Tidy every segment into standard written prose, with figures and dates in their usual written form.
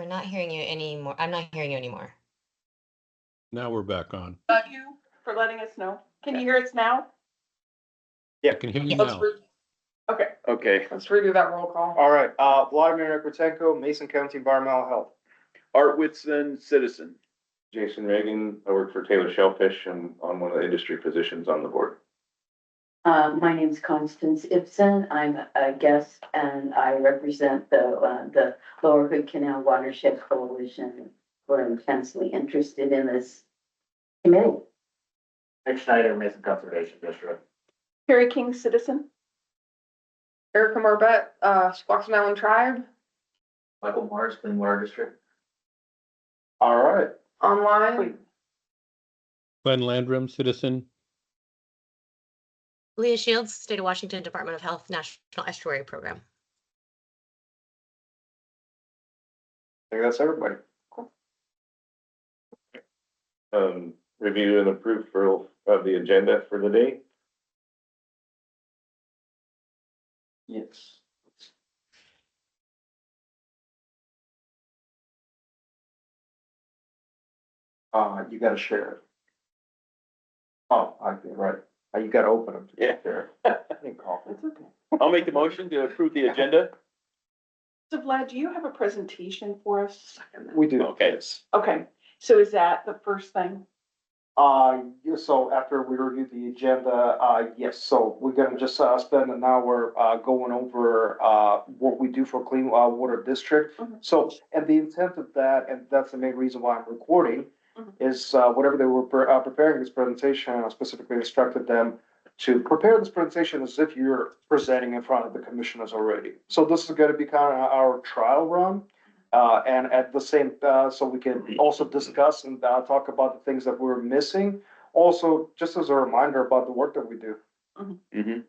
We're not hearing you anymore. I'm not hearing you anymore. Now we're back on. Thank you for letting us know. Can you hear us now? I can hear you Yes. now. Okay, Okay, let's redo that roll call. All right, Vladimir Nekrotenko, Mason County Environmental Health. Art Whitson, citizen. Jason Reagan, I work for Taylor Shellfish and on one of the industry positions on the board. My name's Constance Ibsen. I'm a guest and I represent the Lower Hood Canal Watershed Coalition. We're intensely interested in this committee. Mike Schneider, Mason Conservation District. Carrie King, citizen. Erica Marbett, Squaxin Island Tribe, Michael Morris, Clean Water District. All right, online. Glenn Landrum, citizen. Leah Shields, State of Washington Department of Health National Estuary Program. I think that's everybody. Review and approval of the agenda for the day. Yes. You gotta share it. Oh, I think, right. You gotta open them. Yeah. There. It's okay. I'll make the motion to approve the agenda. So Vlad, do you have a presentation for us? We do. Okay. Okay, so is that the first thing? Yeah, so after we review the agenda, yes, so we're gonna just, spend an hour, going over, what we do for Clean Water District. Mhm. So, and the intent of that, and that's the main reason why I'm recording, Mhm. is, whatever they were preparing this presentation, I specifically instructed them to prepare this presentation as if you're presenting in front of the commissioners already. So this is gonna be kind of our trial run. And at the same, so we can also discuss and talk about the things that we're missing. Also, just as a reminder about the work that we do. Mm-hmm.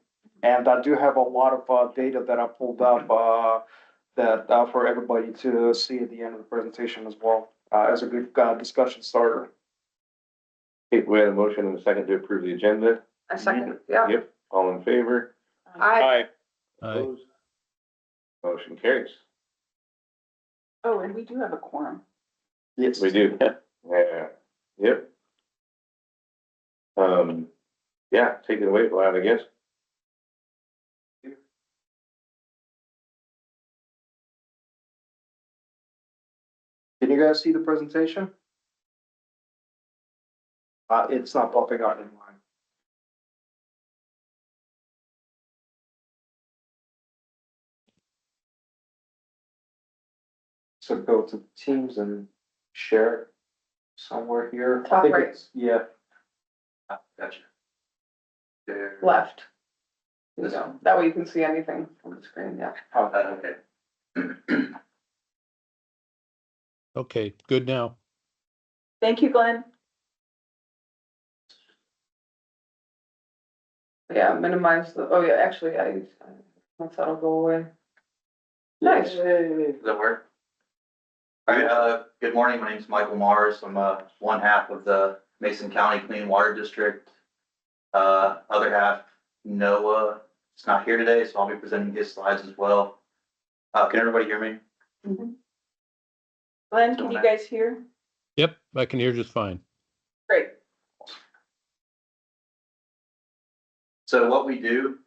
And I do have a lot of data that I pulled up that for everybody to see at the end of the presentation as well, as a good discussion starter. Okay, we had a motion and a second to approve the agenda. A second, yeah. Yep, all in favor? Aye. Opposed? Motion carries. Oh, and we do have a quorum. Yes. We do. Yeah, yep. Yeah, take it away, Vlad, I guess. Can you guys see the presentation? It's not popping out in mine. So go to Teams and share it somewhere here. Top I think right. it's- Yeah. Gotcha. Left. There you go. That way you can see anything on the screen, yeah. Okay. Okay, good now. Thank you, Glenn. Yeah, minimize the, oh yeah, actually, once that'll go away. Nice. Does that work? All right, good morning. My name is Michael Mars. I'm one half of the Mason County Clean Water District. Other half, Noah, is not here today, so I'll be presenting his slides as well. Can everybody hear me? Mhm. Glenn, can you guys hear? Yep, I can hear just fine. Great. So what we do,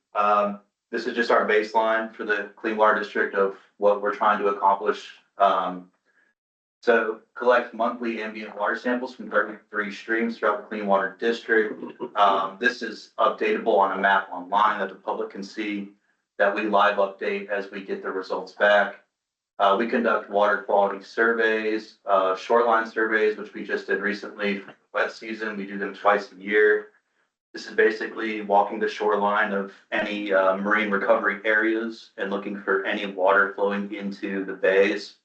this is just our baseline for the Clean Water District of what we're trying to accomplish. So collect monthly ambient water samples from 33 streams throughout the Clean Water District. This is updatable on a map online that the public can see, that we live update as we get the results back. We conduct water quality surveys, shoreline surveys, which we just did recently for wet season. We do them twice a year. This is basically walking the shoreline of any marine recovery areas and looking for any water flowing into the bays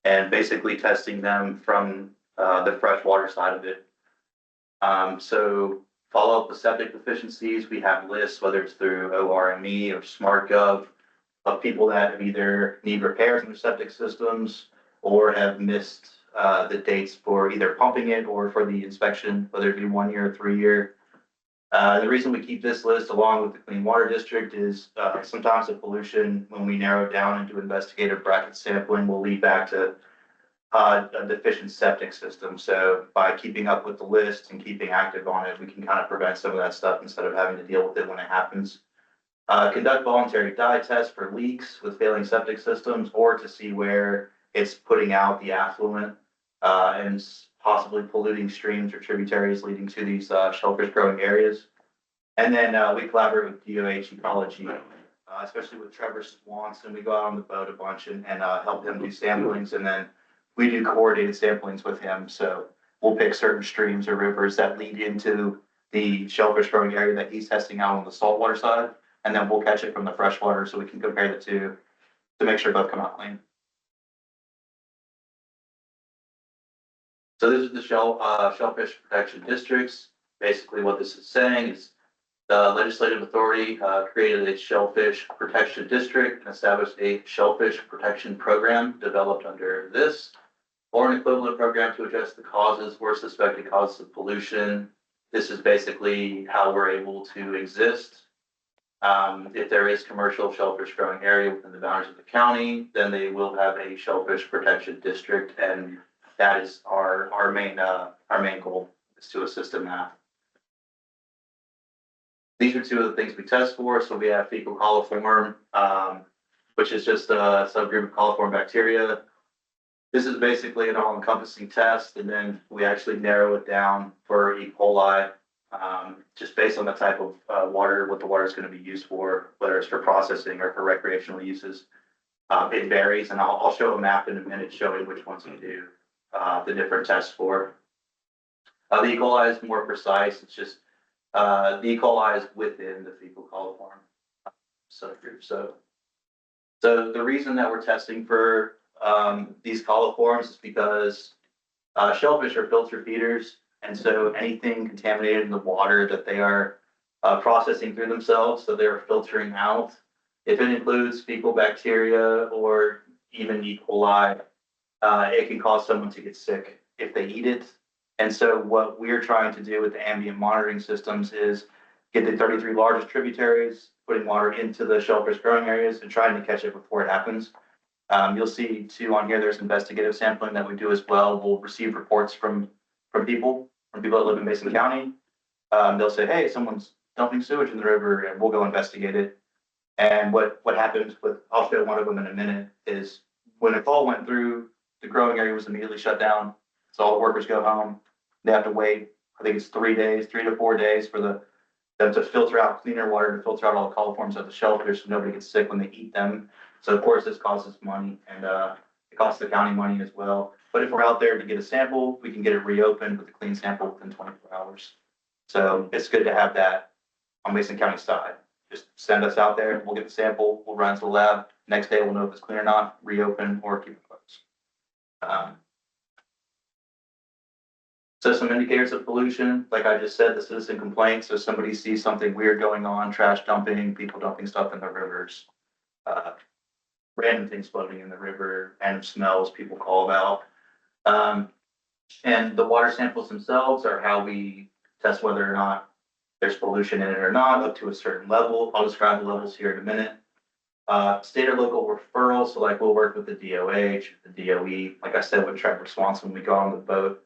and basically testing them from the freshwater side of it. So follow up with septic deficiencies. We have lists, whether it's through ORME or SmartGov, of people that have either need repairs in their septic systems or have missed the dates for either pumping it or for the inspection, whether it be 1 year or 3 year. The reason we keep this list along with the Clean Water District is sometimes the pollution, when we narrow it down into investigative bracket sampling, will lead back to a deficient septic system. So by keeping up with the list and keeping active on it, we can kind of prevent some of that stuff instead of having to deal with it when it happens. Conduct voluntary dye tests for leaks with failing septic systems, or to see where it's putting out the affluent and possibly polluting streams or tributaries leading to these shellfish growing areas. And then we collaborate with DOH Ecology, especially with Trevor Swanson. We go out on the boat a bunch and help him do samplings, and then we do coordinated samplings with him. So we'll pick certain streams or rivers that lead into the shellfish growing area that he's testing out on the saltwater side, and then we'll catch it from the freshwater so we can compare the two to make sure both come out clean. So this is the shellfish protection districts. Basically what this is saying is the legislative authority created a shellfish protection district and established a shellfish protection program developed under this, or an equivalent program to address the causes or suspected causes of pollution. This is basically how we're able to exist. If there is commercial shellfish growing area within the boundaries of the county, then they will have a shellfish protection district, and that is our main goal, is to assist in that. These are two of the things we test for. So we have fecal coliform, which is just a subgroup of coliform bacteria. This is basically an all-encompassing test, and then we actually narrow it down for E. coli, just based on the type of water, what the water is going to be used for, whether it's for processing or for recreational uses. It varies, and I'll show a map in a minute showing which ones we do the different tests for. The E. coli is more precise. It's just the E. coli is within the fecal coliform subgroup. So the reason that we're testing for these coliforms is because shellfish are filter feeders, and so anything contaminated in the water that they are processing through themselves, so they're filtering out, if it includes fecal bacteria or even E. coli, it can cause someone to get sick if they eat it. And so what we're trying to do with the ambient monitoring systems is get the 33 largest tributaries, putting water into the shellfish growing areas and trying to catch it before it happens. You'll see too on here, there's investigative sampling that we do as well. We'll receive reports from people that live in Mason County. They'll say, hey, someone's dumping sewage in the river, and we'll go investigate it. And what happened with, I'll show one of them in a minute, is when a call went through, the growing area was immediately shut down. So all the workers go home. They have to wait, I think it's 3 to 4 days for them to filter out cleaner water, to filter out all the coliforms of the shellfish so nobody gets sick when they eat them. So of course this costs money, and it costs the county money as well. But if we're out there to get a sample, we can get it reopened with a clean sample within 24 hours. So it's good to have that on Mason County side. Just send us out there, we'll get the sample, we'll run to the lab. Next day we'll know if it's clean or not, reopen or keep it closed. So some indicators of pollution, like I just said, the citizen complaints. So somebody sees something weird going on, trash dumping, people dumping stuff in the rivers, random things floating in the river, random smells people call about. And the water samples themselves are how we test whether or not there's pollution in it or not, up to a certain level. I'll describe the levels here in a minute. State or local referrals, so like we'll work with the DOH, the DOE. Like I said, with Trevor Swanson, we go on the boat.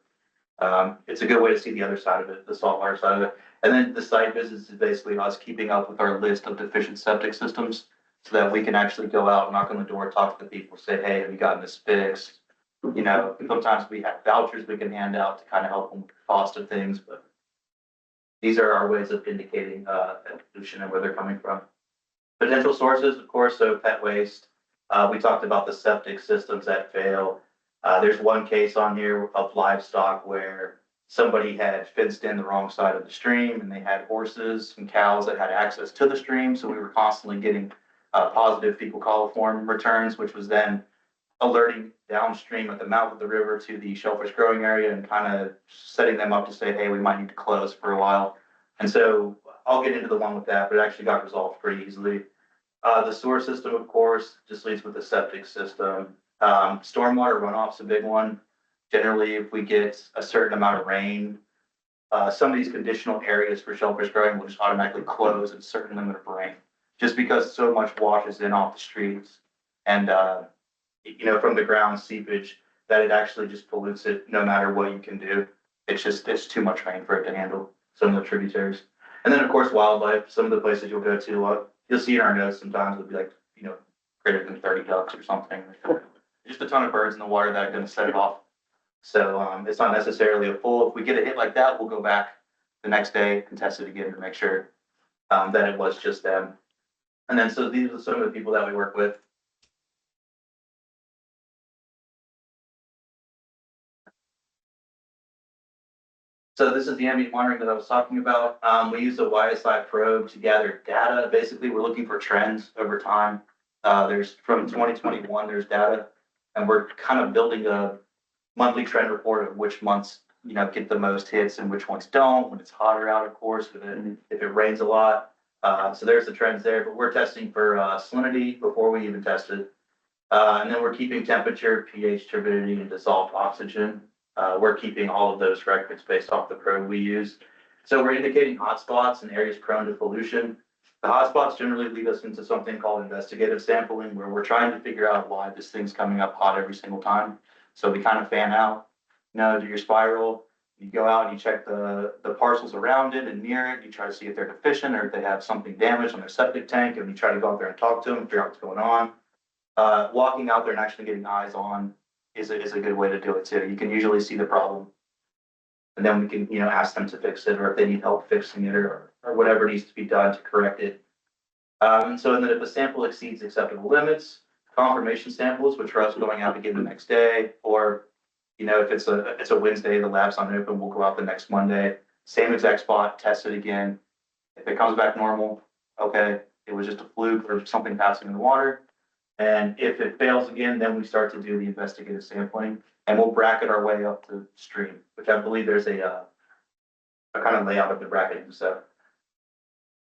It's a good way to see the other side of it, the saltwater side of it. And then the site visits is basically us keeping up with our list of deficient septic systems so that we can actually go out, knock on the door, talk to the people, say, hey, have you gotten this fixed? You know, sometimes we have vouchers we can hand out to kind of help them with the cost of things, but these are our ways of indicating pollution and where they're coming from. Potential sources, of course, so pet waste. We talked about the septic systems that fail. There's one case on here of livestock where somebody had fenced in the wrong side of the stream, and they had horses and cows that had access to the stream. So we were constantly getting positive fecal coliform returns, which was then alerting downstream at the mouth of the river to the shellfish growing area and kind of setting them up to say, hey, we might need to close for a while. And so I'll get into the one with that, but it actually got resolved pretty easily. The sewer system, of course, just leads with the septic system. Stormwater runoff's a big one. Generally, if we get a certain amount of rain, some of these conditional areas for shellfish growing will just automatically close at a certain limit of rain, just because so much washes in off the streets and, you know, from the ground seepage that it actually just pollutes it no matter what you can do. It's too much rain for it to handle some of the tributaries. And then, of course, wildlife, some of the places you'll go to, you'll see in our notes sometimes it'll be like, greater than 30 ducks or something. Just a ton of birds in the water that are gonna set it off. So, it's not necessarily a full, if we get a hit like that, we'll go back the next day and test it again to make sure, that it was just them. And then, so these are some of the people that we work with. So this is the ambient monitoring that I was talking about. We use a YSI probe to gather data. Basically, we're looking for trends over time. There's from 2021, there's data, and we're kind of building a monthly trend report of which months, get the most hits and which ones don't, when it's hotter out, of course, if it rains a lot. So there's the trends there, but we're testing for salinity before we even test it. And then we're keeping temperature, pH, turbidity, and dissolved oxygen. We're keeping all of those records based off the probe we use. So we're indicating hotspots and areas prone to pollution. The hotspots generally lead us into something called investigative sampling, where we're trying to figure out why this thing's coming up hot every single time. So we kind of fan out, do your spiral. You go out and you check the parcels around it and near it. You try to see if they're deficient or if they have something damaged on their septic tank, and you try to go out there and talk to them, figure out what's going on. Walking out there and actually getting eyes on is a good way to do it too. You can usually see the problem, and then we can, ask them to fix it, or if they need help fixing it, or whatever needs to be done to correct it. And then if a sample exceeds acceptable limits, confirmation samples, which are us going out again the next day, or, if it's a Wednesday, the lab's not open, we'll go out the next Monday, same exact spot, test it again. If it comes back normal, okay, it was just a fluke or something passing in the water. And if it fails again, then we start to do the investigative sampling, and we'll bracket our way up to stream, which I believe there's a kind of layout of the bracketing. So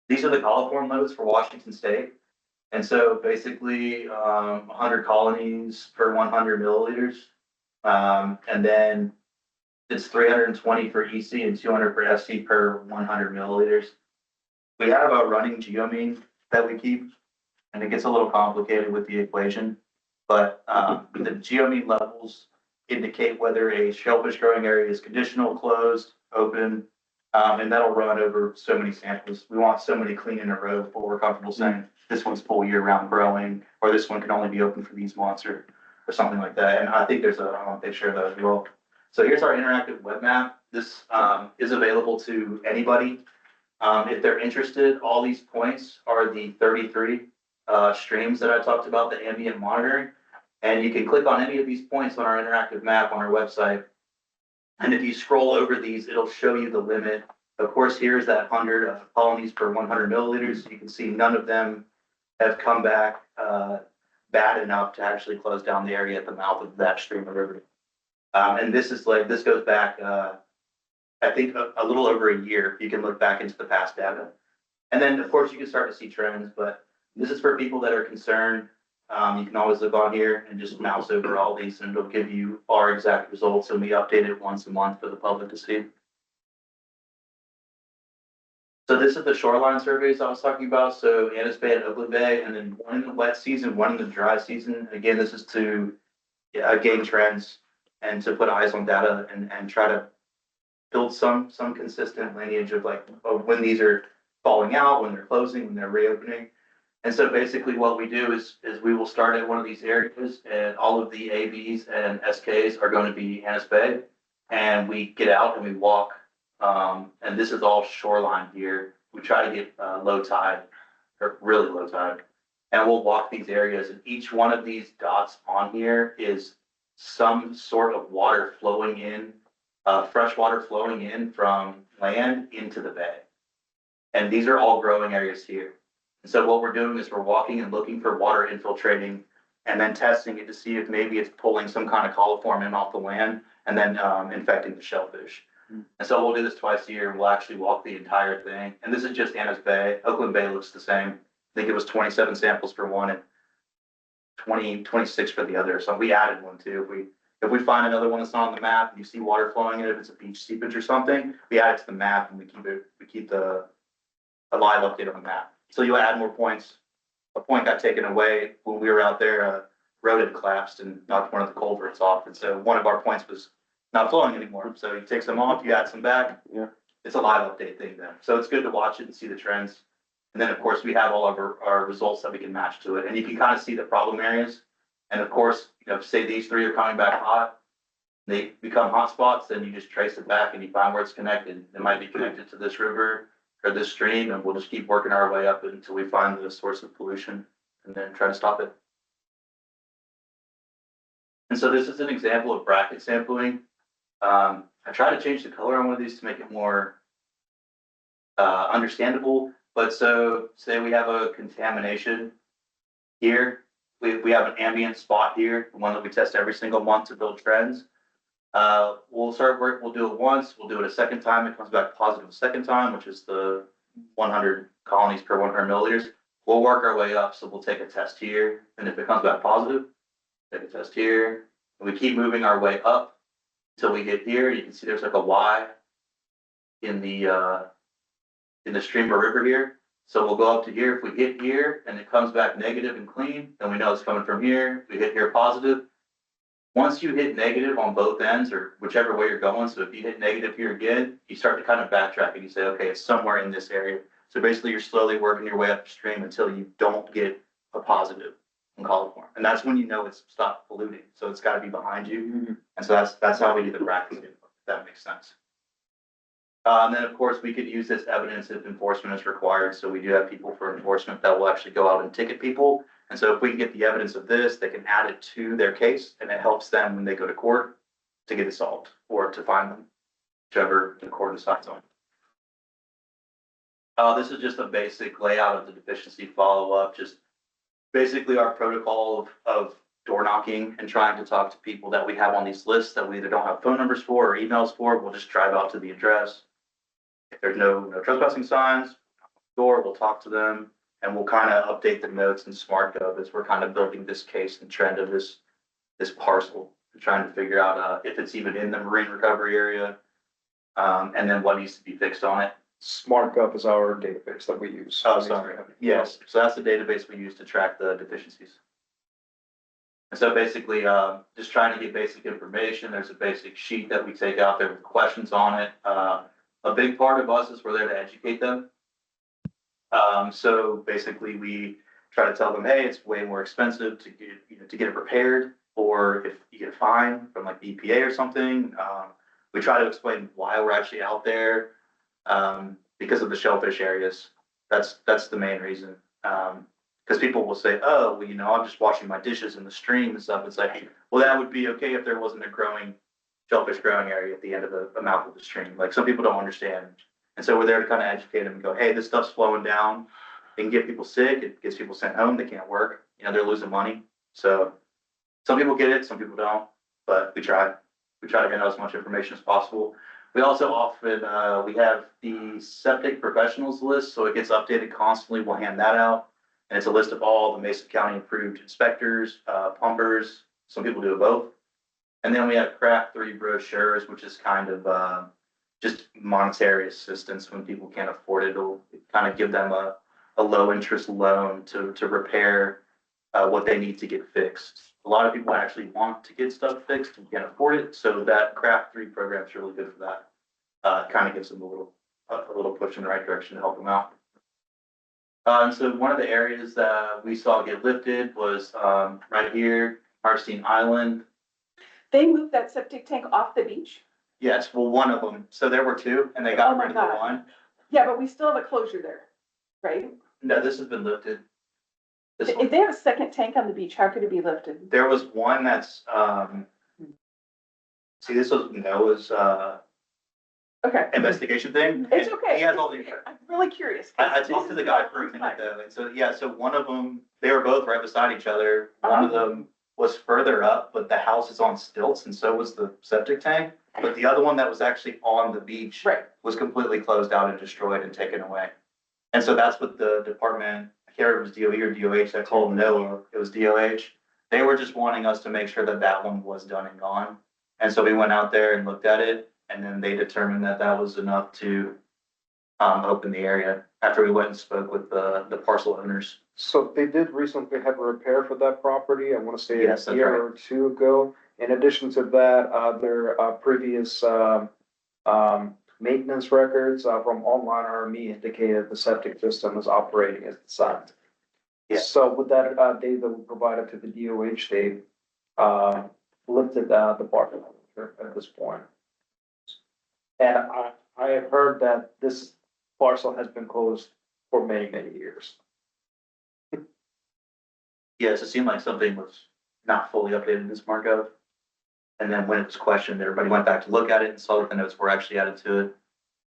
these are the coliform limits for Washington State. And so basically 100 colonies per 100 milliliters. And then it's 320 for EC and 200 for FC per 100 milliliters. We have a running geomean that we keep, and it gets a little complicated with the equation, but the geomean levels indicate whether a shellfish growing area is conditional, closed, open, and that'll run over so many samples. We want so many clean in a row before we're comfortable saying this one's full year round growing, or this one can only be open for these months, or something like that. And I think there's a picture of that as well. So here's our interactive web map. This is available to anybody. If they're interested, all these points are the 33 streams that I talked about, the ambient monitoring. And you can click on any of these points on our interactive map on our website. And if you scroll over these, it'll show you the limit. Of course, here's that 100 colonies per 100 milliliters. You can see none of them have come back bad enough to actually close down the area at the mouth of that stream or river. And this goes back, I think a little over a year. You can look back into the past data. And then, of course, you can start to see trends, but this is for people that are concerned. You can always look on here and just mouse over all these, and it'll give you our exact results, and we update it once a month for the public to see. So this is the shoreline surveys I was talking about. So Annis Bay and Oakland Bay, and then one in the wet season, one in the dry season. Again, this is to gain trends and to put eyes on data and try to build some consistent lineage of when these are falling out, when they're closing, when they're reopening. And so basically what we do is we will start at one of these areas, and all of the ABs and SKs are going to be Annis Bay, and we get out and we walk. And this is all shoreline here. We try to get low tide, or really low tide, and we'll walk these areas, and each one of these dots on here is some sort of water flowing in, fresh water flowing in from land into the bay. And these are all growing areas here. And so what we're doing is we're walking and looking for water infiltrating, and then testing it to see if maybe it's pulling some kind of coliform in off the land and then infecting the shellfish. And so we'll do this twice a year. We'll actually walk the entire thing. And this is just Annis Bay. Oakland Bay looks the same. I think it was 27 samples for one and 26 for the other. So we added one too. If we find another one that's not on the map, and you see water flowing in it, if it's a beach seepage or something, we add it to the map, and we keep a live update on the map. So you'll add more points. A point got taken away when we were out there road had collapsed and knocked one of the culverts off. And so one of our points was not flowing anymore. So you take some off, you add some back. Yeah. It's a live update thing then. So it's good to watch it and see the trends. And then of course we have all of our results that we can match to it. And you can kind of see the problem areas. And of course, you know, say these three are coming back hot, they become hot spots, then you just trace it back and you find where it's connected. It might be connected to this river or this stream, and we'll just keep working our way up until we find the source of pollution and then try to stop it. And so this is an example of bracket sampling. I try to change the color on one of these to make it more understandable. But so say we have a contamination here. We have an ambient spot here, the one that we test every single month to build trends. We'll start work, we'll do it once, we'll do it a second time. It comes back positive a second time, which is the 100 colonies per 100 milliliters. We'll work our way up. So we'll take a test here. And if it comes back positive, take a test here. And we keep moving our way up until we get here. You can see there's like a Y in the stream or river here. So we'll go up to here. If we hit here and it comes back negative and clean, then we know it's coming from here. If we hit here positive. Once you hit negative on both ends or whichever way you're going, so if you hit negative here again, you start to kind of backtrack and you say, okay, it's somewhere in this area. So basically you're slowly working your way upstream until you don't get a positive in coliform. And that's when you know it's stopped polluting. So it's got to be behind you. And so that's how we do the practice, if that makes sense. And then of course we could use this evidence if enforcement is required. So we do have people for enforcement that will actually go out and ticket people. And so if we can get the evidence of this, they can add it to their case and it helps them when they go to court to get it solved or to find them, whichever the court decides on. This is just a basic layout of the deficiency follow-up, just basically our protocol of door knocking and trying to talk to people that we have on these lists that we either don't have phone numbers for or emails for. We'll just drive out to the address. If there's no trespassing signs, door, we'll talk to them. And we'll kind of update the notes in SmartGov as we're kind of building this case and trend of this parcel, and trying to figure out if it's even in the marine recovery area, and then what needs to be fixed on it. SmartGov is our database that we use. Oh, sorry. Yes, so that's the database we use to track the deficiencies. And so basically, just trying to get basic information. There's a basic sheet that we take out there with questions on it. A big part of us is we're there to educate them. So basically we try to tell them, hey, it's way more expensive to get it repaired, or if you get a fine from like the EPA or something. We try to explain why we're actually out there, because of the shellfish areas. That's the main reason. Because people will say, oh, well, I'm just washing my dishes in the stream and stuff. It's like, well, that would be okay if there wasn't a shellfish growing area at the end of the mouth of the stream. Like some people don't understand. And so we're there to kind of educate them and go, hey, this stuff's flowing down. It can get people sick. It gets people sent home. They can't work. They're losing money. So some people get it, some people don't, but we try to get out as much information as possible. We also often, we have the septic professionals list. So it gets updated constantly. We'll hand that out. And it's a list of all the Mason County approved inspectors, pumpers. Some people do both. And then we have craft 3 brochures, which is kind of, just monetary assistance when people can't afford it. It'll kind of give them a low interest loan to repair what they need to get fixed. A lot of people actually want to get stuff fixed and can't afford it. So that craft 3 program is really good for that. Kind of gives them a little push in the right direction to help them out. And so one of the areas that we saw get lifted was right here, Harstein Island. They moved that septic tank off the beach? Yes, well, one of them. So there were 2 and they got Oh my rid of the God. one. Yeah, but we still have a closure there, right? No, this has been lifted. This one. If they have a second tank on the beach, how could it be lifted? There was one that's, see, this was Noah's, Okay, investigation thing. it's and okay. He has all the, I'm really curious. I talked to the guy for a minute though. And so, yeah, so one of them, they were both right beside each other. One of them was further up, but the house is on stilts and so was the septic tank. But the other one that was actually on the beach Right. was completely closed out and destroyed and taken away. And so that's what the department, I can't remember if it was DOE or DOH, that told Noah, it was DOH. They were just wanting us to make sure that that one was done and gone. And so we went out there and looked at it, and then they determined that that was enough to open the area. after we went and spoke with the parcel owners. So they did recently have a repair for that property, I wanna say Yes, a that's year right. or two ago. In addition to that, their previous maintenance records from online RME indicated the septic system is operating as designed. Yeah. So with that data that we provided to the DOH, they lifted the parking at this point. And I have heard that this parcel has been closed for many, many years. Yes, it seemed like something was not fully updated in this markup. And then when it was questioned, everybody went back to look at it and saw that the notes were actually added to it.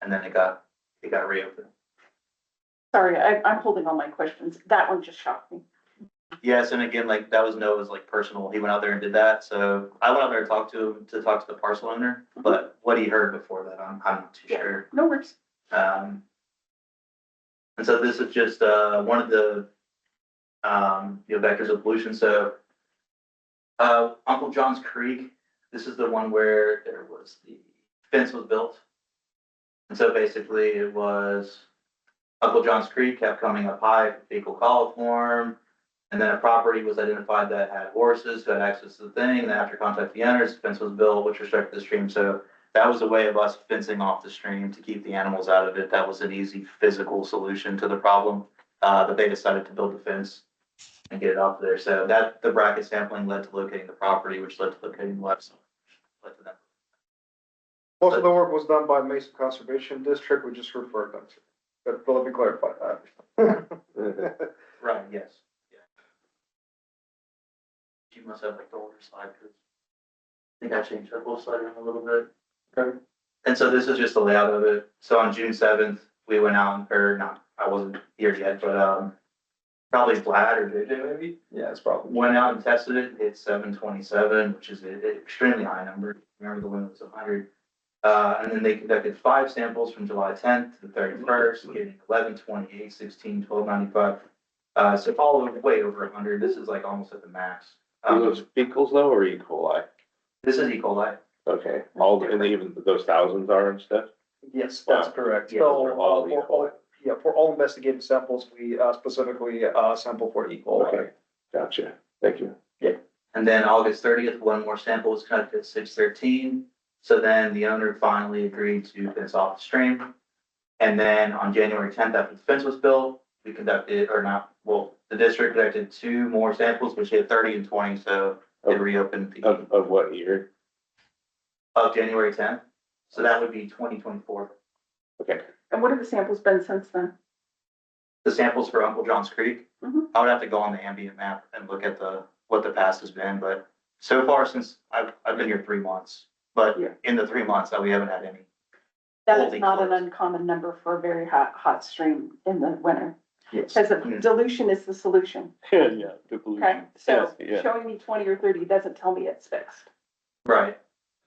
And then it got reopened. Sorry, I'm holding all my questions. That one just shocked me. Yes, and again, like that was Noah's like personal, he went out there and did that, so I went out there to talk to him, to talk to the parcel owner, but what he heard before that, I'm not too sure. No worries. And so this is just, one of the, vectors of pollution, so, Uncle John's Creek, this is the one where there was the fence was built. And so basically it was Uncle John's Creek kept coming up high, fecal coliform. And then a property was identified that had horses who had access to the thing. And then after contacting the owners, the fence was built, which restricted the stream. So that was a way of us fencing off the stream to keep the animals out of it. That was an easy physical solution to the problem. But they decided to build the fence and get it off there. So that the bracket sampling led to locating the property, which led to locating the livestock. Led to that. Most of the work was done by Mesa Conservation District, we just referred them to. But let me clarify that. Right, yes. You must have like the older slide, because I think I changed that whole slide around a little bit. Okay. And so this is just the layout of it. So on June 7th, we went out, or not, I wasn't here yet, but probably Vlad or JJ maybe, Yeah, it's probably. went out and tested it, hit 727, which is an extremely high number. Remember the limit was 100. And then they conducted 5 samples from July 10th to the 31st, getting 11, 28, 16, 12, 95. So all way over 100. This is like almost at the max. Are those fecals though, or E. coli? This is E. coli. Okay, all, and even those thousands are and stuff? Yes, that's correct. Yeah, So, for all E. coli. for all investigative samples, we specifically sample for E. coli. Okay, gotcha, thank you. And then August 30th, one more sample was conducted at 613. So then the owner finally agreed to fence off the stream. And then on January 10th, after the fence was built, we conducted, or not, well, the district conducted 2 more samples, which hit 30 and 20. So it reopened the Of what year? of January 10th. So that would be 2024. Okay, And what have the samples been since then? The samples for Uncle John's Creek, Mhm. I would have to go on the ambient map and look at what the past has been. But so far since I've been here 3 months, but Yeah. in the 3 months we haven't had any. That is Holy not an close. uncommon number for a very hot stream in the winter. Yes. Because dilution is the solution, yeah, the pollution. okay? So Yes, yeah. showing me 20 or 30 doesn't tell me it's fixed, Right.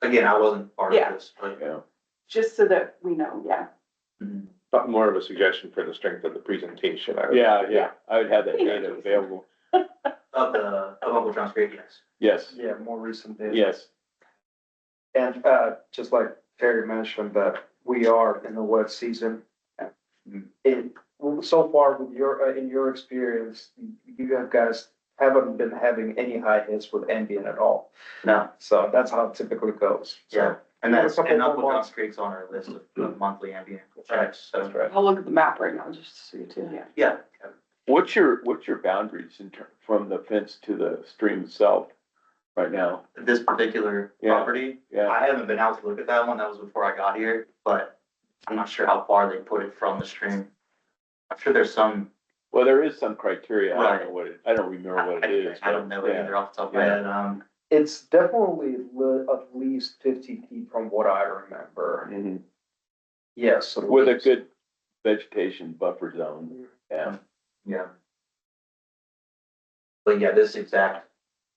Again, I wasn't part Yeah. of this, but Yeah, just so that we know, yeah. but more of a suggestion for the strength of the presentation. Yeah. I would have that data available. of Uncle John's Creek, yes. Yes, Yeah, more recent data. yes, And just like Terry mentioned, that we are in the wet season. So far with in your experience, you guys haven't been having any high hits with ambient at all. No, So that's how it typically goes. So, yeah. And Yeah, a that's, couple and more Uncle John's months. Creek's on our list of monthly ambient checks, so. That's right. I'll look at the map right now just to see too, yeah. Yeah, what's your boundaries from the fence to the stream itself right now? this particular Yeah. property, Yeah, I haven't been out to look at that one, that was before I got here, but I'm not sure how far they put it from the stream. I'm sure there's some, well, there is some criteria, I Right. don't know what I don't remember what it is. I don't know it yeah. either off the top of my head, It's definitely at least 50 feet from what I remember. Mhm. Yes. at With a least. good vegetation buffer zone, yeah. yeah. But yeah, this exact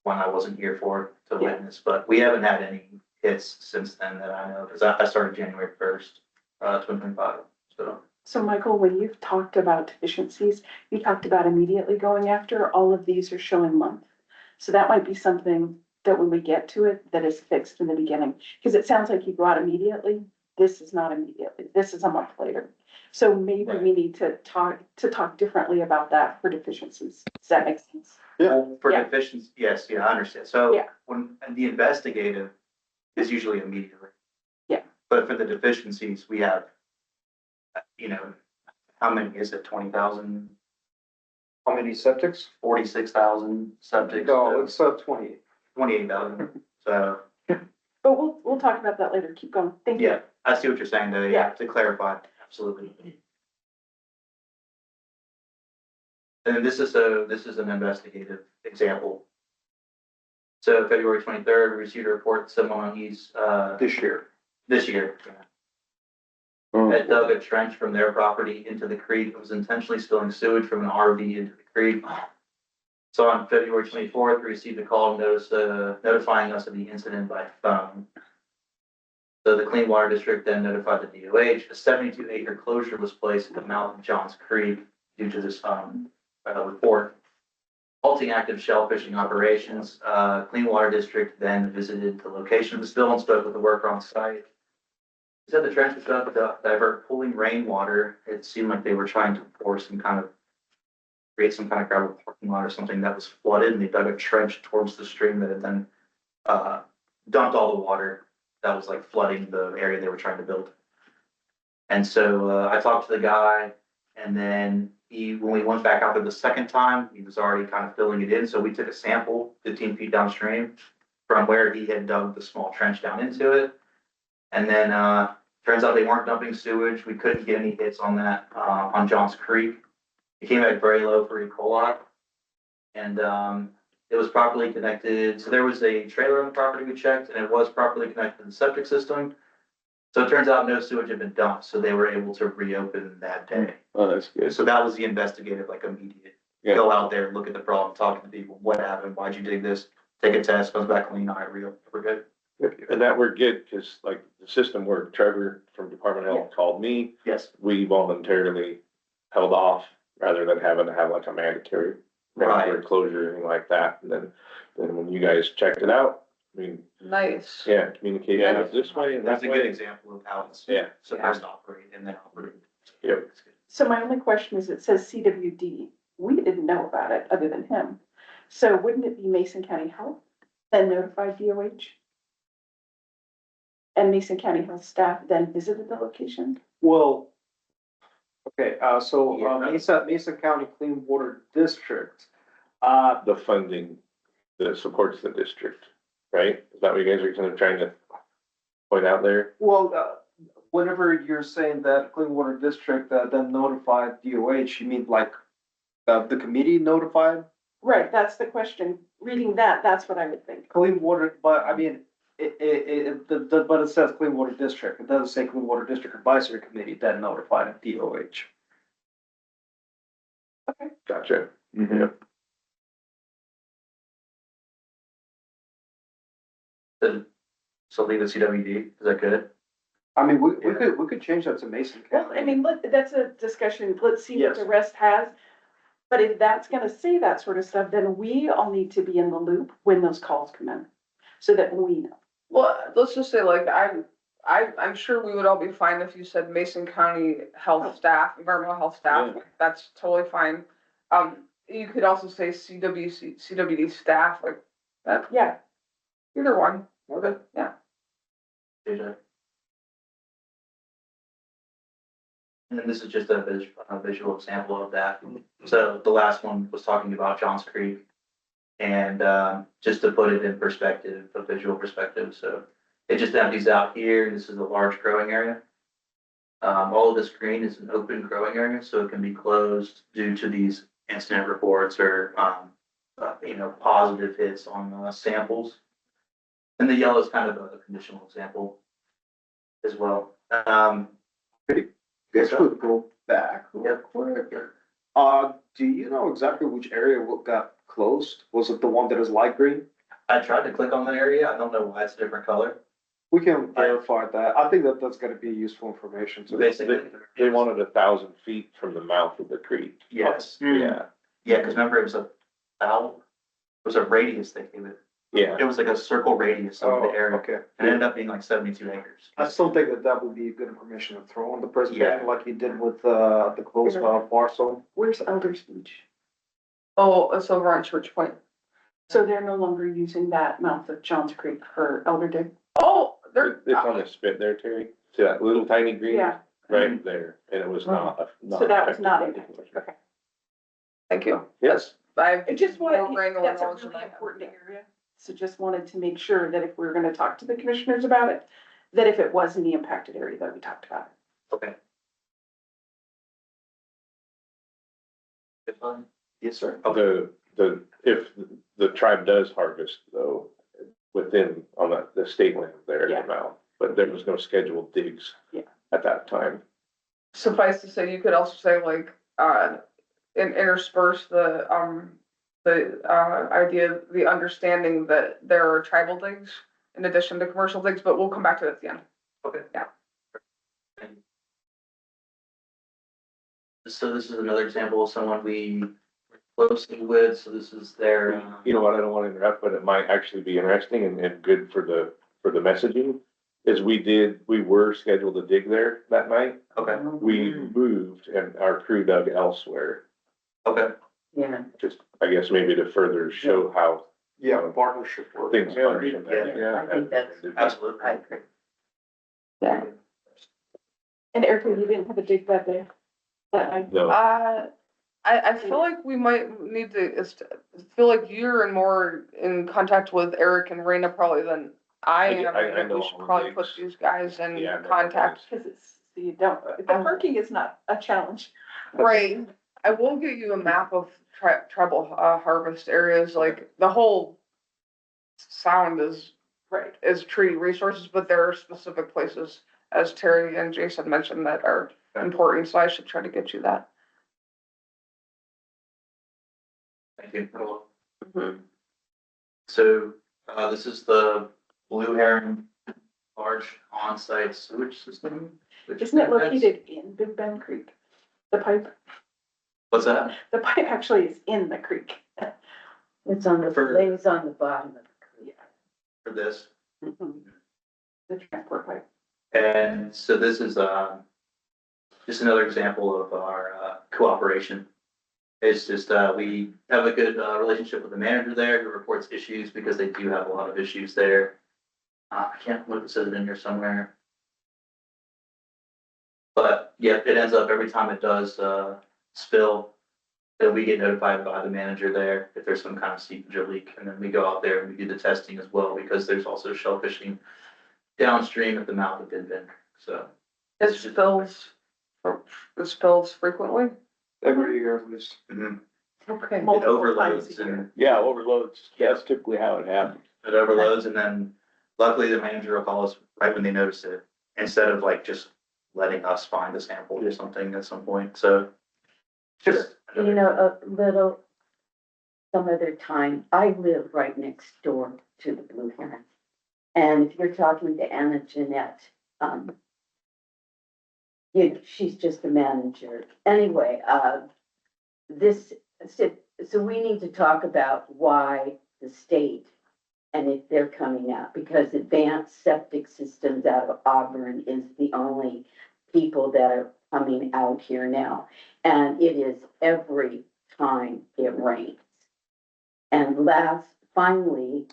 one I wasn't here for to Yeah. witness, but we haven't had any hits since then that I know, because I started January 1st, 2025, so. So Michael, when you've talked about deficiencies, you talked about immediately going after, all of these are showing month. So that might be something that when we get to it, that is fixed in the beginning, because it sounds like you go out immediately. This is not immediately, this is a month later. So maybe Right. we need to talk differently about that for deficiencies. Does that make sense? Well, for Yeah. deficiencies, yes, yeah, I understand. So Yeah. when the investigative is usually immediately. Yeah. But for the deficiencies, we have, you know, how many is it? 20,000, How many septics? 46,000 subjects? No, it's 20. 28,000. So, But we'll talk about that later. Keep going. Thank you. yeah, I see what you're saying though. Yeah. To clarify, absolutely. And this is an investigative example. So February 23rd, we received a report, someone he's, This year. this year. Had dug a trench from their property into the creek. It was intentionally spilling sewage from an RV into the creek. So on February 24th, we received a call notifying us of the incident by phone. So the Clean Water District then notified the DOH. A 72-acre closure was placed at the mouth of Johns Creek due to this report. Halting active shell fishing operations. Clean Water District then visited the location of the spill and spoke with the worker on site. Said the trench was dug to divert pooling rainwater. It seemed like they were trying to create some kind of gravel parking lot or something that was flooded, and they dug a trench towards the stream that had then dumped all the water that was like flooding the area they were trying to build. And so I talked to the guy, and then when we went back out there the second time, he was already kind of filling it in. So we took a sample 15 feet downstream from where he had dug the small trench down into it. And then turns out they weren't dumping sewage. We couldn't get any hits on that on Johns Creek. It came back very low for E. coli. And it was properly connected. So there was a trailer on the property we checked, and it was properly connected to the septic system. So it turns out no sewage had been dumped, so they were able to reopen that day. Oh, that's good. So that was the investigative, like immediate. Yeah. Go out there, look at the problem, talk to the people. What happened? Why'd you dig this? Take a test, comes back clean. All right, reopen. We're good. And that worked good, because like the system worked, Trevor from Department of Health called me, Yes. we voluntarily held off rather than having to have like a mandatory Right. closure or anything like that. And then when you guys checked it out, I mean, Nice. yeah, communication is this way and That's that a good way. example of how it's Yeah. supposed to operate and then operate. Yep. So my only question is, it says CWD. We didn't know about it other than him. So wouldn't it be Mason County Health then notified DOH? And Mason County Health staff then visited the location? Well, okay, so Yeah. Mesa County Clean Water District, The funding that supports the district, right? Is that what you guys are kind of trying to point out there? well, whenever you're saying that Clean Water District then notified DOH, you mean like the committee notified Right, that's the question. Reading that, that's what I would think. Clean Water, but I mean, but it says Clean Water District. It doesn't say Clean Water District Advisory Committee then notified DOH. Gotcha. Mhm. Yep. So leave the CWD. Is that good? I mean, we could change that to Mason Well, County. I mean, that's a discussion. Let's see what Yes. the rest has. But if that's gonna say that sort of stuff, then we all need to be in the loop when those calls come in. So that we know. Well, let's just say like, I'm sure we would all be fine if you said Mason County Health Staff, Environmental Health Staff, Yeah. that's totally fine. You could also say CWD staff, like, that, Yeah, either one, okay, yeah. And then this is just a visual example of that. So the last one was talking about Johns Creek. And just to put it in perspective, a visual perspective, so it just empties out here. This is a large growing area. All of this green is an open growing area, so it can be closed due to these incident reports or positive hits on samples. And the yellow is kind of a conditional example as well. This would go back real Yep. quick. Do you know exactly which area got closed? Was it the one that is light green? I tried to click on that area. I don't know why it's a different color. We can verify that. I think that's gonna be useful information to. Basically, They wanted 1,000 feet from the mouth of the creek. yes. Yeah. Yeah, because remember, it was a radius they gave it. Yeah, It was like a circle radius of the area. Okay. It ended up being like 72 acres. I still think that that would be good information to throw on the Yeah. presentation like you did with, the closed, parcel. Where's Elder's Beach? Oh, it's over on Church Point. So they're no longer using that mouth of Johns Creek for Elder Dig? Oh, they're, it's on the spit there, Terry. See that little tiny green? Yeah. Right there, and it was not. So that was not affected by impacted, the- okay. thank you. Yes, I I just wanted, more granular that's a knowledge than really I have. important area, so just wanted to make sure that if we were gonna talk to the commissioners about it, that if it was in the impacted area, that we talked about it. Okay. Good fun. Yes, sir. if the tribe does harvest though, within, on the state land there Yeah. in the mouth, but there was no scheduled digs. Yeah. At that time. Suffice to say, you could also say like, intersperse the idea, the understanding that there are tribal digs in addition to commercial digs, but we'll come back to that at the end. Okay. Yeah. So this is another example of someone we work closely with, so this is their, You know what, I don't wanna interrupt, but it might actually be interesting and good for the messaging. Is we were scheduled to dig there that night. okay, We moved and our crew dug elsewhere. okay. Yeah, Just, I guess maybe to further show how Yeah, partnership work. things function there. I think that's, Absolutely. I agree. Yeah. And Erica, you didn't have a dig that day? That night? No, I feel like we might need to, feel like you're more in contact with Eric and Raina probably than I am. I and know We should all the probably put digs. these guys in Yeah, I know contact. Cause it's, so you don't, the parking is not a challenge. Right, I will get you a map of tribal harvest areas, like the whole sound Right. is tree resources, but there are specific places, as Terry and Jason mentioned, that are important, so I should try to get you that. Thank you. Mhm. So, this is the Blue Heron large on-site sewage system. which Isn't it has- located in Big Bend Creek? The pipe, What's that? the pipe actually is in the creek. It's on the, For- lays on the bottom of the creek. For this? The transport pipe. And so this is, just another example of our, cooperation. It's just, we have a good, relationship with the manager there who reports issues because they do have a lot of issues there. I can't look, it says it in here somewhere. But yeah, it ends up every time it does, spill, then we get notified by the manager there if there's some kind of seepage or leak. And then we go out there and we do the testing as well because there's also shellfishing downstream at the mouth of Bin Bin, so. It spills frequently? Every year at least. Mhm. Okay. It Multiple overloads times a year. and Yeah, overloads. That's typically how it happens. it overloads and then luckily the manager will call us right when they notice it, instead of like just letting us find a sample or something at some point, so. Just. You know, a little, some other time, I live right next door to the Blue Heron. And if you're talking to Anna Jeanette, she's just a manager. Anyway, so we need to talk about why the state and if they're coming out, because Advanced Septic Systems out of Auburn is the only people that are coming out here now. And it is every time it rains. And finally,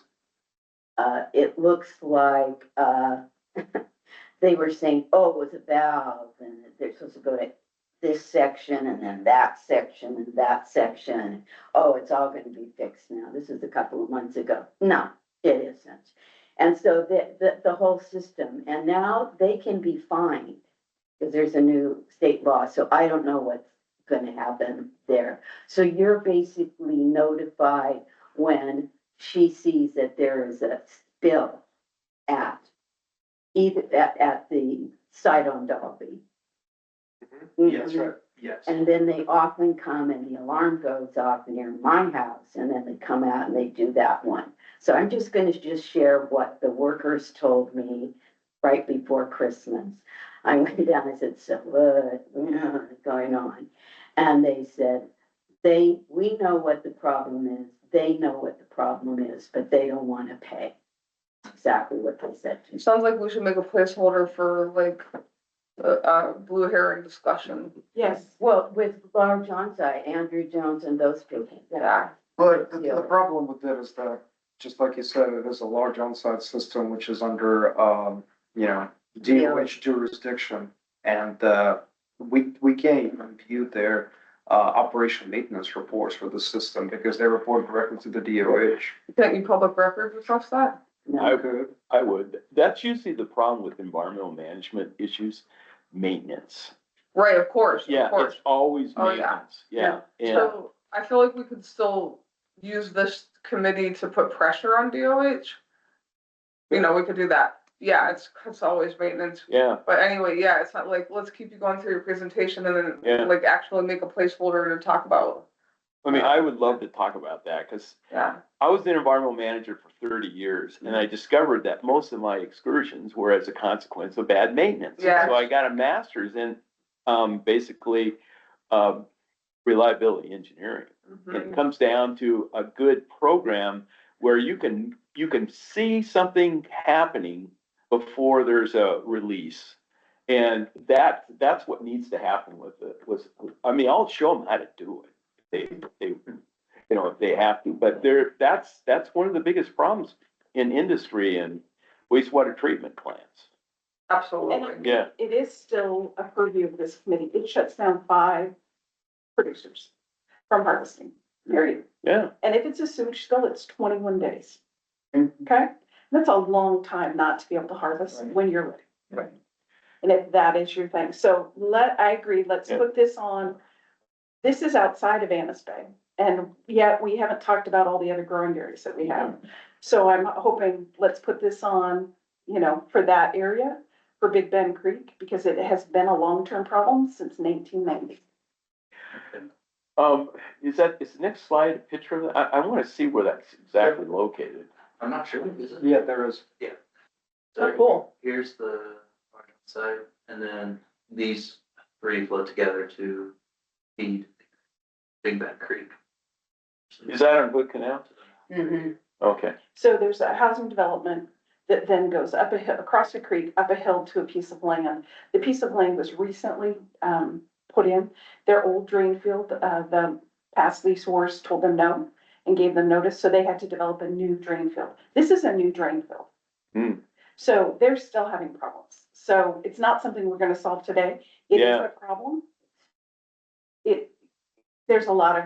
it looks like, they were saying, oh, it was a valve and they're supposed to go to this section and then that section and that section. Oh, it's all gonna be fixed now. This is a couple of months ago. No, it isn't. And so the whole system, and now they can be fined because there's a new state law. So I don't know what's gonna happen there. So you're basically notified when she sees that there is a spill at the site on Dalby. Yes, right, yes. And then they often come and the alarm goes off near my house and then they come out and they do that one. So I'm just gonna share what the workers told me right before Christmas. I went down, I said, so what's going on? And they said, we know what the problem is, they know what the problem is, but they don't wanna pay. Exactly what they said to me. Sounds like we should make a placeholder for like, blue herring discussion. Yes, Well, with Laura John's Andrew Jones and those people. Yeah. But the problem with that is that, just like you said, it is a large on-site system which is under, DOH jurisdiction. And, we can't even view their, operation maintenance reports for the system because they report directly to the DOH. Can't you public record request that? No. Could. I would. That's usually the problem with environmental management issues, maintenance. Right, of course, Yeah, of course. it's always Oh, yeah. maintenance. Yeah. And So I feel like we could still use this committee to put pressure on DOH. You know, we could do that. Yeah, it's always maintenance. yeah, But anyway, yeah, it's not like, let's keep you going through your presentation and Yeah. then like actually make a placeholder to talk about. I mean, I would love to talk about that because Yeah, I was an environmental manager for 30 years and I discovered that most of my excursions were as a consequence of bad maintenance. Yeah. So I got a master's in, basically, reliability engineering. And it comes down to a good program where you can see something happening before there's a release. And that's what needs to happen with it I mean, I'll show them how to do it. They, if they have to, but that's one of the biggest problems in industry and wastewater treatment plants. absolutely. Yeah. it is still a purview of this committee. It shuts down 5 producers from harvesting, period. Yeah. And if it's a sewage spill, it's 21 days. Mhm. Okay? That's a long time not to be able to harvest Right. when you're ready. Right. And if that is your thing. So I agree, let's Yeah. put this on. This is outside of Annis Bay. And yet we haven't talked about all the other growing areas that we have. So I'm hoping, let's put this on, for that area, for Big Bend Creek, because it has been a long-term problem since 1990. Is the next slide a picture of that? I want to see where that's exactly located. I'm not sure, is it? Yeah, there is. Oh, cool. Here's the site, and then these 3 flow together to feed Big Bend Creek. Is that on Hood Canal? Mhm. Okay. So there's a housing development that then goes up a hill, across the creek, up a hill to a piece of land. The piece of land was recently put in. Their old drain field, the past leaseholders told them no and gave them notice, so they had to develop a new drain field. This is a new drain field. Hmm. So they're still having problems. So it's not something we're gonna solve today. It is Yeah. a problem. There's a lot of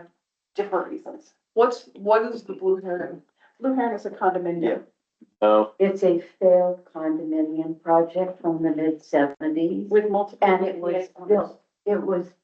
different reasons. What is the blue herring? Blue Heron is a condominium. Oh, It's a failed condominium project from the mid-70s. With multiple. And it was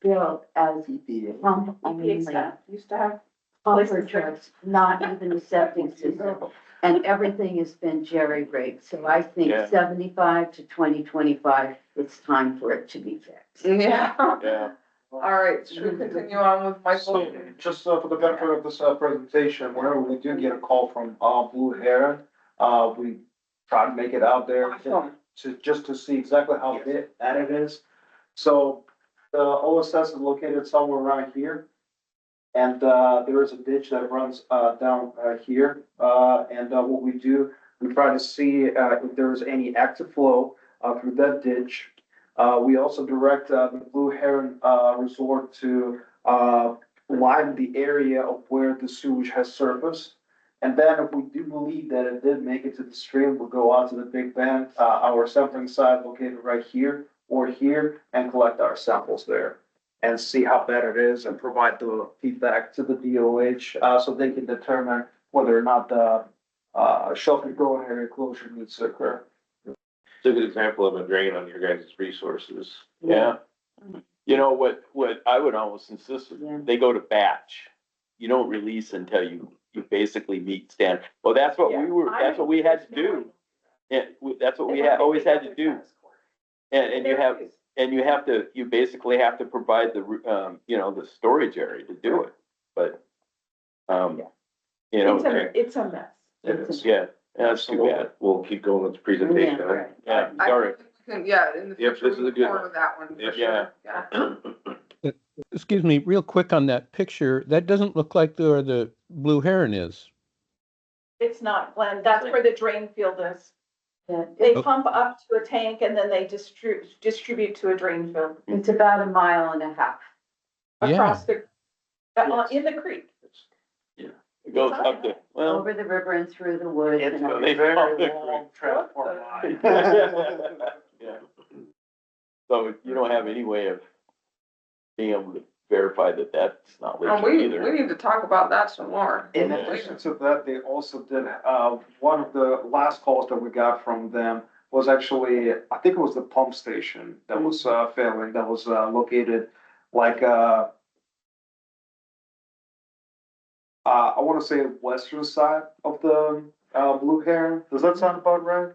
built as pump EPA only, staff used to have. pumper trucks, not even a septic system. And everything has been jerry-rigged, so I think Yeah. 75 to 2025, it's time for it to be fixed. Yeah. yeah. All right, should we continue on with Michael? So, just for the benefit of this presentation, whenever we do get a call from Blue Heron, we try to make it out there Awesome. just to see exactly how big that it is. So the OSS is located somewhere around here. And there is a ditch that runs down here. And what we do, we try to see if there is any active flow through that ditch. We also direct the Blue Heron Resort to line the area of where the sewage has surfaced. And then if we do believe that it did make it to the stream, we'll go out to the Big Bend, our sampling site located right here or here, and collect our samples there and see how bad it is and provide the feedback to the DOH so they can determine whether or not the shelter growing area closure needs to occur. It's a good example of a drain on your guys' resources. Yeah. You know, what I would almost insist, Yeah. they go to batch. You don't release until you basically meet standard. Well, that's what that's what we had to do. Yeah, that's what we always had to do. And you basically have to provide the, the storage area to do it. But, It's a mess. yeah, that's too bad. We'll keep going with the presentation. Yeah, right. Yeah, I sorry. think we can, yeah, in the Yep, future, this is we a good can one. forward that one for Yep. sure, yeah. Excuse me, real quick on that picture, that doesn't look like where the blue heron is. It's not, Glenn, that's where the drain field is. Yeah, They Oh. pump up to a tank and then they distribute to a drain field it's about a mile and a half. across the, in the creek. It goes up to, well. Over the river and through the woods. It's and a everything. very long transport line. Yeah. So you don't have any way of being able to verify that that's not And leaking we either. need to talk about that some more. In addition to that, they also did, one of the last calls that we got from them was actually, I think it was the pump station that was, failing, that was, located like, I wanna say western side of the, Blue Heron. Does that sound about right,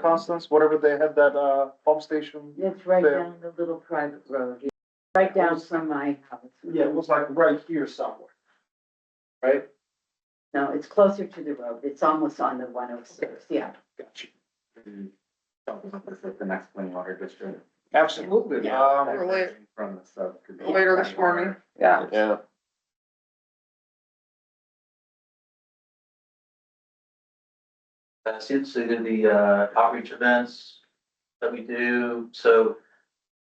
Constance? Whatever they had that, pump station? It's right Fair. down the little private road, right down from my house. Yeah, it was like right here somewhere. Right? No, it's closer to the road. It's almost on the 106, yeah. Gotcha. The next clean water district. Absolutely. Or later, From the sub. later this morning, yeah. Yeah. Since they did the outreach events that we do, so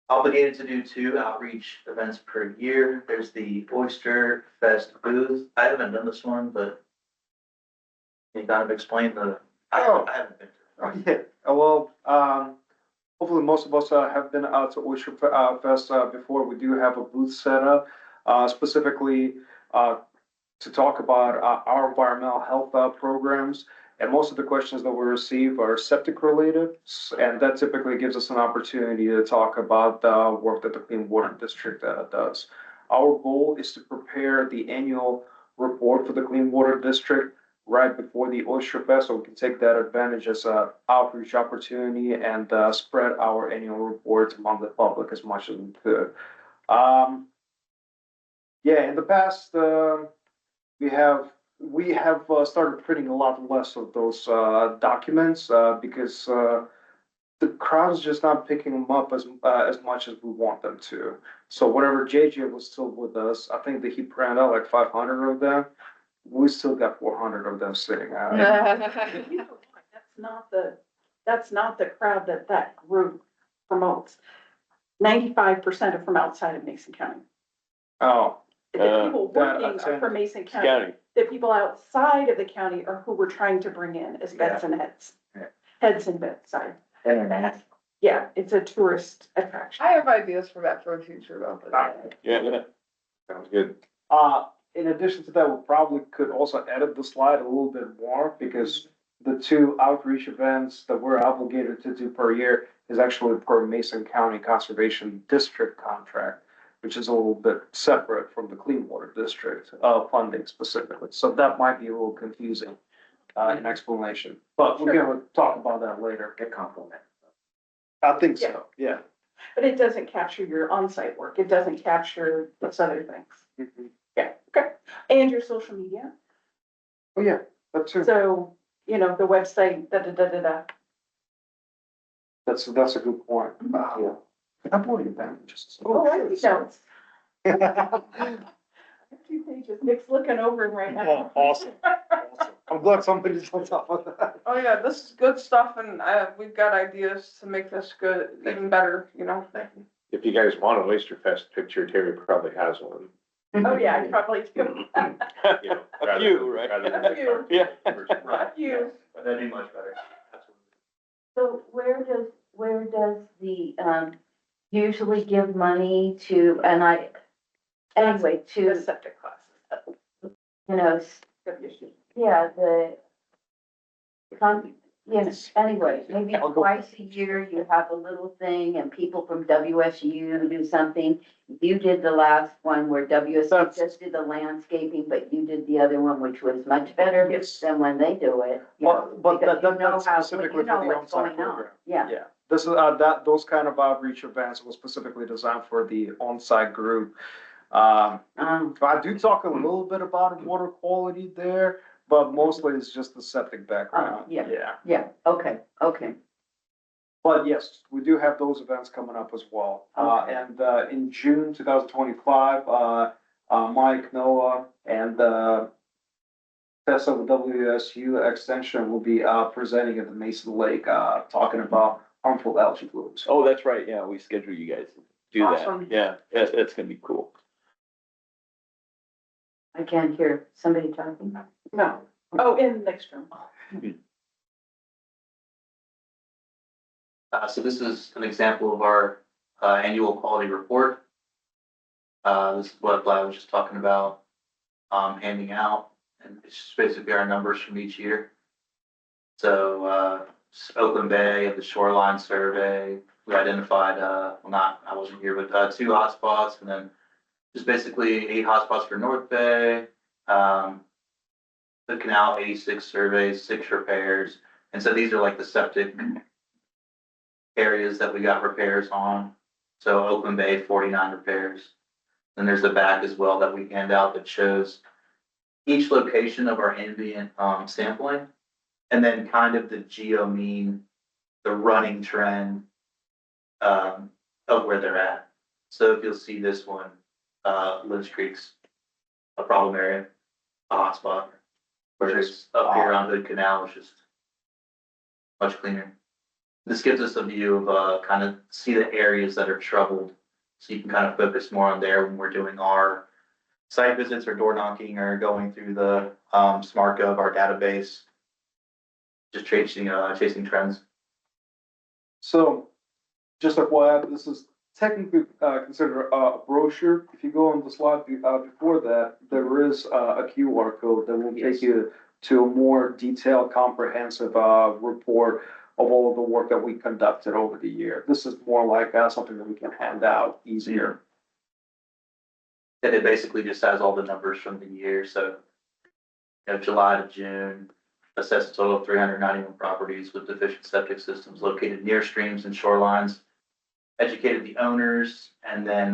obligated to do 2 outreach events per year. There's the Oyster Fest booth. I haven't done this one, but can you kind of explain I haven't been to it. Yeah, well, hopefully most of us have been out to Oyster Fest before. We do have a booth set up, specifically to talk about our environmental health programs. And most of the questions that we receive are septic related, and that typically gives us an opportunity to talk about the work that the Clean Water District does. Our goal is to prepare the annual report for the Clean Water District right before the Oyster Fest, so we can take that advantage as an outreach opportunity and spread our annual report among the public as much as we could. Yeah, in the past, we have started printing a lot less of those documents because the crowd is just not picking them up as much as we want them to. So whenever JJ was still with us, I think that he printed out like 500 of them. We still got 400 of them sitting out. You know, that's not the crowd that group promotes. 95% are from outside of Mason County. Oh, The people that working are from Mason County. County. The people outside of the county are who we're trying to bring in as vets and heads. Yeah. Heads and vets, sorry. International. Yeah, it's a tourist attraction. I have ideas for that for the future though. Yeah. Sounds good. in addition to that, we probably could also edit the slide a little bit more because the 2 outreach events that we're obligated to do per year is actually per Mason County Conservation District contract, which is a little bit separate from the Clean Water District, funding specifically. So that might be a little confusing, in explanation, but we're gonna talk about that later. Get compliment. I think so, yeah. But it doesn't capture your on-site work. It doesn't capture those other things. Yeah, okay. And your social media. Oh, yeah, that too. So, you know, the website, That's a good point. Yeah. I'm worried about it just. Oh, I see notes. 2 pages. Nick's looking over them right now. Awesome. Awesome. I'm glad somebody's on top of that. Oh yeah, this is good stuff and we've got ideas to make this good, even better, you know? If you guys want an Oyster Fest picture, Terry probably has one. Oh, yeah, I probably do. You know, A rather few, than- right? rather than A few. Yeah. Not you. But that'd be much better. So where does the, usually give money to, anyway, The to, septic classes. you know, yeah, anyway, maybe I'll go. twice a year you have a little thing and people from WSU do something. You did the last one where WSU just did the landscaping, but you did the other one, which was much better Yes. than when they do it. you But- know, but because that- you know that's how- specifically you know for the what's on-site going on. program. Yeah. Yeah, this is, those kind of outreach events were specifically designed for the on-site group. I do talk a little bit about water quality there, but mostly it's just the septic background. Yeah. Yeah. Yeah, okay. But yes, we do have those events coming up as well. And in June 2025, Mike, Noah, and Tessa with WSU Extension will be presenting at the Mason Lake, talking about harmful algae blooms. Oh, that's right. Yeah, we schedule you guys to do Awesome. that. Yeah, that's gonna be cool. I can't hear somebody talking. No. Oh, in the next room. So this is an example of our annual quality report. This is what I was just talking about, handing out, and it's just basically our numbers from each year. So Oakland Bay of the shoreline survey, we identified, I wasn't here, but 2 hotspots, and then just basically 8 hotspots for North Bay. The canal, 86 surveys, 6 repairs, and so these are like the septic areas that we got repairs on. So Oakland Bay, 49 repairs. Then there's the back as well that we hand out that shows each location of our ambient sampling, and then kind of the geo mean, the running trend of where they're at. So if you'll see this one, Lynch Creek's a problem area, a hotspot. Whereas up here on Hood Canal is just much cleaner. This gives us a view of kind of see the areas that are troubled, so you can kind of focus more on there when we're doing our site visits or door knocking or going through the SmartGov, our database, just chasing trends. So, just FYI, this is technically considered a brochure. If you go on the slide before that, there is a QR code that will take you to a more detailed, comprehensive report of all of the work that we conducted over the year. This is more like something that we can hand out easier. And it basically just has all the numbers from the year. So, July to June, assessed a total of 391 properties with deficient septic systems located near streams and shorelines. Educated the owners, and then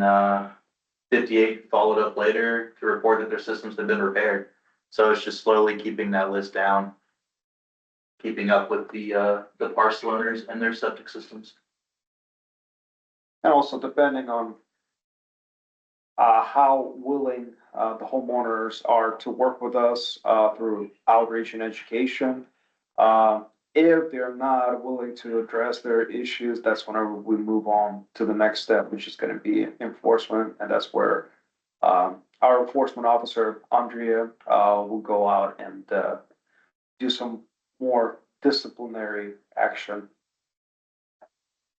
58 followed up later to report that their systems had been repaired. So it's just slowly keeping that list down, keeping up with the parcel owners and their septic systems. And also depending on how willing the homeowners are to work with us through outreach and education. If they're not willing to address their issues, that's whenever we move on to the next step, which is going to be enforcement. And that's where our enforcement officer, Andrea, will go out and do some more disciplinary action.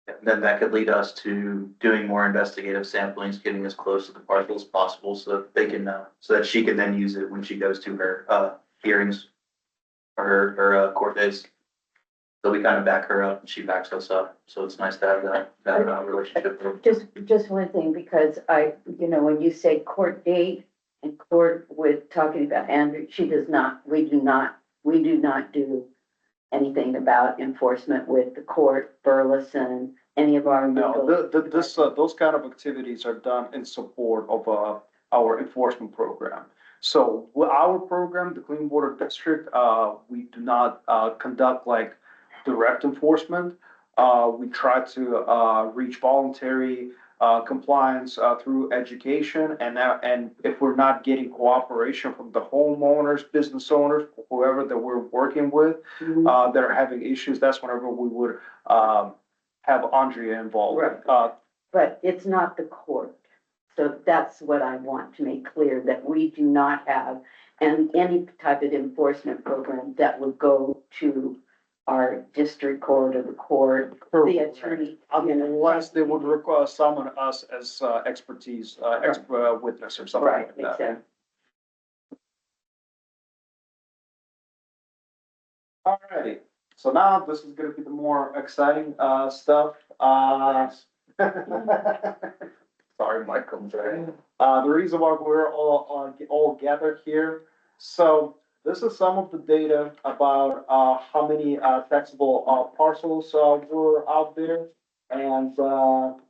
And then that could lead us to doing more investigative samplings, getting as close to the parcel as possible so that they can, so that she can then use it when she goes to her hearings or her court days. So we kind of back her up and she backs us up. So it's nice to have that relationship. Just one thing, because when you say court date and court with talking about Andrew, we do not do anything about enforcement with the court, Burleson, any of our. No, those kind of activities are done in support of our enforcement program. So with our program, the Clean Water District, we do not conduct like direct enforcement. We try to reach voluntary compliance through education, and if we're not getting cooperation from the homeowners, business owners, whoever that we're working with, that are having issues, that's whenever we would have Andrea involved. Right. But it's not the court. So that's what I want to make clear, that we do not have any type of enforcement program that would go to our district court or the court, the attorney. Unless they would require summon us as expertise, expert witness or something Right, like that. exactly. Alrighty, so now this is gonna be the more exciting stuff. Sorry, Michael. The reason why we're all gathered here. So this is some of the data about how many taxable parcels were out there, and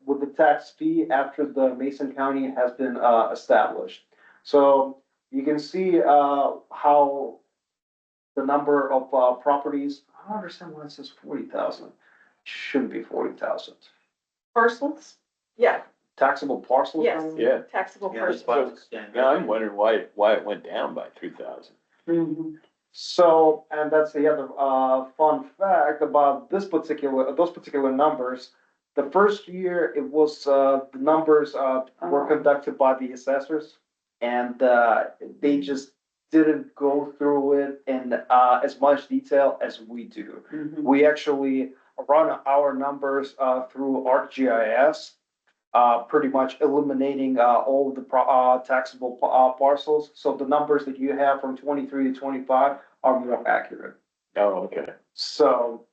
with the tax fee after the Mason County has been established. So you can see how the number of properties. I don't understand why it says 40,000. Shouldn't be 40,000. Parcels? Yeah, Taxable parcels? yes, Yeah. taxable Yeah, that's parcels. why- Now I'm wondering why it went down by 3,000. Mhm. So, and that's the other, fun fact about those particular numbers. The first year, it was, the numbers, were conducted by the assessors. And, they just didn't go through it in, as much detail as we do. Mhm. We actually run our numbers, through ArcGIS. Pretty much eliminating, all of the taxable, parcels. So the numbers that you have from 23 to 25 are more accurate. Oh, okay. So,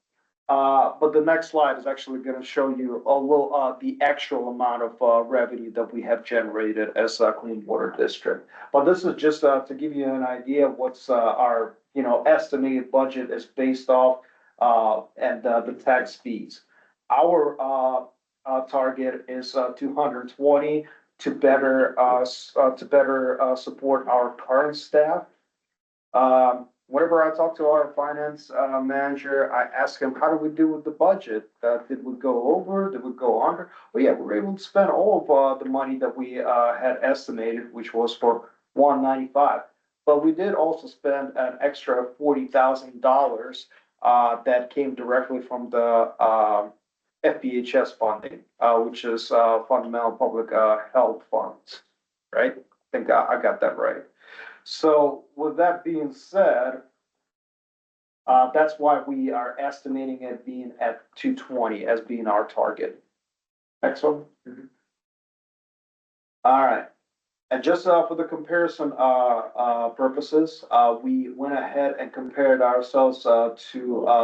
but the next slide is actually gonna show you a little, the actual amount of, revenue that we have generated as a clean water district. But this is just, to give you an idea of what's, our, estimated budget is based off, and, the tax fees. Our, target is, 220 to better, support our current staff. Whenever I talk to our finance, manager, I ask him, how do we do with the budget? Did we go over? Did we go under? Well, yeah, we were able to spend all of, the money that we, had estimated, which was for 195. But we did also spend an extra $40,000, that came directly from the, FPHS funding, which is, Fundamental Public, Health Funds, right? I think I got that right. So with that being said, that's why we are estimating it being at 220 as being our target. Next one. All right. And just, for the comparison, purposes, we went ahead and compared ourselves, to,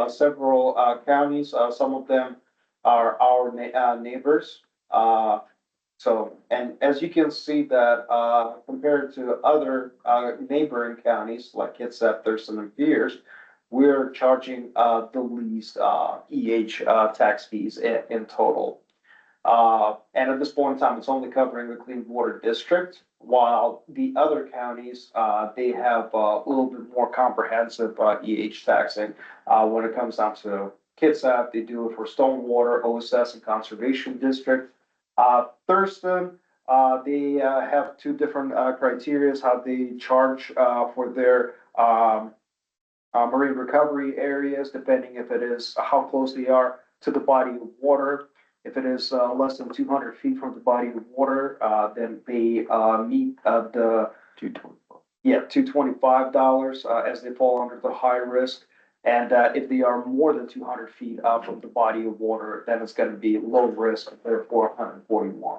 several, counties. Some of them are our neighbors. So, and as you can see that, compared to other, neighboring counties like Kitsap, Thurston, and Pierce, we're charging, the least, tax fees in total. And at this point in time, it's only covering the Clean Water District, while the other counties, they have a little bit more comprehensive, taxing. When it comes down to Kitsap, they do it for stormwater, OSS, and Conservation District. Thurston, they, have two different, criterias, how they charge, for their, marine recovery areas, depending if it is, how close they are to the body of water. If it is, less than 200 feet from the body of water, then they, meet, the $225, as they fall under the high risk. And, if they are more than 200 feet, from the body of water, then it's gonna be low risk, therefore 141.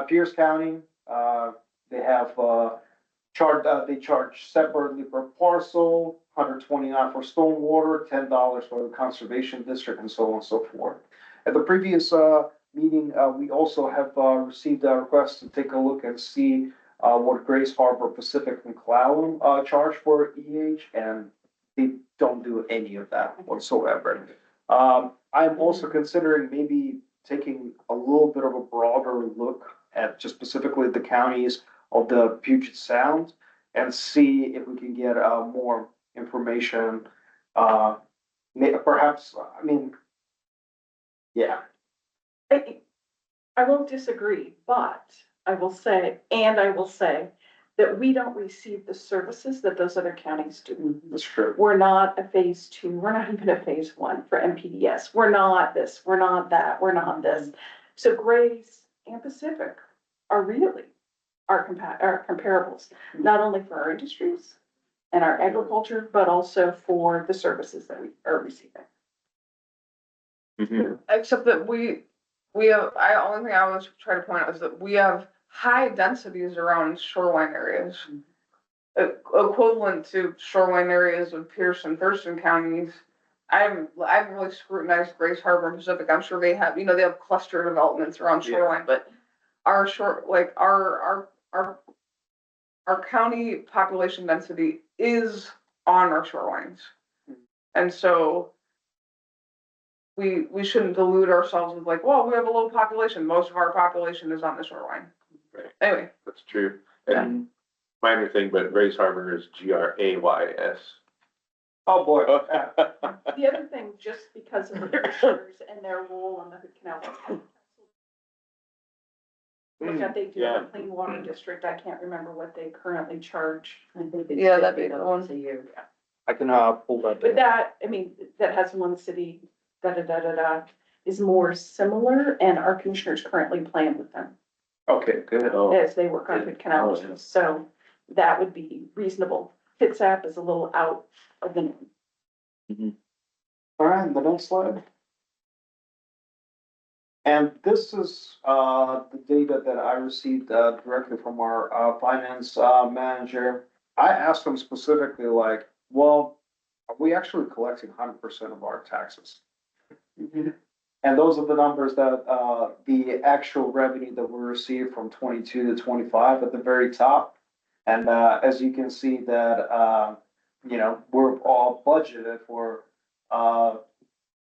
Pierce County, they have, they charge separately per parcel, 129 for stormwater, $10 for the conservation district, and so on and so forth. At the previous, meeting, we also have, received a request to take a look and see, what Grace Harbor, Pacific, and Clallam, charge for and they don't do any of that whatsoever. I'm also considering maybe taking a little bit of a broader look at just specifically the counties of the Puget Sound and see if we can get, more information. Perhaps, I mean, yeah. I won't disagree, but I will say that we don't receive the services that those other counties do. That's true. We're not a phase 2, we're not even a phase 1 for MPDS. We're not this, we're not that, we're not this. So Grace and Pacific are really our comparables, not only for our industries and our agriculture, but also for the services that we are receiving. Except that we have, only thing I was trying to point out is that we have high densities around shoreline areas. Equivalent to shoreline areas of Pierce and Thurston counties. I've really scrutinized Grace Harbor and Pacific. I'm sure they have, they have cluster developments around shoreline, but our our county population density is on our shorelines. And so we shouldn't delude ourselves with like, well, we have a low population. Most of our population is on the shoreline. Right. Anyway. That's true. And minor thing, but Grace Harbor is GRAYS. Oh, boy. The other thing, just because of the commissioners and their role on the Hood Canal. Look at they do Yeah. a clean water district. I can't remember what they currently charge. I think it's Yeah, that'd be the $50 one. a year. I can, pull that But down. that, I mean, that has one city, is more similar, and our commissioners currently plan with them Okay, good. Oh, as they work on Hood Canal Oh, yeah. issues. So that would be reasonable. Fitsap is a little out of the norm. All right, the next slide. And this is, the data that I received, directly from our, finance, manager. I asked him specifically like, well, are we actually collecting 100% of our taxes? And those are the numbers that, the actual revenue that we received from 22 to 25 at the very top. And, as you can see that, you know, we're all budgeted for,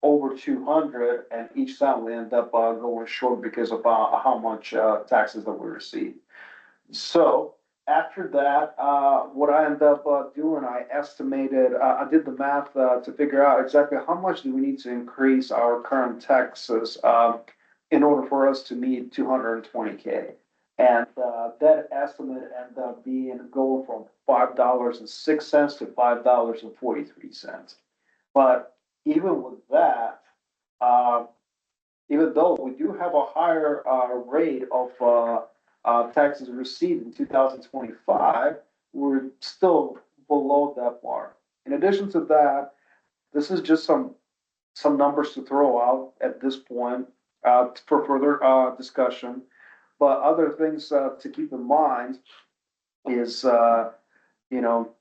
over 200, and each time we end up, going short because of, how much, taxes that we receive. So after that, what I ended up, doing, I estimated, I did the math, to figure out exactly how much do we need to increase our current taxes, in order for us to meet 220K. And, that estimate ended up being going from $5.06 to $5.43. But even with that, even though we do have a higher, rate of, taxes received in 2025, we're still below that mark. In addition to that, this is just some numbers to throw out at this point, for further, discussion. But other things, to keep in mind is, you know,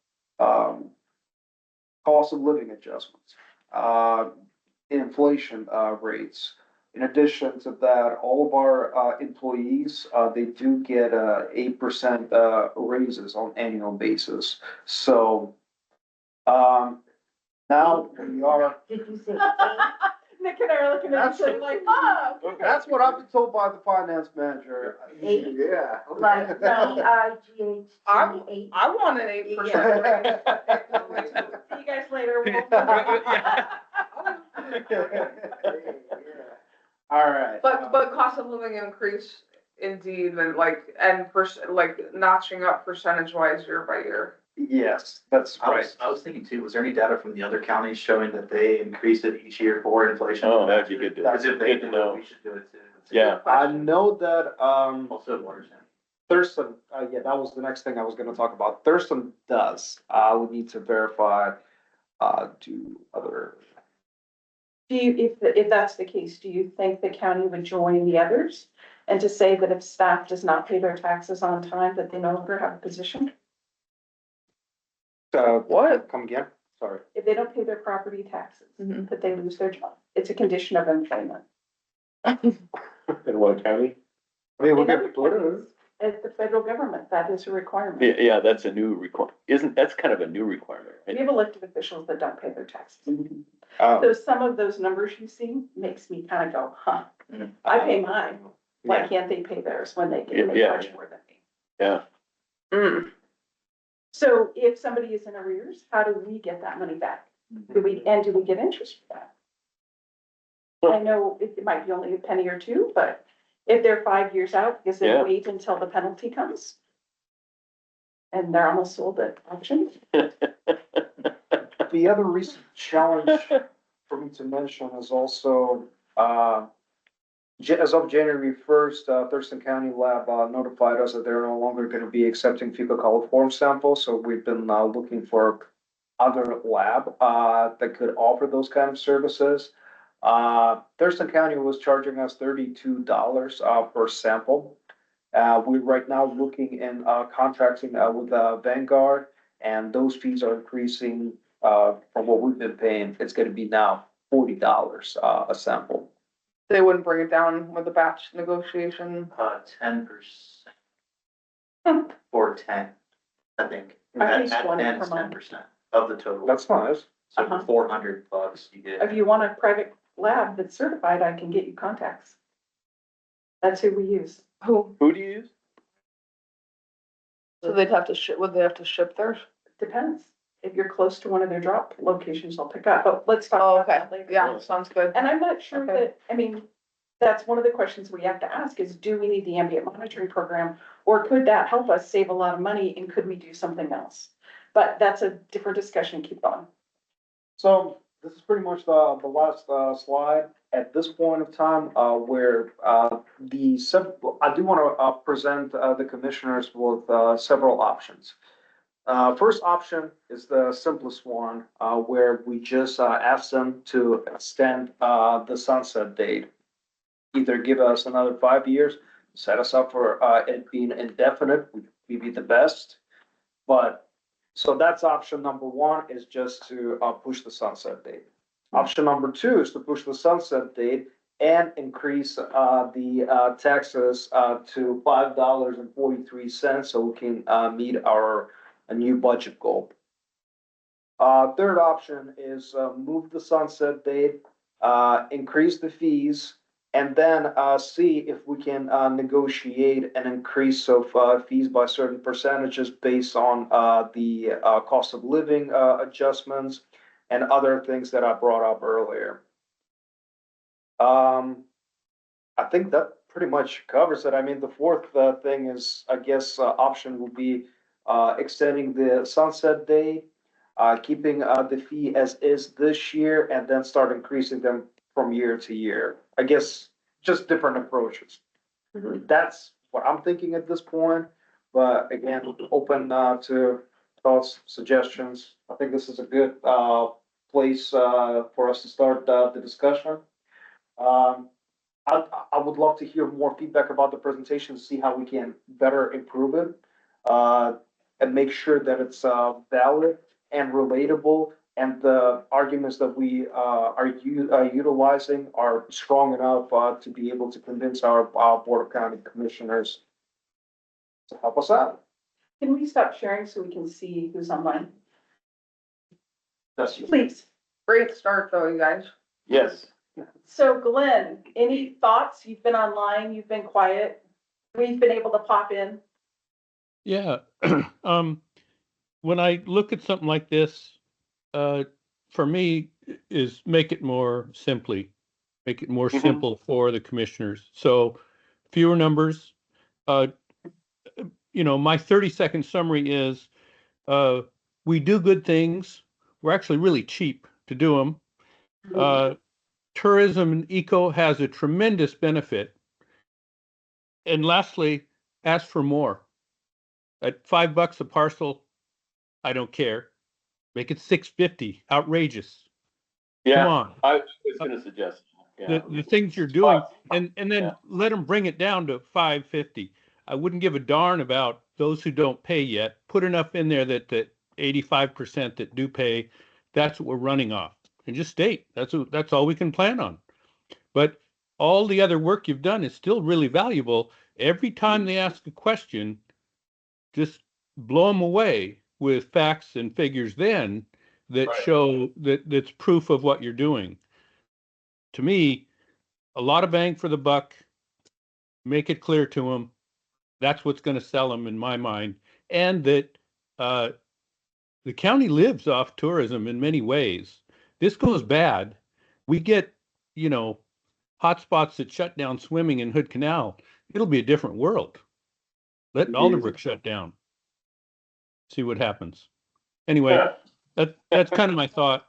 cost of living adjustments, inflation, rates. In addition to that, all of our, employees, they do get, 8%, raises on annual basis. So, now we are, Did you say Nick and I are looking at each other like, oh. that's what I've been told by the finance manager. Eight? Yeah. like EIGH? I want an 8% raise. See you guys later. All right. But cost of living increase indeed, and like notching up percentage wise year by year. Yes, that's right. I was thinking too, was there any data from the other counties showing that they increased it each year for inflation? Oh, that'd be good to- Because if they good to do know. it, we should do it too. It's a Yeah. good question. I know that, Also, Water's End. Thurston, yeah, that was the next thing I was gonna talk about. Thurston does, we need to verify, do other. Do you, if that's the case, do you think the county would join the others? And to say that if staff does not pay their taxes on time, that they no longer have a position? What? Come again? Sorry. If they don't pay their property taxes, Mhm. that they lose their job. It's a condition of employment. In what county? I mean, we In other could, counties, at the federal government, that is a requirement. Yeah, yeah, that's a new that's kind of a new requirement, We right? have elected officials that don't pay their taxes. oh, So some of those numbers you see makes me kind of go, huh, I pay mine. Why yeah. can't they pay theirs when they Yeah, get yeah, much yeah. more than me? Yeah. Mm. So if somebody is in arrears, how do we get that money back? Do we get interest for that? I know it might be only a penny or two, but if they're 5 years out, because they Yeah. wait until the penalty comes. And they're almost sold at auction. The other recent challenge for me to mention is also, as of January 1st, Thurston County Lab, notified us that they're no longer gonna be accepting fecal coliform samples, so we've been, looking for other lab, that could offer those kind of services. Thurston County was charging us $32, per sample. We're right now looking and, contracting, with, Vanguard, and those fees are increasing, from what we've been paying. It's gonna be now $40, a sample. They wouldn't bring it down with the batch negotiation. 10%. Or 10, I think. At least At one 10 per is month. 10% of the total. That's nice. So Uh-huh. for $400 you get. If you want a private lab that's certified, I can get you contacts. That's who we use. Who? Who do you use? So they'd have to ship, would they have to ship theirs? Depends. if you're close to one of their drop locations, I'll pick up, but let's talk Oh, about okay, that later. yeah, sounds good. And I'm not sure Okay. that, I mean, that's one of the questions we have to ask is, do we need the ambient monitoring program? Or could that help us save a lot of money and could we do something else? But that's a different discussion, keep going. So this is pretty much the last slide at this point of time, where I do want to present the commissioners with several options. First option is the simplest one, where we just ask them to extend the sunset date. Either give us another 5 years, set us up for it being indefinite, would be the best. But, so that's option number one, is just to push the sunset date. Option number two is to push the sunset date and increase the taxes to $5.43, so we can meet our new budget goal. Third option is move the sunset date, increase the fees, and then see if we can negotiate an increase of fees by certain percentages based on the cost of living adjustments and other things that I brought up earlier. I think that pretty much covers it. I mean, the fourth thing is, I guess, option would be extending the sunset date, keeping the fee as is this year, and then start increasing them from year to year. I guess just different approaches. That's what I'm thinking at this point. But again, open to thoughts, suggestions. I think this is a good place for us to start the discussion. I would love to hear more feedback about the presentation, see how we can better improve it, and make sure that it's valid and relatable, and the arguments that we are utilizing are strong enough to be able to convince our Board of County Commissioners to help us out. Can we stop sharing so we can see who's online? That's Please. Great start though, you guys. Yes. So Glenn, any thoughts? You've been online, you've been quiet. We've been able to pop in. Yeah. When I look at something like this, for me, is make it more Mhm. simple for the commissioners. So fewer numbers. My 30-second summary is, we do good things. We're actually really cheap to do them. Tourism and eco has a tremendous benefit. And lastly, ask for more. At $5 a parcel, I don't care. Make it $6.50. Outrageous. Yeah, Come on. I was gonna suggest, yeah. The things you're doing, and then Yeah. let them bring it down to $5.50. I wouldn't give a darn about those who don't pay yet. Put enough in there that 85% that do pay, that's what we're running off. And just state that's all we can plan on. But all the other work you've done is still really valuable. Every time they ask a question, just blow them away with facts and figures then that Right. show that's proof of what you're doing. To me, a lot of bang for the buck. Make it clear to them. That's what's going to sell them in my mind. And that the county lives off tourism in many ways. This goes bad. We get, hotspots that shut down swimming in Hood Canal. It'll be a different world. Let Alderbrook shut down. See what happens. Anyway, that's kind of my thought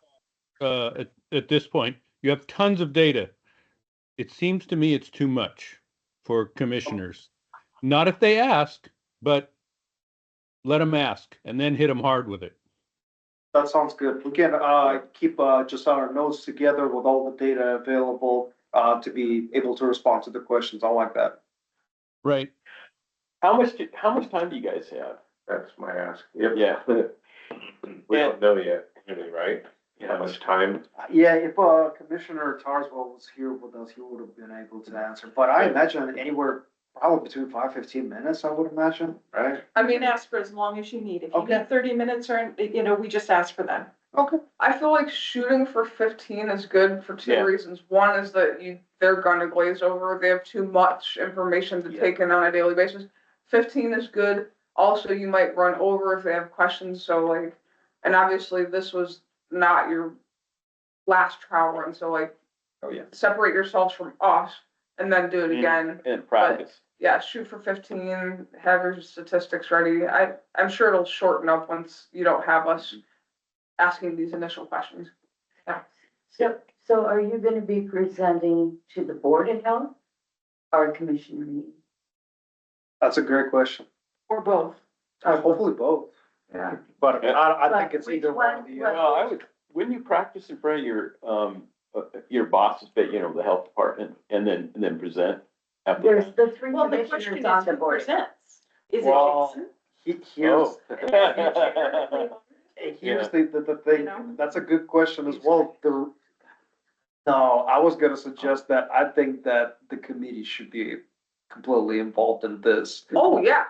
at this point. You have tons of data. It seems to me it's too much for commissioners. Not if they ask, but let them ask and then hit them hard with it. That sounds good. We can keep just our notes together with all the data available to be able to respond to the questions. I like that. Right. How much time do you guys have? That's my ask. Yep. Yeah. We don't know yet, really, right? How much time? Yeah, if Commissioner Tarswell was here with us, he would have been able to answer. But I imagine anywhere probably between 5-15 minutes, I would imagine, right? I mean, ask for as long as you need. If you Okay. need 30 minutes or, we just ask for them. Okay. I feel like shooting for 15 is good for two Yeah. reasons. One is that they're gonna glaze over. They have too much information to take in on a daily basis. 15 is good. Also, you might run over if they have questions. So And obviously this was not your last trial run, so like, Oh, yeah. separate yourselves from us and then do it again. And practice. Yeah, shoot for 15, have your statistics ready. I'm sure it'll shorten up once you don't have us asking these initial questions. So are you gonna be presenting to the Board of Health or commission meeting? That's a great question. Or both. Hopefully both, Yeah. but I think it's Which either one or one? the Well, other. Well, I would, wouldn't you practice in front of your bosses, but you know, the health department, and then present? after There's that? the three Well, the question commissioners is on the who board. presents? Is it Well, Jason? Here's, Oh. here's the thing, You know? that's a good question as well. No, I was gonna suggest that I think that the committee should be completely involved in this. Oh, yeah.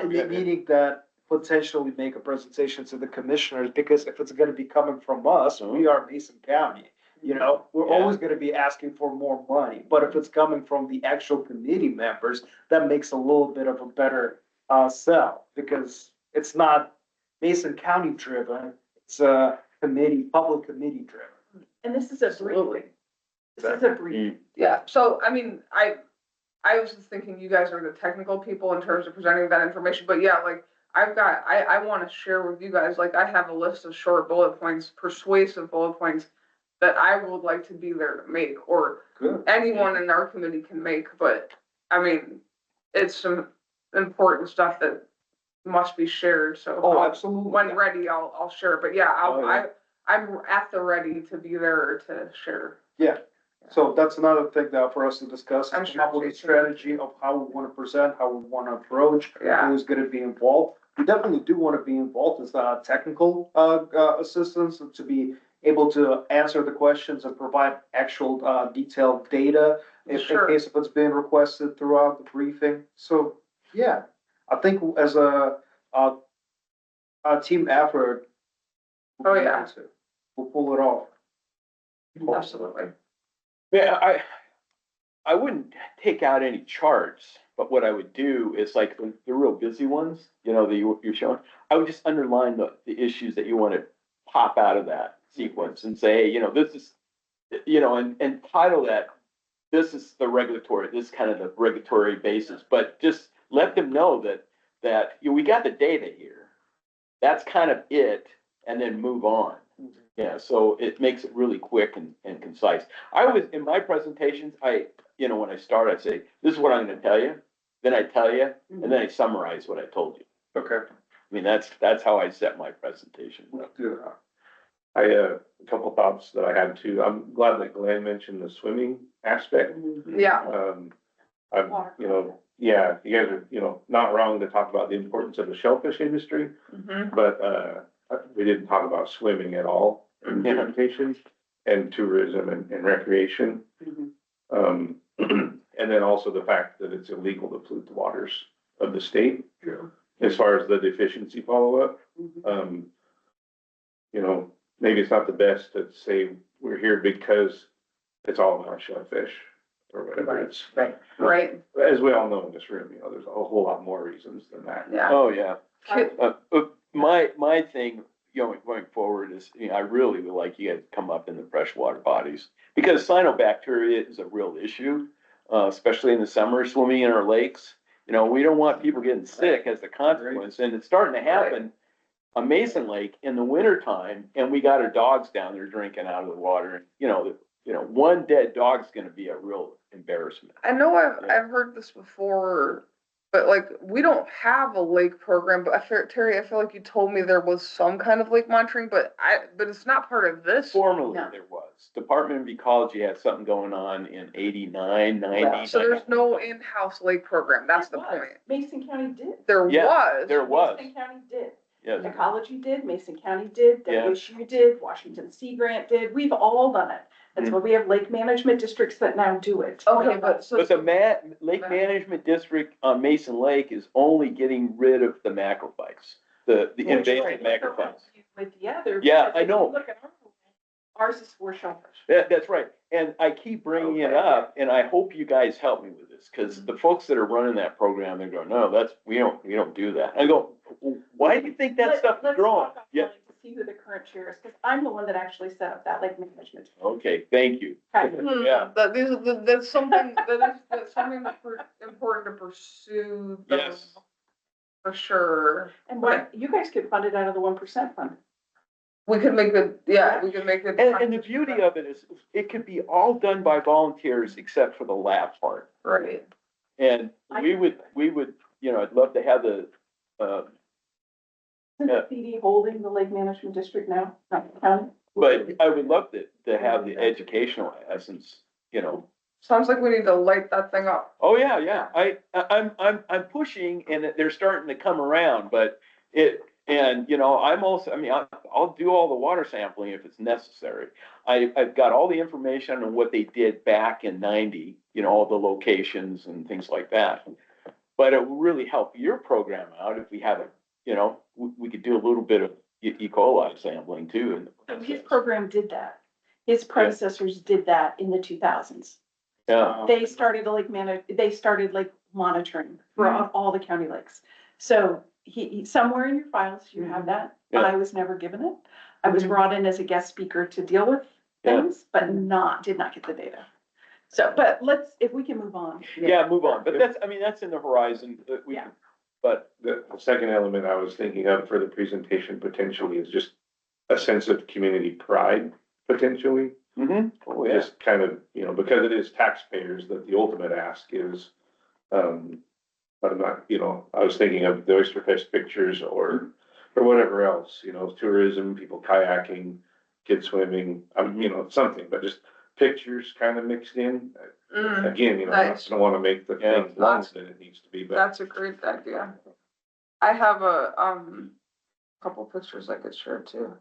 Meaning that potentially make a presentation to the commissioners, because if it's gonna be coming from us, we are Mason County. You know, we're Yeah. always gonna be asking for more money, but if it's coming from the actual committee members, that makes a little bit of a better sell, because it's not Mason County driven, it's a public committee driven. And this is a Absolutely. brief. This is a brief. Yeah, so, I mean, I was just thinking you guys are the technical people in terms of presenting that information, but yeah, like, I wanna share with you guys, like, I have a list of short bullet points, persuasive bullet points that I would like to be there to make, or Good. anyone in our committee can make, but, I mean, it's some important stuff that must be shared, so. Oh, absolutely. When ready, I'll share, but yeah, Oh, yeah. I'm at the ready to be there to share. Yeah, so that's another thing that for us to discuss, I'm come sure up with a Jason- strategy of how we wanna present, how we wanna approach, Yeah. who's gonna be involved. We definitely do wanna be involved as technical assistance, to be able to answer the questions and provide actual detailed data in Sure. case if it's being requested throughout the briefing. So, yeah, I think as a team effort. Oh, yeah. We'll pull it off. Absolutely. Yeah, I wouldn't take out any charts, but what I would do is like the real busy ones, you know, that you're showing, I would just underline the issues that you want to pop out of that sequence and say, hey, you know, this is, you know, and title that, this is the regulatory, this is kind of the regulatory basis, but just let them know that you know, we got the data here. That's kind of it, and then move on. Yeah, so it makes it really quick and concise. I was, in my presentations, you know, when I start, I say, this is what I'm gonna tell you, then I tell you, and then I summarize what I told you. Okay. I mean, that's how I set my presentation. We'll do that. A couple thoughts that I had too. I'm glad that Glenn mentioned the swimming aspect. Yeah, I'm, you know, yeah, you guys are, you know, not wrong to talk about the importance of the shellfish industry, mhm, but, we didn't talk about swimming at all in the presentation, and tourism and recreation. And then also the fact that it's illegal to pollute the waters of the state. As far as the deficiency follow-up, you know, maybe it's not the best to say we're here because it's all about shellfish or whatever. It's, right, as we all know in this room, you know, there's a whole lot more reasons than that. yeah. Oh, yeah. Kid- My thing, you know, going forward is, you know, I really would like you guys to come up in the freshwater bodies, because cyanobacteria is a real issue, especially in the summer, swimming in our lakes. You know, we don't want people getting sick as a consequence, and it's starting to happen on Mason Lake in the wintertime, and we got our dogs down there drinking out of the water. You know, one dead dog's gonna be a real embarrassment. I know I've heard this before, but like, we don't have a lake program, but Terry, I feel like you told me there was some kind of lake monitoring, but it's not part of this. Formerly, No. there was. Department of Ecology had something going on in 89, 90. So there's no in-house lake program, that's the There was. point. Mason County did. There Yeah, was. there was. Mason County did. Yes. Ecology did, Mason County did, Yeah. WSU did, Washington Sea Grant did, we've all done it. That's why we have lake management districts that now do it. Okay, but so. But the Lake Management District on Mason Lake is only getting rid of the macrophytes, the invasive macrophytes. With the other. Yeah, because I if you know. Look at ours is for shellfish. That's right. And I keep bringing it up, and I hope you guys help me with this, because the folks that are running that program, they go, no, we don't do that. I go, why do you think that stuff is growing? Yeah, see who the current chair is, because I'm the one that actually set up that lake management. Okay, thank you. Okay. Yeah. That's something, that's something that's important to pursue. though, Yes. For sure. And what, you guys could fund it out of the 1% fund. We could make it, yeah, we could make it. And the beauty of it is, it could be all done by volunteers except for the lab part. Right. And we would, you know, I'd love to have the, Isn't the PD holding the lake management district now, not the county? but I would love to have the educational essence, you know. Sounds like we need to light that thing up. Oh, yeah, yeah. I'm pushing and they're starting to come around, but and you know, I'm also, I mean, I'll do all the water sampling if it's necessary. I've got all the information on what they did back in 90, you know, all the locations and things like that. But it will really help your program out if we have you know, we could do a little bit of E. coli sampling too. His program did that. His predecessors did that in the 2000s. Yeah. They started like monitoring for all the county lakes. So he somewhere in your files, you have that. Yeah. I was never given it. I was brought in as a guest speaker to deal with things, but did not get the data. So, but if we can move on. Yeah, move on. But that's in the horizon. Yeah. But The second element I was thinking of for the presentation potentially is just a sense of community pride, potentially. oh, yeah. Just kind of, you know, because it is taxpayers that the ultimate ask is, but I'm not, you know, I was thinking of the Oyster Fest pictures or whatever else, you know, tourism, people kayaking, kids swimming, you know, something, but just pictures kind of mixed in. Again, you know, I Nice. don't want to make the thing longer than it needs to be, but. That's a great idea. I have a, couple pictures I could share too.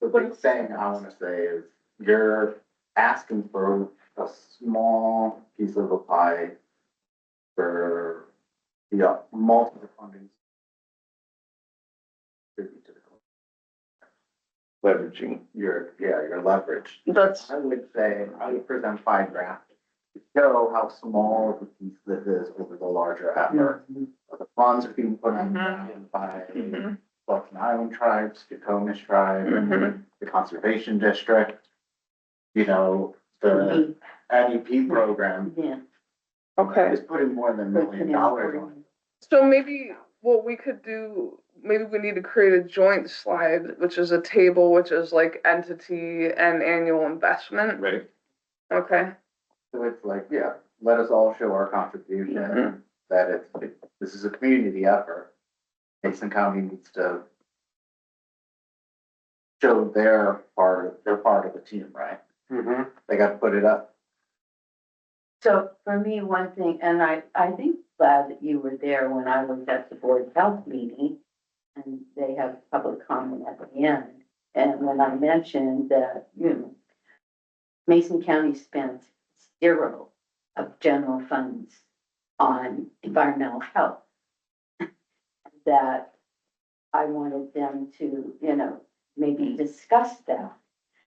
The big thing I wanna say is you're asking for a small piece of a pie for, multiple fundings. Leveraging. Your leverage. That's, I would say, I would present $5,000 to show how small of a piece this is over the larger effort. The funds are being put in by Flushing Island tribes, Tacomish tribe, the conservation district. You know, the NEP program Yeah. okay. is putting more than $1 million on it. So maybe what we could do, maybe we need to create a joint slide, which is a table, which is like entity and annual investment. Right. Okay. So it's like, let us all show our contribution, that this is a community effort. Mason County needs to show their part of the team, right? They got to put it up. So for me, one thing, and I think glad that you were there when I was at the Board of Health meeting, and they have public comment at the end. And when I mentioned that, Mason County spent 0 of general funds on environmental health, that I wanted them to, maybe discuss that,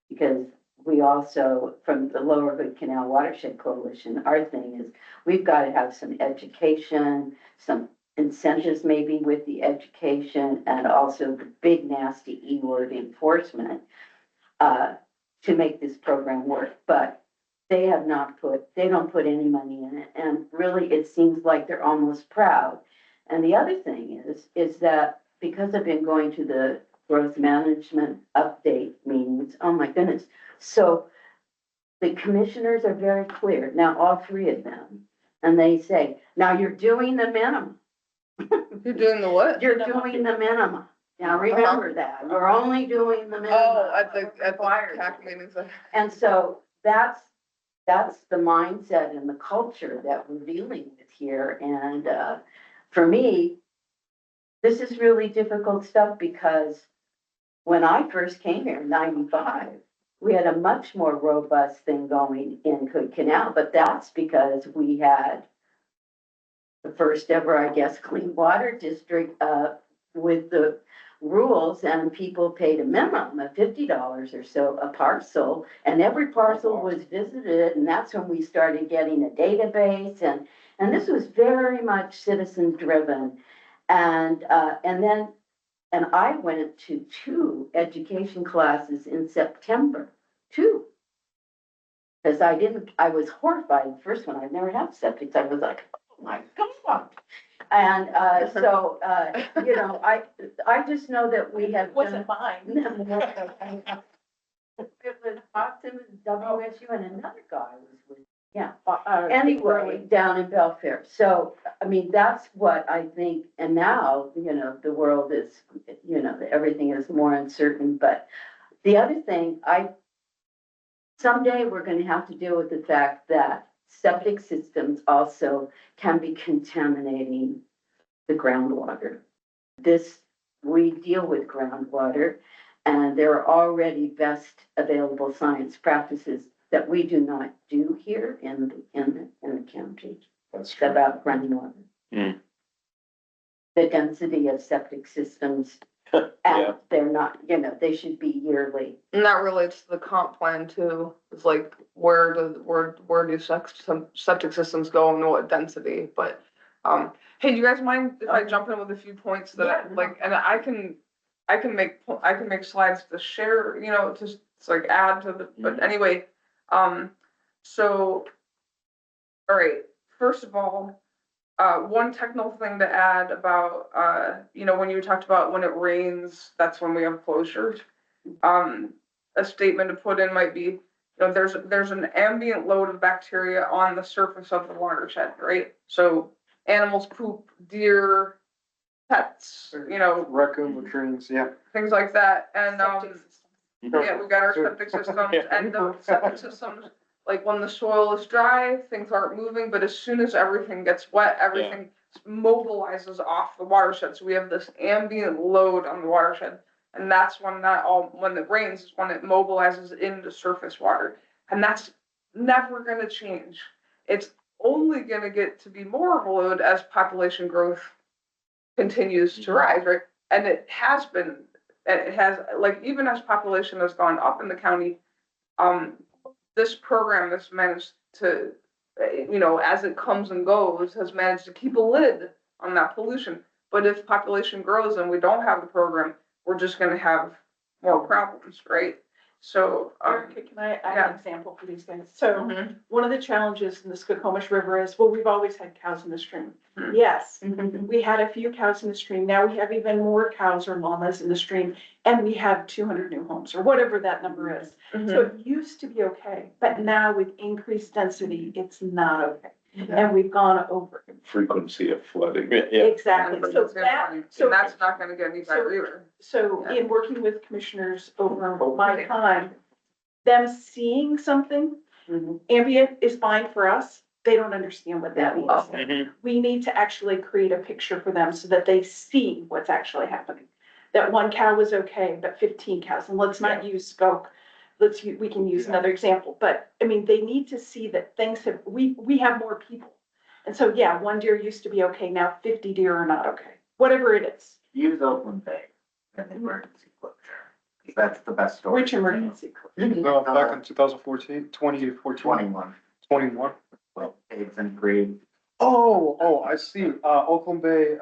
because we also, from the Lower Hood Canal Watershed Coalition, our thing is we've got to have some education, some incentives maybe with the education, and also the big nasty E word enforcement to make this program work. But they don't put any money in it. And really, it seems like they're almost proud. And the other thing is that because I've been going to the growth management update meetings, oh my goodness. So the commissioners are very clear, now all 3 of them, and they say, now you're doing the minimum. You're doing the what? You're doing the minimum. Now remember that, we're only doing the minimum. Oh, at the required. CAC meetings. And so that's the mindset and the culture that we're dealing with here. And for me, this is really difficult stuff, because when I first came here in 95, we had a much more robust thing going in Hood Canal, but that's because we had the first ever, I guess, clean water district with the rules, and people paid a minimum of $50 or so a parcel, and every parcel was visited, and that's when we started getting a database, and this was very much citizen driven, and then and I went to 2 education classes in September, 2. Because I was horrified, the first one, I've never had septic, I was like, oh my God. And, you know, I just know that we have. It wasn't mine. It was Boston, WSU, and another guy was with, yeah. Anyway, Anyway, down in Belfair. So, I mean, that's what I think, and now, you know, the world is, you know, everything is more uncertain, but the other thing, someday we're gonna have to deal with the fact that septic systems also can be contaminating the groundwater. We deal with groundwater, and there are already best available science practices that we do not do here in the county. That's About groundwater. Mm. The density of septic systems, Yeah. and they're not, you know, they should be yearly. And that relates to the comp plan too. It's like, where do septic systems go and what density? But, hey, do you guys mind if I jump in with a few points that I Yeah. like, and I can make slides to share, you know, to like add to the, but anyway, so, all right, first of all, one technical thing to add about, you know, when you talked about when it rains, that's when we have closures. A statement to put in might be, you know, there's an ambient load of bacteria on the surface of the watershed, right? So animals poop, deer, pets, you know, Raccoon latrines, yeah. things like that. And, septic system. yeah, we got our septic systems and the septic systems, like when the soil is dry, things aren't moving, but as soon as everything gets wet, everything mobilizes off the watershed. So we have this ambient load on the watershed. And that's when when it rains is when it mobilizes into surface water. And that's never gonna change. It's only gonna get to be more of a load as population growth continues to rise, right? And it has been, it has, like, even as population has gone up in the county, this program has managed to, you know, as it comes and goes, has managed to keep a lid on that pollution. But if population grows and we don't have the program, we're just gonna have more problems, right? So, Erica, can I add yeah. an example for these guys? So mhm, one of the challenges in the Skokomish River is, well, we've always had cows in the stream. Mhm. Yes, Mhm. we had a few cows in the stream. Now we have even more cows or llamas in the stream, and we have 200 new homes or whatever that number is. So mhm. it used to be okay, but now with increased density, it's not okay. And we've gone over. Frequency of flooding. Yeah. Exactly. So And that's not gonna get any better either. So Yeah. in working with commissioners over my time, them seeing something Mhm. ambient is fine for us. They don't understand what that means. Mhm. We need to actually create a picture for them so that they see what's actually happening. That one cow was okay, but 15 cows, and let's not use Skoke. We can use another example, but I mean, they need to see that we have more people. And so, yeah, one deer used to be okay, now 50 deer are not okay, whatever it is. Use Oakland Bay and the emergency closure. That's the best story. Which emergency? Back in 2014, 2014, 21. 21. Well, Caves and Creed. Oh, I see. Oakland Bay,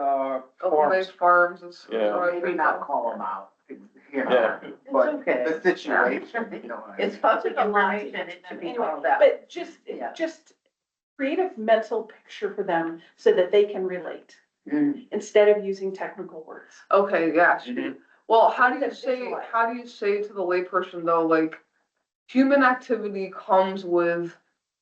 Open farms is. Yeah. Maybe not call them out, you Yeah. know, but okay. the situation, you know. what I It's mean? public information, it should be called out. But Yeah. just create a mental picture for them so that they can relate, Mm. instead of using technical words. Okay, yeah. Mhm. Well, how do you Visualize. say to the layperson though, like, human activity comes with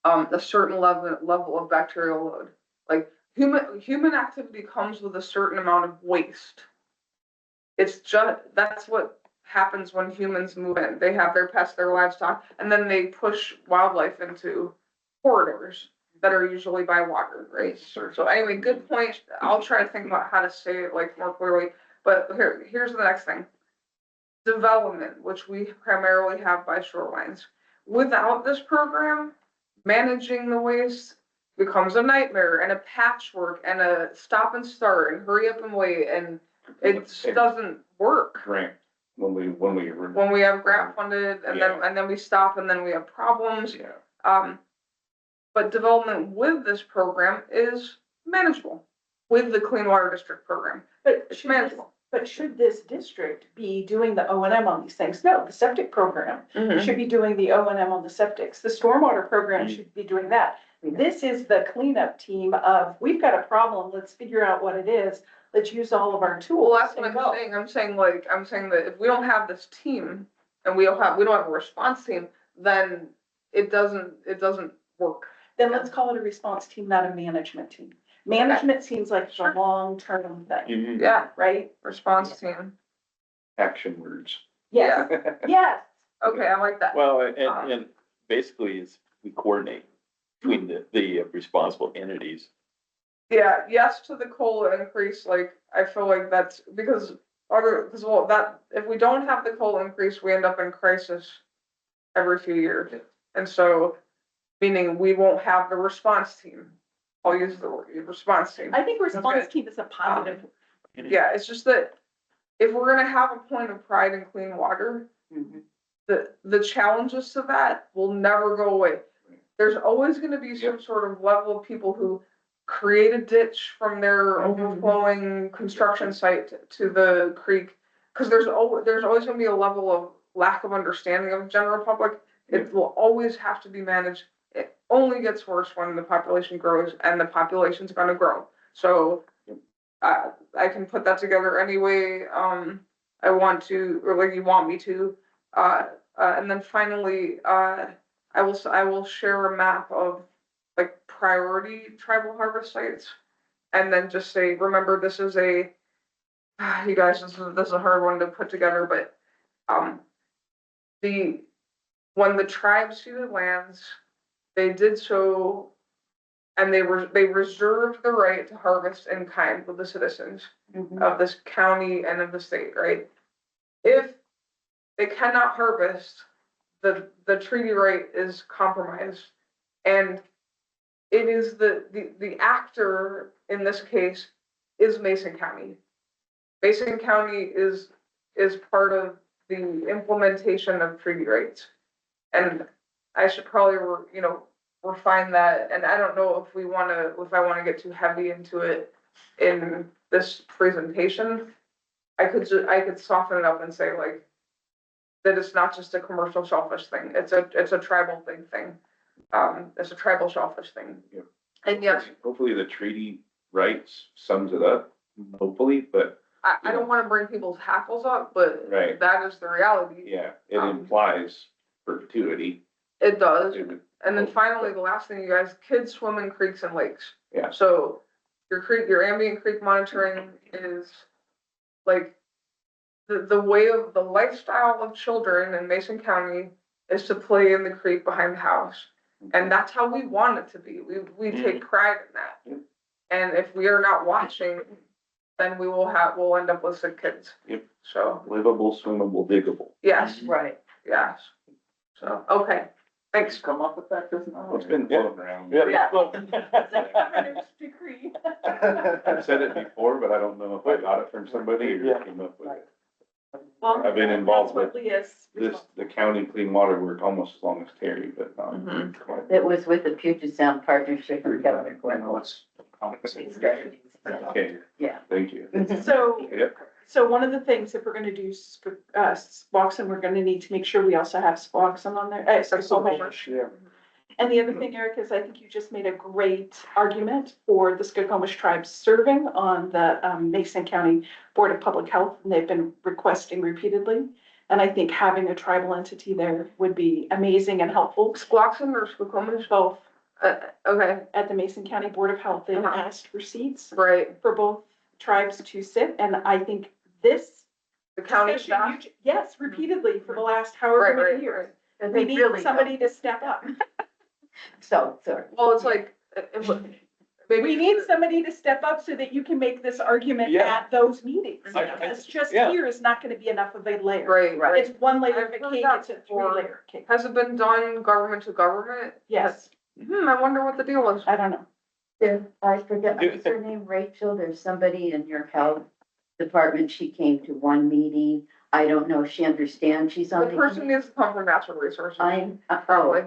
a certain level of bacterial load. Like human activity comes with a certain amount of waste. It's just, that's what happens when humans move in. They have their pets, their livestock, and then they push wildlife into corridors that are usually by water, right? So anyway, good point. I'll try to think about how to say it like more clearly. But here's the next thing. Development, which we primarily have by shorelines. Without this program, managing the waste becomes a nightmare and a patchwork and a stop and start and hurry up and wait, and it just doesn't work. Grant, when we. When we have grant funded and then we stop and then we have problems. Yeah. But development with this program is manageable with the Clean Water District program. But It's should this, manageable. but should this district be doing the O and M on these things? No, the septic program should be doing the O and M on the septics. The stormwater program should be doing that. This is the cleanup team of, we've got a problem, let's figure out what it is. Let's use all of our tools. Well, that's what and I'm go. saying. I'm saying that if we don't have this team and we don't have a response team, then it doesn't work. Then let's call it a response team, not a management team. Management seems like it's a long-term thing, Mhm. Yeah, right? response team. Action words. Yes, yes. Okay, I like that. Well, and basically it's, we coordinate between the responsible entities. Yeah, yes to the COLA increase, like, I feel like that's, because if we don't have the COLA increase, we end up in crisis every few years. And so, meaning we won't have the response team. I'll use the word response team. I think response Okay. team is a positive. Yeah, it's just that if we're gonna have a point of pride in clean water, the challenges to that will never go away. There's always gonna be some sort of level of people who create a ditch from their overflowing construction site to the creek. Cause there's always gonna be a level of lack of understanding of the general public. It will always have to be managed. It only gets worse when the population grows, and the population's gonna grow. So I can put that together any way I want to, or like you want me to. And then finally, I will share a map of like priority tribal harvest sites, and then just say, remember, this is a, you guys, this is a hard one to put together, but when the tribe ceded lands, they did so, and they reserved the right to harvest in kind with the citizens of this county and of the state, right? If they cannot harvest, the treaty right is compromised, and it is the actor in this case is Mason County. Mason County is part of the implementation of treaty rights, and I should probably refine that. And I don't know if I want to get too heavy into it in this presentation. I could soften it up and say like that it's not just a commercial shellfish thing. It's a tribal thing. It's a tribal shellfish thing. Yeah. And yes, Hopefully the treaty rights sums it up, hopefully, but I don't want to bring people's hackles up, but Right. that is the reality. yeah, it implies perpetuity. It does. And then finally, the last thing, you guys, kids swim in creeks and lakes. Yeah. So your ambient creek monitoring is like the way of the lifestyle of children in Mason County is to play in the creek behind the house. And that's how we want it to be. We take pride in that. And if we are not watching, then we'll end up with sick kids. Yep. So, Livable, swimmable, diggable. yes, Right. yes. So, okay, thanks. Come up with that just now? It's been floating around. Yeah. Governor's decree. I've said it before, but I don't know if I got it from somebody or just came up with it. Well, I've been involved that's what with Leah's the county clean water work almost as long as Terry, but Mhm. It was with the Puget Sound Partnership and Governor Glenn. Okay, Yeah. thank you. So, Yep. so one of the things, if we're gonna do Spoxon, we're gonna need to make sure we also have Spoxon on there. Skokomish. Yeah. And the other thing, Eric, is I think you just made a great argument for the Skokomish tribe serving on the Mason County Board of Public Health, and they've been requesting repeatedly. And I think having a tribal entity there would be amazing and helpful. Skloxon or Skokomish? Both Okay, at the Mason County Board of Health, they've Uh-huh. asked for seats right. for both tribes to sit, and I think this The county discussion, staff. yes, repeatedly for the last however Right, many right, years. And We they need really somebody don't. to step up. So, sorry. Well, it's like, maybe. We need somebody to step up so that you can make this argument Yeah. at those meetings. I- It's just yeah. here is not gonna be enough of a layer. Right. It's one layer of a I've heard cake, that it's a before. 3-layer cake. Has it been done government to government? Yes, I wonder what the deal is. I don't know. I forget, what's her name, Rachel? There's somebody in your health department. She came to one meeting. I don't know if she understands she's on The person needs to come from natural resources, I'm, probably.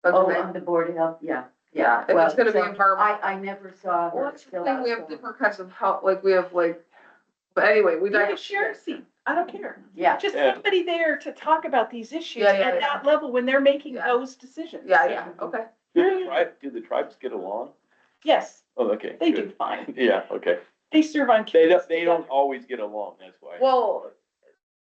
That's the oh, thing. on the board of health, yeah. Yeah, if Well, it's gonna be so environmental. I never saw Well, her that's the fill thing, out we have form. different kinds of help, like we have like But anyway, we Yeah, digress. share a seat. I don't care. Yeah. Just Yeah. somebody there to talk about these issues Yeah, yeah, at yeah. that level when they're making Yeah. those decisions. Yeah, okay. Do the tribes get along? Yes, Oh, okay. they good. do fine. Yeah, okay. They serve on. They committees don't together. always get along, that's why. Well,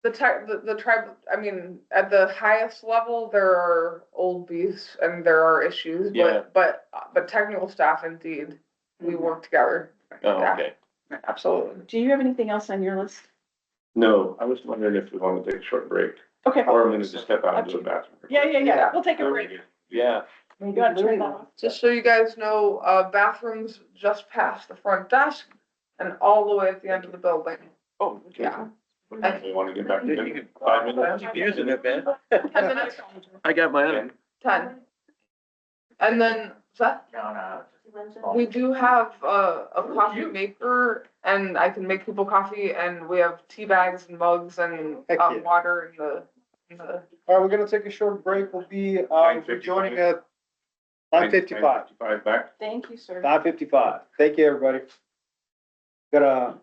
the tribe, I mean, at the highest level, there are old beefs and there are issues, Yeah. but technical staff indeed, we work together. Oh, Yeah, okay. absolutely. Do you have anything else on your list? No, I was wondering if we want to take a short break, Okay. or I'm gonna just step out into the bathroom. Yeah. We'll take a break. Yeah. You want to turn that off? Just so you guys know, bathrooms just past the front desk and all the way at the end of the building. Oh, okay. Yeah. We want to get back You to can 5 minutes. Beers in it, man. 10 minutes, I got my own. 10. And then, Seth? We do have a coffee maker and I can make people coffee and we have tea bags and mugs and Heck yeah. water in the. All right, we're gonna take a short break. We'll be, 9:55. rejoining at 9:55. 9:55 back. Thank you, sir. 9:55. Thank you, everybody. Gotta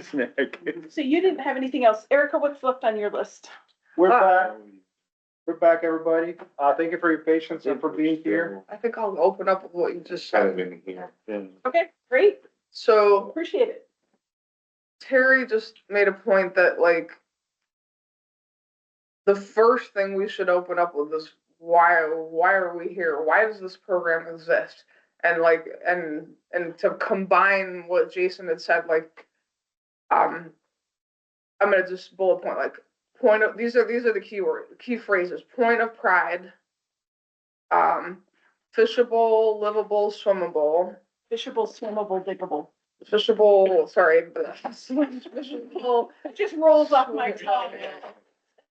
Snack. So you didn't have anything else. Erica, what's left on your list? We're back. We're back, everybody. Thank you for your patience and for being here. I think I'll open up with what you just Kind said. of in here. Okay, great. So Appreciate it. Terry just made a point that like the first thing we should open up with is why are we here? Why does this program exist? And like and to combine what Jason had said, like I'm gonna just bullet point like point of these are the key phrases. Point of pride, fishable, livable, swimmable. Fishable, swimmable, diggable. Fishable, sorry, fishable, It just rolls off my tongue.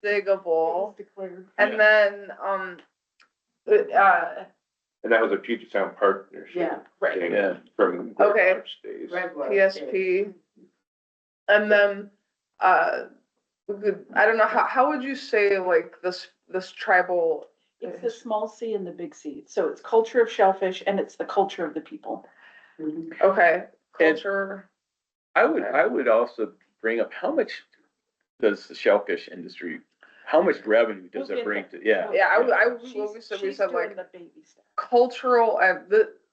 diggable, Declared. and then And that was a Puget Sound partnership. Yeah, right. thing Yeah. From. Okay. March days. PSP, and then we could, I don't know how would you say like this tribal? It's the small C and the big C. So it's culture of shellfish and it's the culture of the people. Okay, culture. I would also bring up, how much does the shellfish industry, how much revenue does We'll it get bring there. to, yeah. Yeah, we She's said doing like the baby stuff. cultural and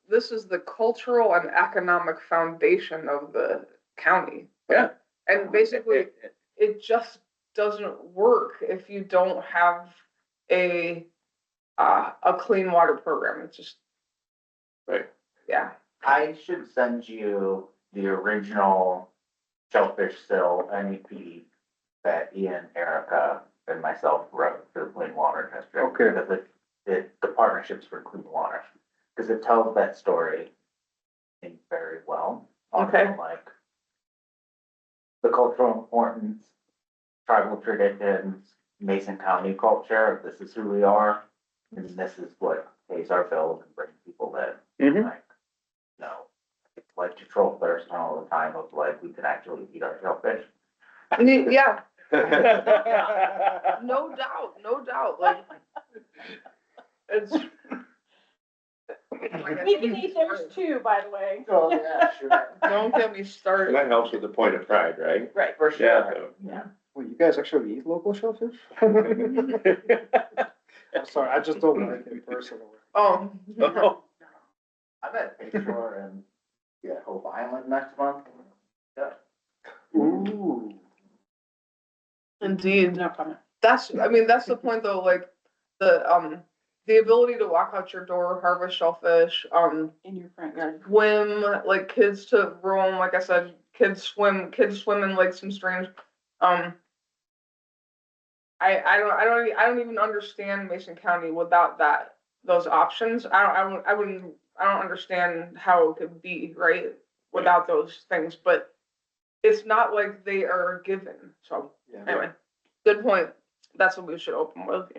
this is the cultural and economic foundation of the county. Yeah. And basically, it just doesn't work if you don't have a clean water program. It's just. Right. Yeah. I should send you the original shellfish sill NEP that Ian, Erica, and myself wrote for the Clean Water District. Okay. Because the partnerships for clean water, because it tells that story, I think, very well. on, Okay. Like the cultural importance, tribal traditions, Mason County culture, this is who we are, and this is what pays our bills and brings people in. Mhm. Like, you know, it's like to troll thirst all the time of like, we can actually eat our shellfish. Yeah, no doubt, like. It's. We can eat theirs too, by the way. Oh, yeah, sure. Don't get me And started. that helps with the point of pride, right? Right. For Yeah. sure. Yeah. Wait, you guys actually eat local shellfish? I'm sorry, I just don't like it personally. Oh. I'm at Bayshore and Hope Island next month. Yeah. Ooh. Indeed. No comment. That's the point though, like, the ability to walk out your door, harvest shellfish, In your front yard. swim, like kids to roam, like I said, kids swim in lakes and streams. I don't even understand Mason County without those options. I don't understand how it could be, right, without those things, but it's not like they are given, so, Yeah. anyway, good point. That's what we should open with,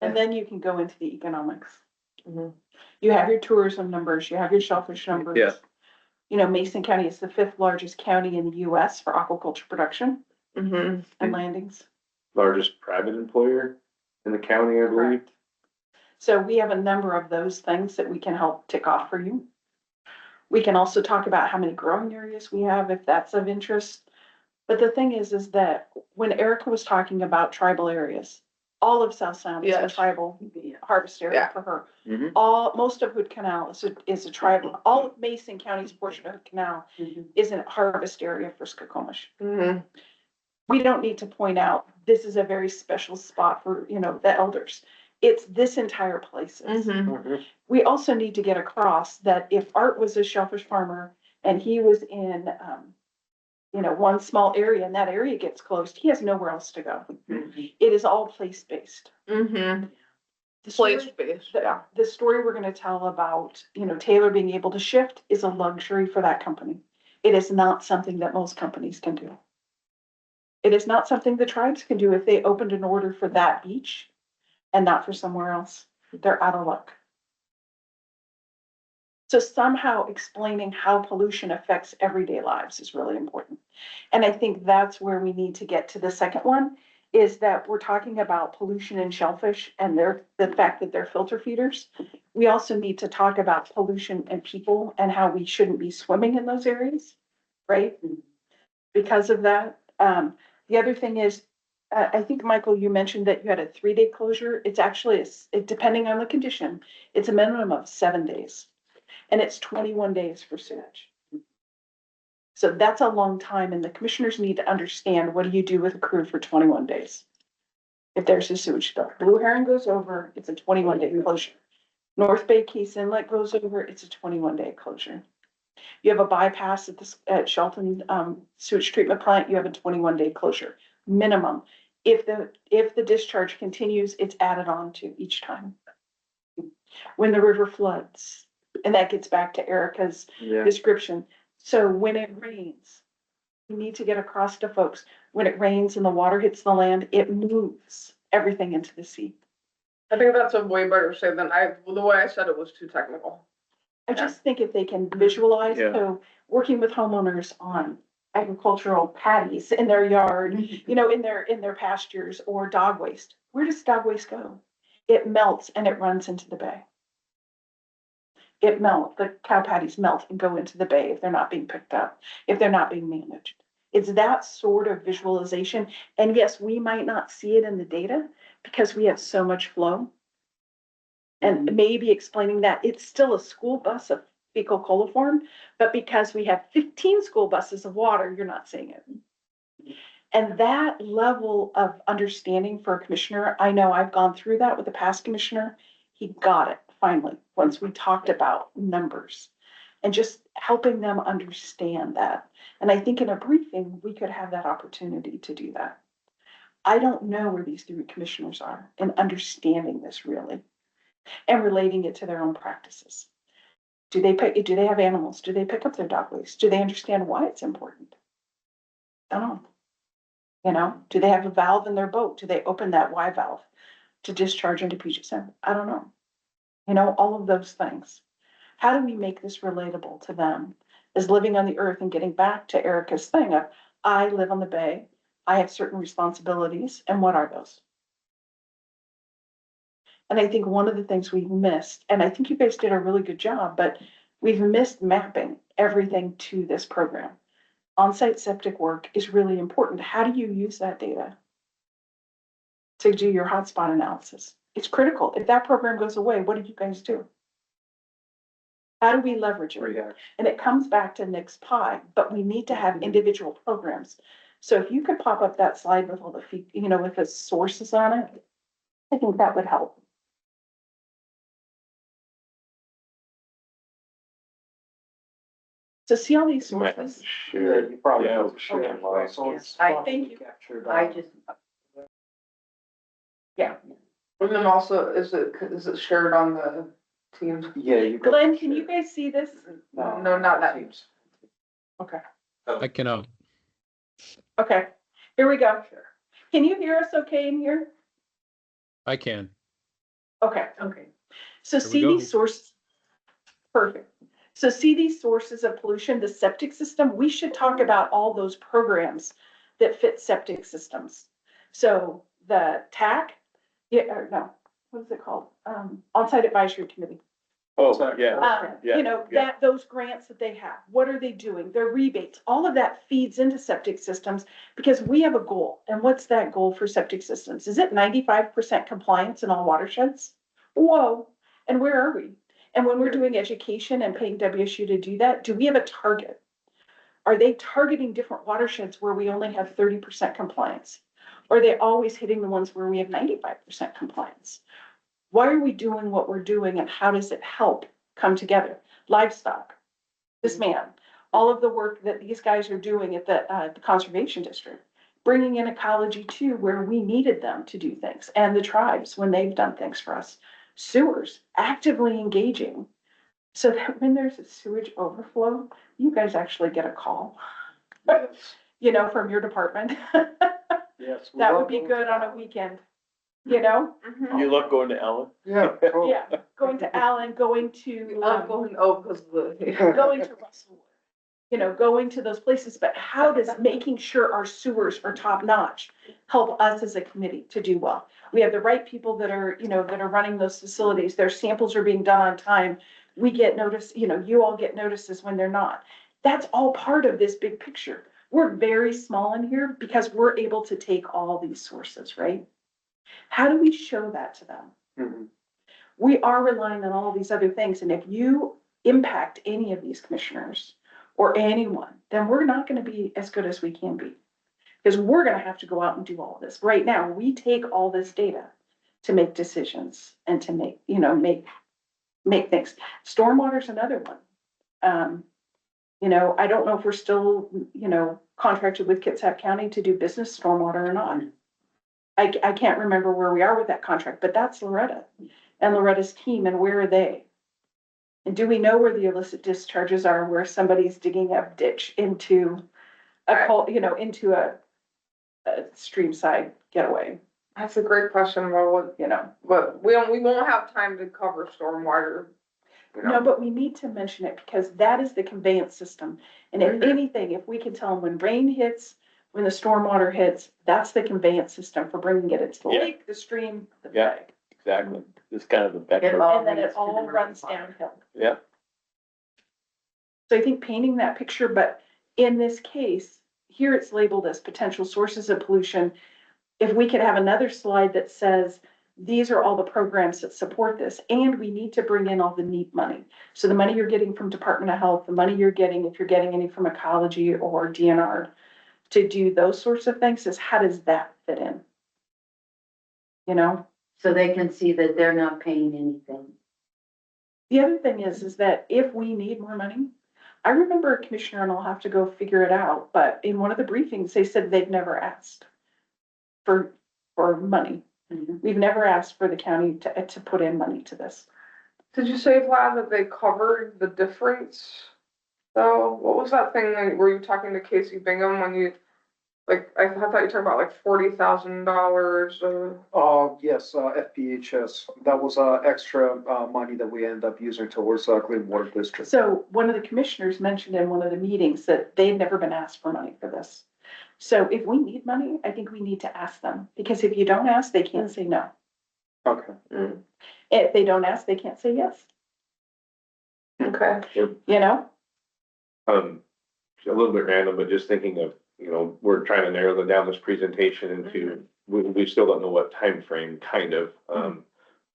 And then you can go into the economics. Mhm. You have your tourism numbers, you have your shellfish numbers. Yeah. You know, Mason County is the 5th largest county in the US for aquaculture production Mm-hmm. and landings. Largest private employer in the county, I believe. Correct. So we have a number of those things that we can help tick off for you. We can also talk about how many growing areas we have, if that's of interest. But the thing is that when Erica was talking about tribal areas, all of South Sound is a Yes. tribal harvest area Yeah. for her. Mhm. Most of Hood Canal is a tribal, all of Mason County's portion of Hood Canal is a harvest area for Skokomish. Mm-hmm. We don't need to point out, this is a very special spot for, the elders. It's this entire place is. Mm-hmm. We also need to get across that if Art was a shellfish farmer and he was in, one small area and that area gets closed, he has nowhere else to go. It is all place-based. Mm-hmm. The story- Place-based, yeah. The story we're gonna tell about, Taylor being able to shift is a luxury for that company. It is not something that most companies can do. It is not something the tribes can do if they opened an order for that beach and not for somewhere else. They're out of luck. So somehow explaining how pollution affects everyday lives is really important. And I think that's where we need to get to the second one, is that we're talking about pollution in shellfish and the fact that they're filter feeders. We also need to talk about pollution in people and how we shouldn't be swimming in those areas, right? because of that. The other thing is, I think, Michael, you mentioned that you had a 3-day closure. It's actually, depending on the condition, it's a minimum of 7 days. And it's 21 days for sewage. So that's a long time, and the commissioners need to understand, what do you do with a crew for 21 days? If there's a sewage spill, Blue Heron goes over, it's a 21-day closure. North Bay Keys Inlet goes over, it's a 21-day closure. You have a bypass at Shelton sewage treatment plant, you have a 21-day closure, minimum. If the discharge continues, it's added on to each time. When the river floods, and that gets back to Erica's description. So when it rains, we need to get across to folks, when it rains and the water hits the land, it moves everything into the sea. I think that's a way better say than the way I said it was too technical. I just think if they can visualize, Yeah. so working with homeowners on agricultural patties in their yard, you know, in their pastures, or dog waste. Where does dog waste go? It melts and it runs into the bay. The cow patties melt and go into the bay if they're not being picked up, if they're not being managed. It's that sort of visualization. And yes, we might not see it in the data because we have so much flow. And maybe explaining that it's still a school bus of fecal coliform, but because we have 15 school buses of water, you're not seeing it. And that level of understanding for a commissioner, I know I've gone through that with the past commissioner. He got it finally, once we talked about numbers and just helping them understand that. And I think in a briefing, we could have that opportunity to do that. I don't know where these 3 commissioners are in understanding this really and relating it to their own practices. Do they have animals? Do they pick up their dog waste? Do they understand why it's important? I don't know. You know, do they have a valve in their boat? Do they open that Y valve to discharge into Puget Sound? I don't know. You know, all of those things. How do we make this relatable to them as living on the earth, and getting back to Erica's thing of, I live on the bay, I have certain responsibilities, and what are those? And I think one of the things we've missed, and I think you guys did a really good job, but we've missed mapping everything to this program. On-site septic work is really important. How do you use that data to do your hotspot analysis? It's critical. If that program goes away, what do you guys do? How do we leverage it? And it comes back to Nick's pie, but we need to have individual programs. So if you could pop up that slide with all the, you know, with the sources on it, I think that would help. So see all these sources? Yeah, you probably Yeah. know. Sure. Okay. So it's I probably think captured, I just, Yeah. And then also, is it shared on the teams? Yeah, you. got- Glenn, can you guys see this? No, not that. Teams. Okay. I cannot. Okay, here we go. Can you hear us okay in here? I can. Okay. So There we see go. these sources. Perfect. So see these sources of pollution, the septic system, we should talk about all those programs that fit septic systems. So the TAC, or no, what is it called? On-site advisory committee. Oh, yeah. Yeah, You know, yeah. those grants that they have, what are they doing? Their rebates, all of that feeds into septic systems because we have a goal. And what's that goal for septic systems? Is it 95% compliance in all watersheds? Whoa, and where are we? And when we're doing education and paying WSU to do that, do we have a target? Are they targeting different watersheds where we only have 30% compliance? Or are they always hitting the ones where we have 95% compliance? Why are we doing what we're doing, and how does it help come together? Livestock, this man, all of the work that these guys are doing at the conservation district, bringing in ecology too, where we needed them to do things, and the tribes when they've done things for us. Sewers, actively engaging so that when there's a sewage overflow, you guys actually get a call, Yes, you know, from your department. yes. we That love would be those. good on a weekend, you know? You love going to Ellen? Yeah, totally. Yeah, going to Allen, going to, Because of the. going to Russellwood, you know, going to those places, but how does making sure our sewers are top notch help us as a committee to do well? We have the right people that are, you know, that are running those facilities, their samples are being done on time. We get notice, you know, you all get notices when they're not. That's all part of this big picture. we're very small in here because we're able to take all these sources, right? How do we show that to them? Mhm. We are relying on all these other things, and if you impact any of these commissioners or anyone, then we're not gonna be as good as we can be. Because we're gonna have to go out and do all this. Right now, we take all this data to make decisions and to make, make things. Stormwater's another one. I don't know if we're still, contracted with Kitsap County to do business stormwater or not. I can't remember where we are with that contract, but that's Loretta and Loretta's team, and where are they? And do we know where the illicit discharges are, where somebody's digging a ditch into into a stream side getaway? That's a great question about what, but we won't have time to cover stormwater. No, but we need to mention it because that is the conveyance system. And if anything, if we can tell them when rain hits, when the stormwater hits, that's the conveyance system for bringing it into the Yeah. lake, the stream, the Yeah. bag. Exactly. It's kind of the vector. And then it all runs downhill. Yeah. So I think painting that picture, but in this case, here it's labeled as potential sources of pollution. If we could have another slide that says, these are all the programs that support this, and we need to bring in all the neat money. So the money you're getting from Department of Health, the money you're getting, if you're getting any from ecology or DNR, to do those sorts of things, is how does that fit in? So they can see that they're not paying anything. The other thing is that if we need more money, I remember a commissioner, and I'll have to go figure it out, but in one of the briefings, they said they've never asked for money. We've never asked for the county to put in money to this. Did you say, Vlad, that they covered the difference? So what was that thing that, were you talking to Casey Bingham when you, I thought you were talking about like $40,000? Yes, FPHS, that was, extra, money that we end up using towards, Clean Water District. So one of the commissioners mentioned in one of the meetings that they've never been asked for money for this. So if we need money, I think we need to ask them, because if you don't ask, they can't say no. Okay. If they don't ask, they can't say yes, Okay. A little bit random, but just thinking of, we're trying to narrow down this presentation into, we still don't know what time frame, kind of.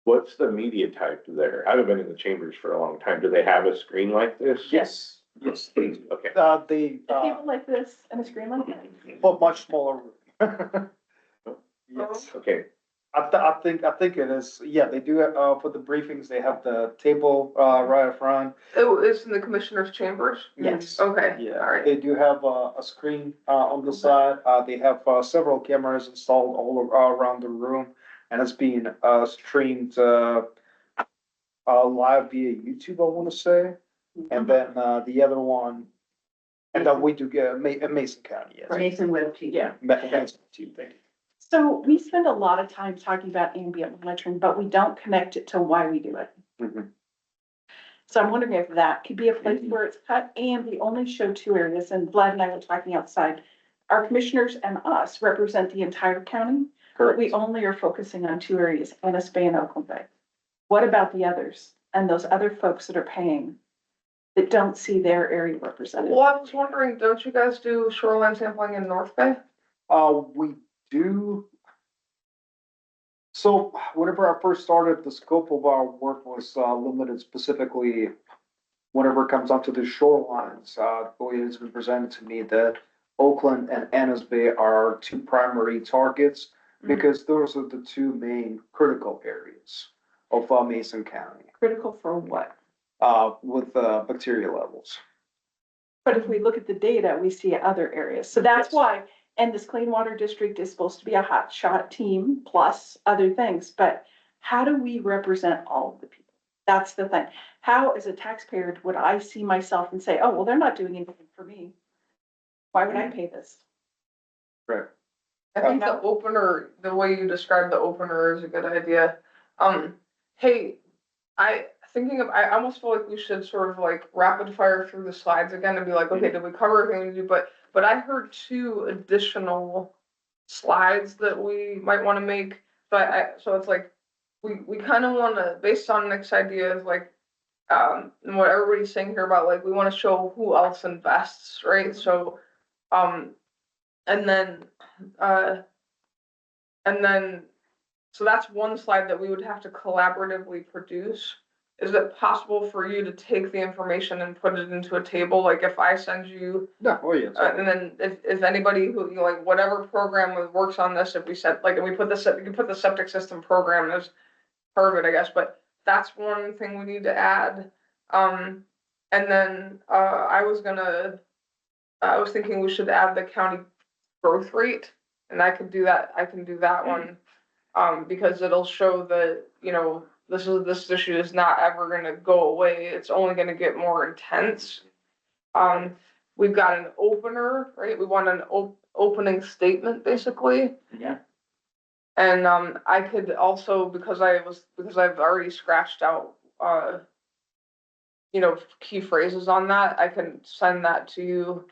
What's the media type there? I haven't been in the chambers for a long time. Do they have a screen like this? Yes. Okay. They, A table like this and a screen like that. but much smaller room. Yes. Okay. I think it is, yeah, they do, for the briefings, they have the table, right up front. Oh, it's in the commissioner's chambers? Yes. Okay, Yeah, all right. they do have a screen, on the side. They have, several cameras installed all around the room, and it's being, streamed, live via YouTube, I wanna say. And then, the other one, and then we do get Mason County, yes. Mason Web TV. Yeah. Mason too, thank you. So we spend a lot of time talking about ambient monitoring, but we don't connect it to why we do it. Mhm. So I'm wondering if that could be a place where it's cut, and we only show two areas, and Vlad and I were talking outside. Our commissioners and us represent the entire county, but we only are focusing on two areas, Ennis Bay and Oakland Bay. What about the others and those other folks that are paying that don't see their area represented? Well, I was wondering, don't you guys do shoreline sampling in North Bay? We do. So whenever I first started, the scope of our work was, limited specifically whenever it comes down to the shorelines. The way it has been presented to me that Oakland and Ennis Bay are two primary targets, because those are the two main critical areas of, Mason County, Critical for what? with, bacteria levels. But if we look at the data, we see other areas. So that's Yes. why, and this clean water district is supposed to be a hot shot team plus other things, but how do we represent all of the people? That's the thing. How, as a taxpayer, would I see myself and say, oh, well, they're not doing anything for me? Why would I pay this? Right. I think the opener, the way you described the opener is a good idea. Hey, I almost feel like we should sort of like rapid fire through the slides again and be like, okay, did we cover everything we do? But I heard two additional slides that we might want to make. So it's like, we kind of want to, based on Nick's ideas, like, and what everybody's saying here about, like, we want to show who else invests, right? So And then, uh, and then, so that's one slide that we would have to collaboratively produce. Is it possible for you to take the information and put it into a table? Like if I send you, No, oh, yeah. and then if anybody who, you know, like whatever program works on this, if we said, like, if we put you can put the septic system program as part of it, I guess, but that's one thing we need to add. And then, I was thinking we should add the county growth rate, and I can do that one. Because it'll show that, you know, this issue is not ever gonna go away, it's only gonna get more intense. We've got an opener, right? We want an opening statement, basically. Yeah. And, I could also, because I've already scratched out, you know, key phrases on that, I can send that to you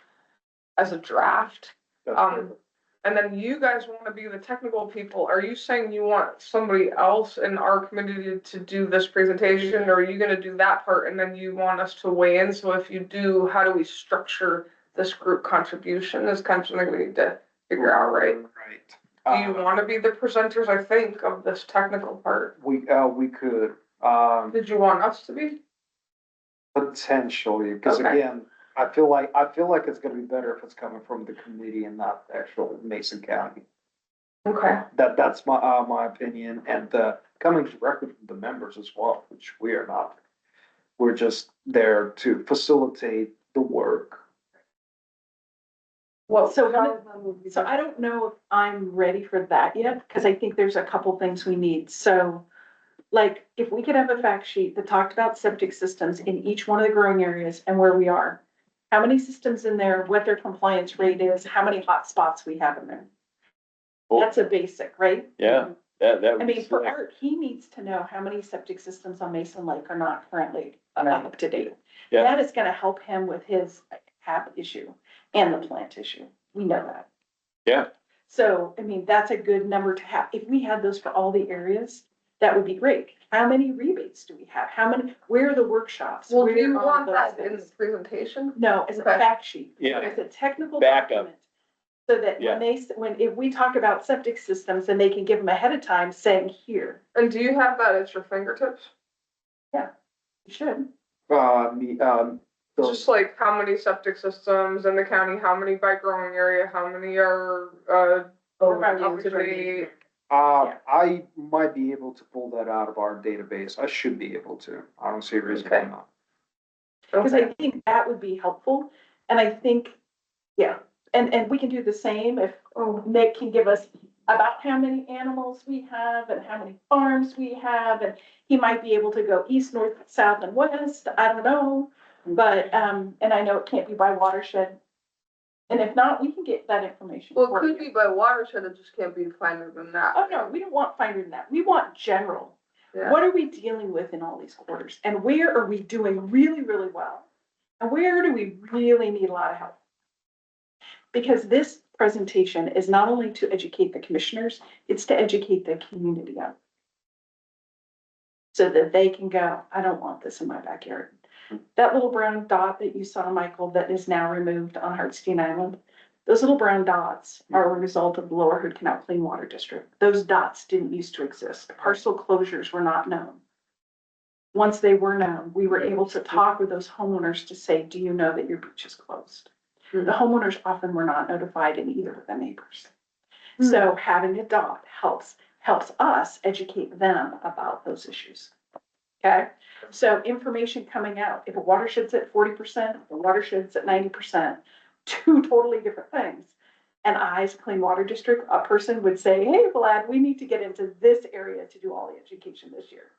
as a draft. And then you guys wanna be the technical people, are you saying you want somebody else in our community to do this presentation, or are you gonna do that part and then you want us to weigh in? So if you do, how do we structure this group contribution is kind of something we need to figure out, right? Right. Do you wanna be the presenters, I think, of this technical part? We could, Did you want us to be? potentially, because Okay. again, I feel like it's gonna be better if it's coming from the committee and not the actual Mason County. Okay. That's my opinion, and, coming directly from the members as well, which we are not. We're just there to facilitate the work. Well, so I don't know if I'm ready for that yet, because I think there's a couple things we need. So like, if we could have a fact sheet that talked about septic systems in each one of the growing areas and where we are, how many systems in there, what their compliance rate is, how many hot spots we have in there. That's a basic, right? Yeah, that I would mean, be for slick. Art, he needs to know how many septic systems on Mason Lake are not currently up to date. Yeah. That is gonna help him with his HAP issue and the plant issue. We know that. Yeah. So, I mean, that's a good number to have. If we had those for all the areas, that would be great. How many rebates do we have? How many, where are the workshops? Well, do Where you are want those that in the things? presentation? No, as a Okay. fact sheet. Yeah. As a technical Backup. document. So that Yeah. if we talk about septic systems, then they can give them ahead of time saying here, And do you have that at your fingertips? you should. Just like how many septic systems in the county, how many by growing area, how many are, up to date? I might be able to pull that out of our database. I should be able to. I don't see a reason why Okay. not. Because Okay. I think that would be helpful. And I think, yeah, and we can do the same if Nick can give us about how many animals we have and how many farms we have. And he might be able to go east, north, south, and west. I don't know. But, and I know it can't be by watershed. And if not, we can get that information. Well, for it could you. be by watershed, it just can't be finer than that. Oh, no, we don't want finer than that. We want general. Yeah. What are we dealing with in all these quarters? And where are we doing really, really well? And where do we really need a lot of help? Because this presentation is not only to educate the commissioners, it's to educate the community on. So that they can go, I don't want this in my backyard. That little brown dot that you saw, Michael, that is now removed on Hartstein Island, those little brown dots are a result of the Lower Hood Canal Clean Water District. Those dots didn't used to exist. Parcel closures were not known. Once they were known, we were able to talk with those homeowners to say, do you know that your beach is closed? The homeowners often were not notified, and either of the neighbors. So having a dot helps us educate them about those issues. Okay, so information coming out, if a watershed's at 40%, if a watershed's at 90%, two totally different things. And I, as a clean water district, a person would say, hey, Vlad, we need to get into this area to do all the education this year.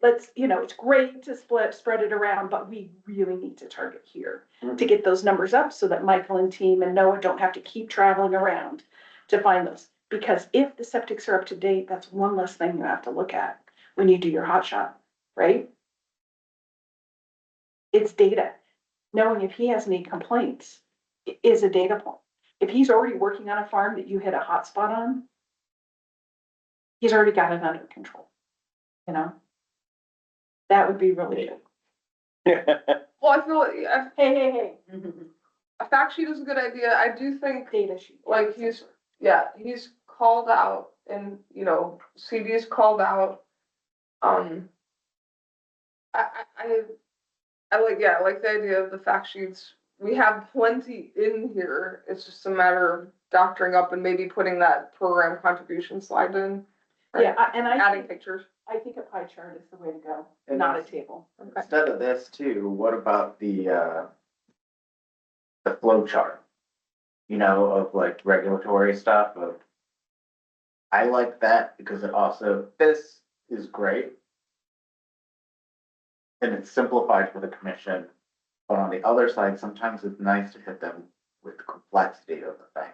Let's, it's great to spread it around, but we really need to target here to get those numbers up so that Michael and team and Noah don't have to keep traveling around to find those. Because if the septics are up to date, that's one less thing you have to look at when you do your hot shot, right? It's data. Knowing if he has any complaints is a data point. If he's already working on a farm that you hit a hot spot on, he's already got it under control, That would be really good. Well, I feel like, Hey. a fact sheet is a good idea. I do think, Data sheet. like, he's called out and, you know, CD's called out. I, I, I I like the idea of the fact sheets. We have plenty in here. It's just a matter of doctoring up and maybe putting that program contribution slide in. right? Yeah, and Adding pictures. I think a pie chart is the way to go, And not a that's- table. Instead of this too, what about the flow chart? You know, of like regulatory stuff of. I like that because it also, this is great. And it's simplified for the commission, but on the other side, sometimes it's nice to hit them with the complexity of the thing.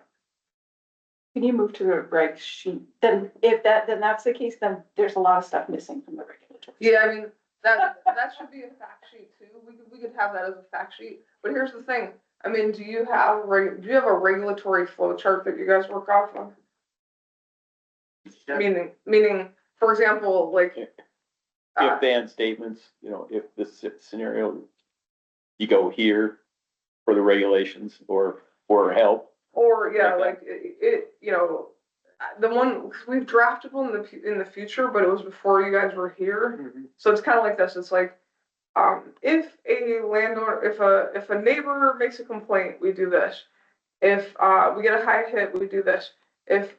Can you move to the reg sheet? Then if then that's the case, then there's a lot of stuff missing from the regulatory. Yeah, I mean, that should be a fact sheet too. We could have that as a fact sheet. But here's the thing. I mean, do you have a regulatory flow chart that you guys work off of? Meaning, for example, like. If then statements, you know, if this scenario, you go here for the regulations or for help. Or, yeah, Like like you know, the one, 'cause we've drafted one in the future, but it was before you guys were here. So it's kind of like this. It's like, if a landowner, if a neighbor makes a complaint, we do this. If, we get a high hit, we do this. If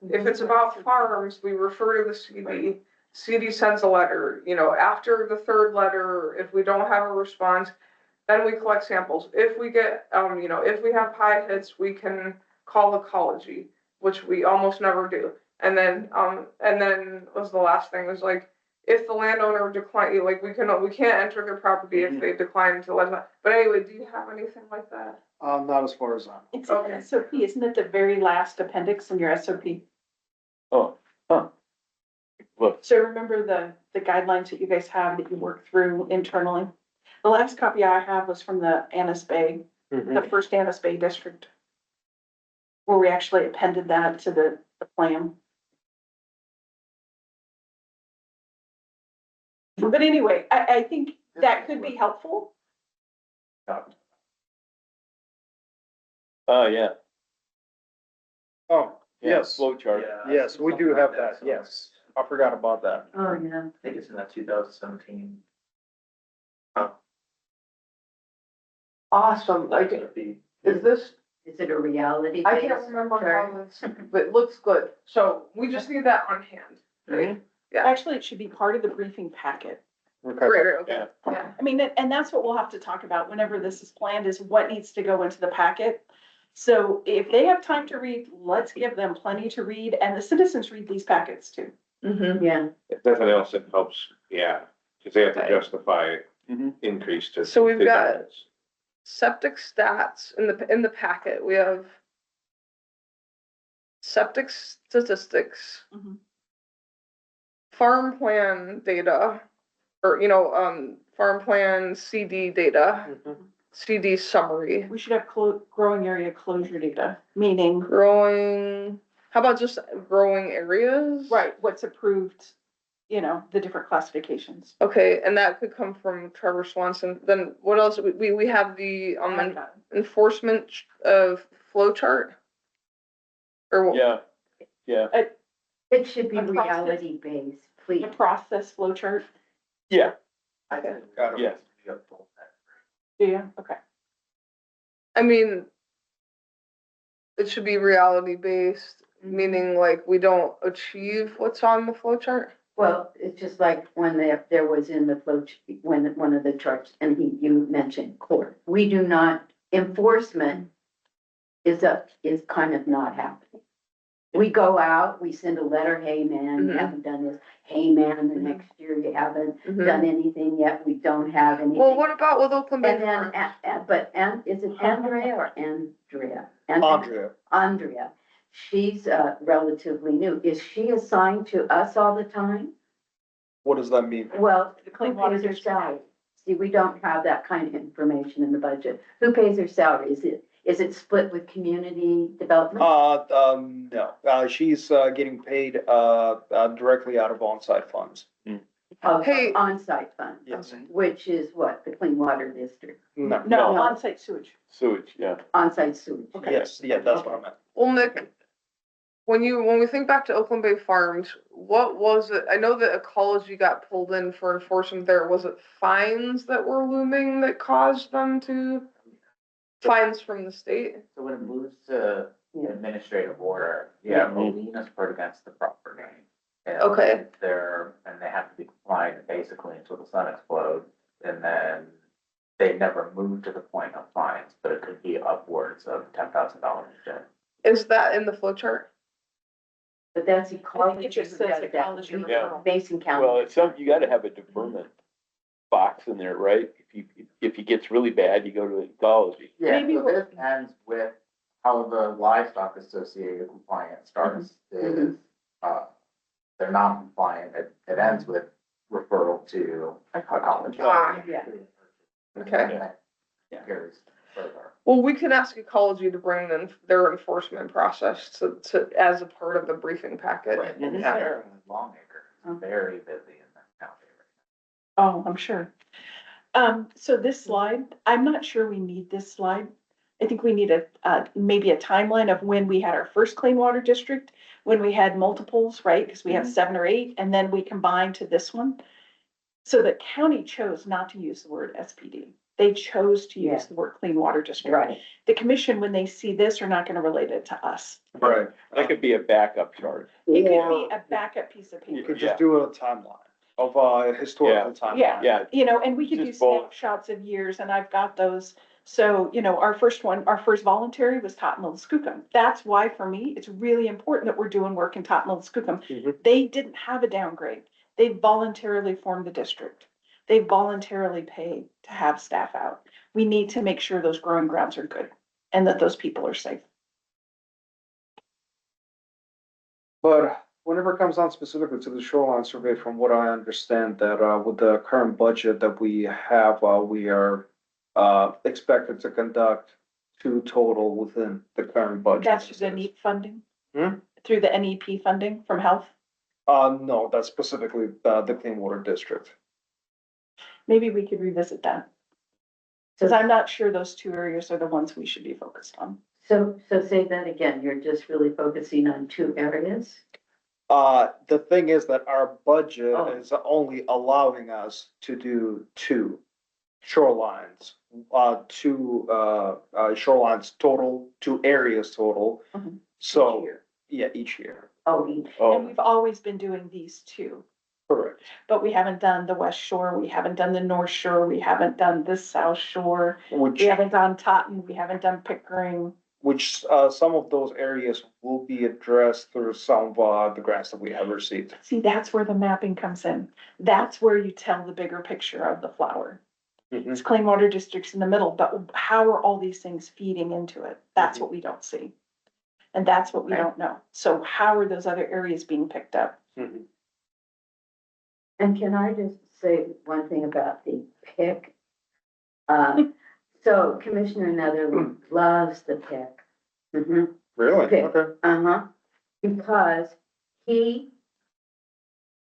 it's about farms, we refer to the CD. CD sends a letter, you know, after the third letter, if we don't have a response, then we collect samples. If we get, you know, if we have high hits, we can call ecology, which we almost never do. And then was the last thing was like, if the landowner decline, like we can't enter their property if they decline to let us. But anyway, do you have anything like that? Not as far as It's Okay. an SOP, isn't it the very last appendix in your SOP? Oh, huh. Look, So remember the guidelines that you guys have that you work through internally? The last copy I have was from the Annis Bay, the first Annis Bay district. Where we actually appended that to the plan. But anyway, I think that could be helpful. yeah. Oh, Yeah, yes, flow chart. yes, we do have that, yes. I forgot about that. Oh, yeah. I think it's in that 2017. Awesome. Like, is this? Is it a reality? I can't remember how this, but it looks good. So we just need that on hand. Right? Yeah. Actually, it should be part of the briefing packet. Okay. Great, okay. Yeah. Yeah. I mean, and that's what we'll have to talk about whenever this is planned, is what needs to go into the packet. So if they have time to read, let's give them plenty to read, and the citizens read these packets too. Mm-hmm. Yeah. If nothing else, it helps, yeah, because they have to Right. justify Mhm. increase to. So we've to got- towns. Septic stats in the packet. We have septic statistics, Mhm. farm plan data, or, you know, farm plan CD data, CD summary, We should have growing area closure data, meaning, growing, how about just growing areas? right, what's approved, you know, the different classifications. Okay, and that could come from Trevor Swanson. Then what else? We have the enforcement of flow chart? Or Yeah, yeah, It should be A process. reality based, please. The process flow chart. yeah, I think. yes. Yeah, okay. I mean, it should be reality based, meaning like we don't achieve what's on the flow chart. Well, it's just like when there was in the flow, when one of the charts, and you mentioned court. We do not, enforcement is kind of not happening. We go out, we send a letter, hey man, you Mhm. haven't done this, hey man, the next year you haven't Mhm. done anything yet, we don't have anything. Well, what about with Oakland Bay And then, Farms? is it Andrea or Andrea? Andrea, she's relatively new. Is she assigned to us all the time? What does that mean? Well, The who Clean Water pays her District. salary? See, we don't have that kind of information in the budget. Who pays her salary? Is it split with community development? No, she's, getting paid, directly out of on-site funds. of Hey. on-site fund. Yes. Which is what, the Clean Water District, No, No, No. on-site sewage. Sewage, yeah. on-site sewage. yes, yeah, that's what I meant. Well, Nick, when we think back to Oakland Bay Farms, what was it? I know that ecology got pulled in for enforcement there. Was it fines that were looming that caused them to? Fines from the state? So when it moves to Yeah. administrative order, yeah, a lien is put against the property. And Okay. and they have to be compliant basically until the sun explodes, and then they never move to the point of fines, but it could be upwards of $10,000 a day. Is that in the flow chart? But that's I think ecology. it just says ecology referral. Mason County. Well, it's you gotta have a deferment box in there, right? If it gets really bad, you go to ecology. Yeah, Maybe so what- this ends with how the livestock associated compliance starts is, they're not compliant, it ends with referral to ecology. Ah, Yeah. okay. Yeah. Carries further. Well, we can ask ecology to bring in their enforcement process to as a part of the briefing packet. Right, and Yeah. they're in Longacre, it's very busy in that county right Oh, I'm sure. So this slide, I'm not sure we need this slide. I think we need maybe a timeline of when we had our first clean water district, when we had multiples, right? Because we have 7 or 8, and then we combined to this one. So the county chose not to use the word SPD. They chose to Yeah. use the word clean water district. Right. The commission, when they see this, are not gonna relate it to us. Right. That could be a backup chart. It could Or be a backup piece of you paper. could just do a timeline of a historical timeline. Yeah. Yeah, You know, and we could do Just both. snapshots of years, and I've got those. So, you know, our first voluntary was Tottenham Skookum. That's why, for me, it's really important that we're doing work in Tottenham Skookum. Mhm. They didn't have a downgrade. They voluntarily formed the district. They voluntarily paid to have staff out. We need to make sure those growing grounds are good and that those people are safe. But whenever it comes down specifically to the shoreline survey, from what I understand, that with the current budget that we have, we are expected to conduct 2 total within the current budget. That's through the NEP funding? Hmm? Through the NEP funding from health? No, that's specifically the Clean Water District. Maybe we could revisit that. Cause I'm not sure those 2 areas are the ones we should be focused on. So say that again, you're just really focusing on 2 areas? The thing is that our budget Oh. is only allowing us to do 2 shorelines, 2 shorelines total, 2 areas total. Mhm. So, Each year. yeah, each year. Oh, each. And we've always been doing these 2. Correct. But we haven't done the West Shore, we haven't done the North Shore, we haven't done the South Shore, Which, we haven't done Taunton, we haven't done Pickering. some of those areas will be addressed through some of the grants that we have received. See, that's where the mapping comes in. That's where you tell the bigger picture of the flower. It's clean water districts in the middle, but how are all these things feeding into it? That's what we don't see. And that's what we don't know. So how are those other areas being picked up? Mhm. And can I just say one thing about the pick? So Commissioner Netherland loves the pick. Mhm. Really? Okay. Okay. Uh-huh, because he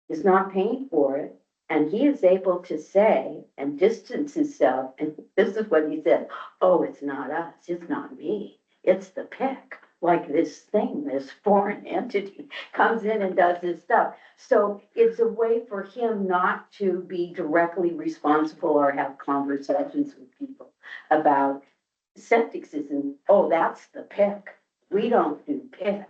is not paying for it, and he is able to say and distance himself, and this is what he said, oh, it's not us, it's not me, it's the PIC. Like this thing, this foreign entity comes in and does this stuff. So it's a way for him not to be directly responsible or have conversations with people about septic system. Oh, that's the PIC. We don't do PIC.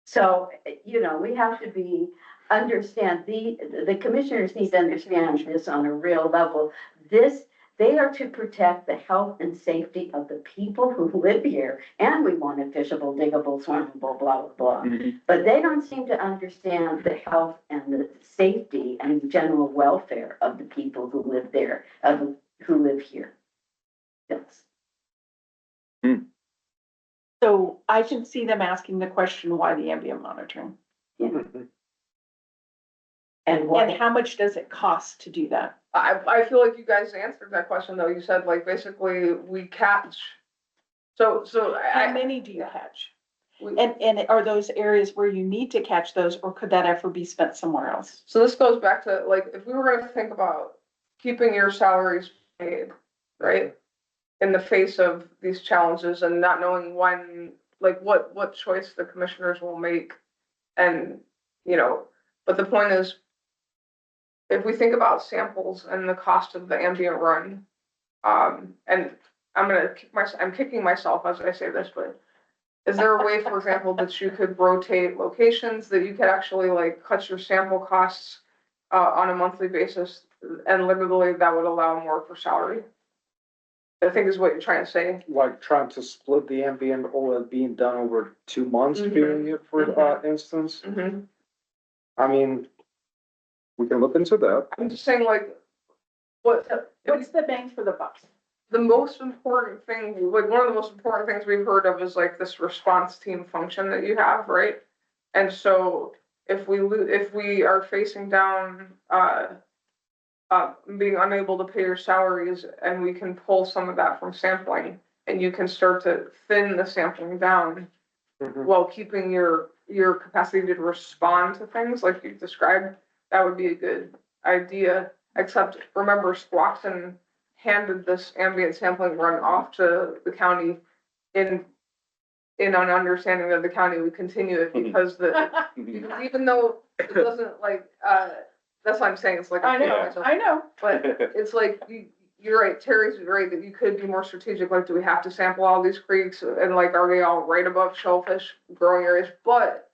So, you know, we have to understand, the commissioners need to understand this on a real level. They are to protect the health and safety of the people who live here, and we want a fishable, diggable, swimmable, blah, blah, blah. Mhm. But they don't seem to understand the health and the safety and general welfare of the people who live there, who live here. Yes. So I can see them asking the question, why the ambient monitoring? Mhm. And And what, how much does it cost to do that? I feel like you guys answered that question though. You said like basically we catch. So How I, many do you catch? And are those areas where you need to catch those, or could that ever be spent somewhere else? So this goes back to, like, if we were gonna think about keeping your salaries paid, right? In the face of these challenges and not knowing when, like, what choice the commissioners will make. And, but the point is, if we think about samples and the cost of the ambient run, and I'm kicking myself as I say this, but is there a way, for example, that you could rotate locations, that you could actually like cut your sample costs on a monthly basis, and literally that would allow more for salary? I think is what you're trying to say. Like trying to split the ambient oil being done over 2 months Mhm. period, for instance. Mm-hmm. I mean, we can look into that. I'm just saying, like, what's the bang for the buck? the most important thing, like, one of the most important things we've heard of is like this response team function that you have, right? And so if we are facing down, being unable to pay your salaries, and we can pull some of that from sampling, and you can start to thin the sampling down while keeping your capacity to respond to things like you described, that would be a good idea. Except remember, Squaxin handed this ambient sampling run off to the county in an understanding that the county would continue it because because even though it doesn't like, that's what I'm saying, it's like. I know. But it's like, you're right, Terry's right, that you could be more strategic, like, do we have to sample all these creeks, and like, are they all right above shellfish growing areas? But,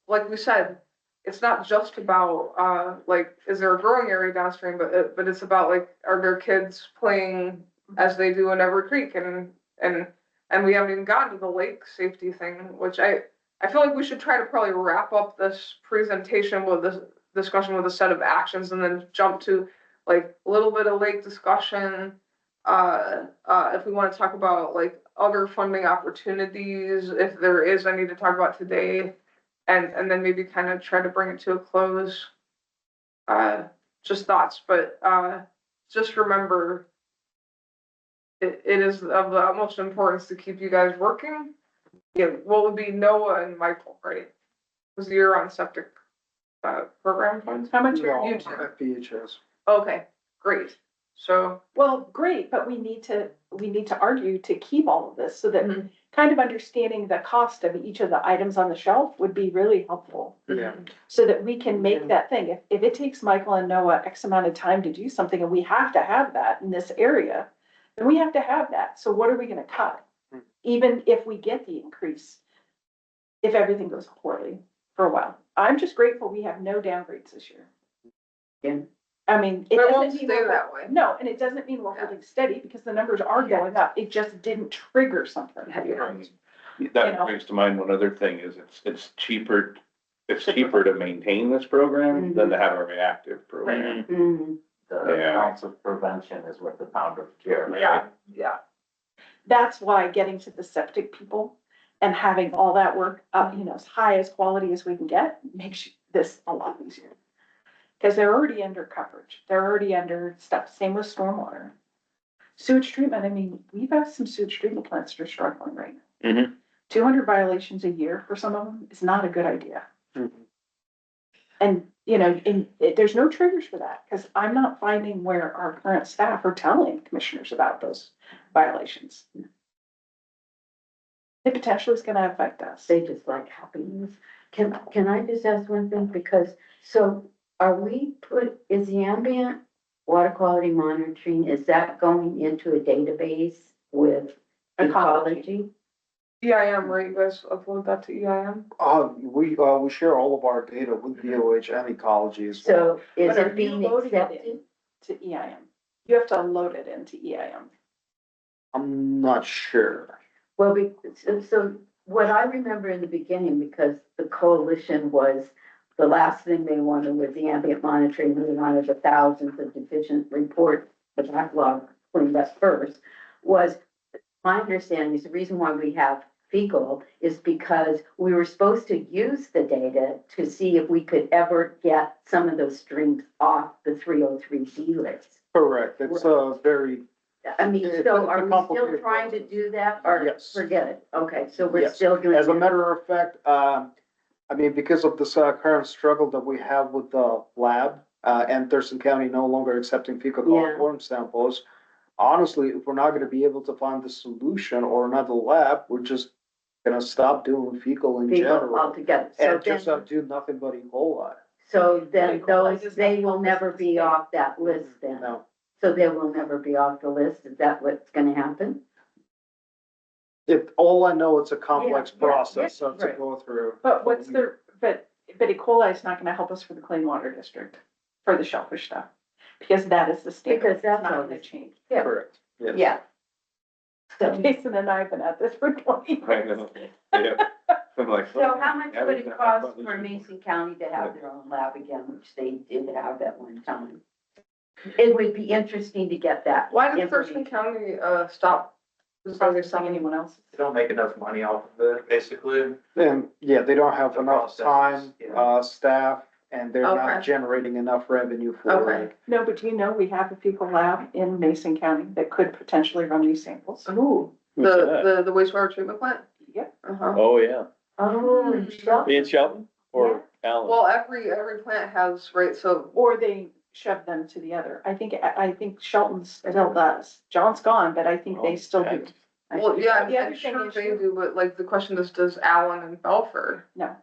like we said, it's not just about, like, is there a growing area downstream, but it's about, like, are there kids playing as they do in every creek, and we haven't even gotten to the lake safety thing, which I feel like we should try to probably wrap up this presentation with this discussion with a set of actions, and then jump to like a little bit of lake discussion. If we want to talk about like other funding opportunities, if there is any to talk about today, and then maybe kind of try to bring it to a close. Just thoughts, but just remember, it is of the utmost importance to keep you guys working. Yeah, what would be Noah and Michael, right? Was the year on septic program funds? How much are you two? FPHS. Okay, great. So, Well, great, but we need to argue to keep all of this, so that kind of understanding the cost of each of the items on the shelf would be really helpful. Yeah. So that we can make that thing. If it takes Michael and Noah X amount of time to do something, and we have to have that in this area, then we have to have that. So what are we gonna cut? Even if we get the increase, if everything goes poorly for a while. I'm just grateful we have no downgrades this year. Yeah. I mean, it but it doesn't won't mean stay we're, that way. no, and it doesn't mean we're holding steady, because the numbers are going up. It just didn't trigger something. That brings to mind one other thing is it's cheaper to maintain this program than to have a reactive program. Mhm. The Yeah. ounce of prevention is worth a pound of cure. Yeah. That's why getting to the septic people and having all that work up, as high as quality as we can get, makes this a lot easier. Because they're already under coverage. They're already under stuff. Same with stormwater. Sewage treatment, I mean, we've got some sewage treatment plants that are struggling right now. 200 violations a year for some of them is not a good idea. And, there's no triggers for that, because I'm not finding where our current staff are telling commissioners about those violations. It potentially is gonna affect us. They just like happiness. Can I just ask one thing? Because, so is the ambient water quality monitoring, is that going into a database with ecology? EIM, right? You guys upload that to EIM? We share all of our data with DOH and ecology as well. So is But are it being you loading it accepted? to EIM? You have to load it into EIM. I'm not sure. Well, so what I remember in the beginning, because the coalition was, the last thing they wanted was the ambient monitoring. They wanted the thousands of deficient reports, the backlog cleaned up first, was, my understanding is the reason why we have fecal is because we were supposed to use the data to see if we could ever get some of those streams off the 303D list. Correct. It's a very I mean, It's so a are we still complicated trying to process. do that or Yes. forget it? Okay, so we're Yes. still doing As a it. matter of fact, I mean, because of this current struggle that we have with the lab, and Thurston County no longer accepting fecal Yeah. coliform samples, honestly, if we're not gonna be able to find the solution or another lab, we're just gonna stop doing fecal in People general. altogether. So And just then, do nothing but E. coli. so then E. coli those, does they not will help us never in be state. off that list then. No, So they will never be off the list. Is that what's gonna happen? all I know, it's a complex Yeah, yeah, process yeah, to right. go through. But what's the, but E. coli is not gonna help us for the clean water district, for the shellfish stuff. Because that is the standard, Because it's that's not all gonna this- change. Yeah. Correct. Yes. Yeah. So, Jason and I have been at this for 20 I years. know, yeah. I'm like. so how much yeah, would we it can cost have for fun. Mason County to have their own lab again, which they did have at one time? It would be interesting to get that. Why did Thurston information. County, stop? Is there Processing anyone else? They don't make enough money off of it, basically. And, yeah, they don't have The enough processes, time, yeah. staff, and they're not Okay. generating enough revenue for Okay. it. No, but do you know we have a fecal lab in Mason County that could potentially run these samples? Ooh, Who's that? the wastewater treatment plant? Yep. Uh-huh. Oh, yeah. Oh, and stuff. Me and Shelton or Alan? Well, every plant has, right, so, Or they shove them to the other. I think Shelton still does. John's gone, but I think they still do. well, yeah, The other I'm thing sure is they you- do, but like the question is, does Allen and Belford? No,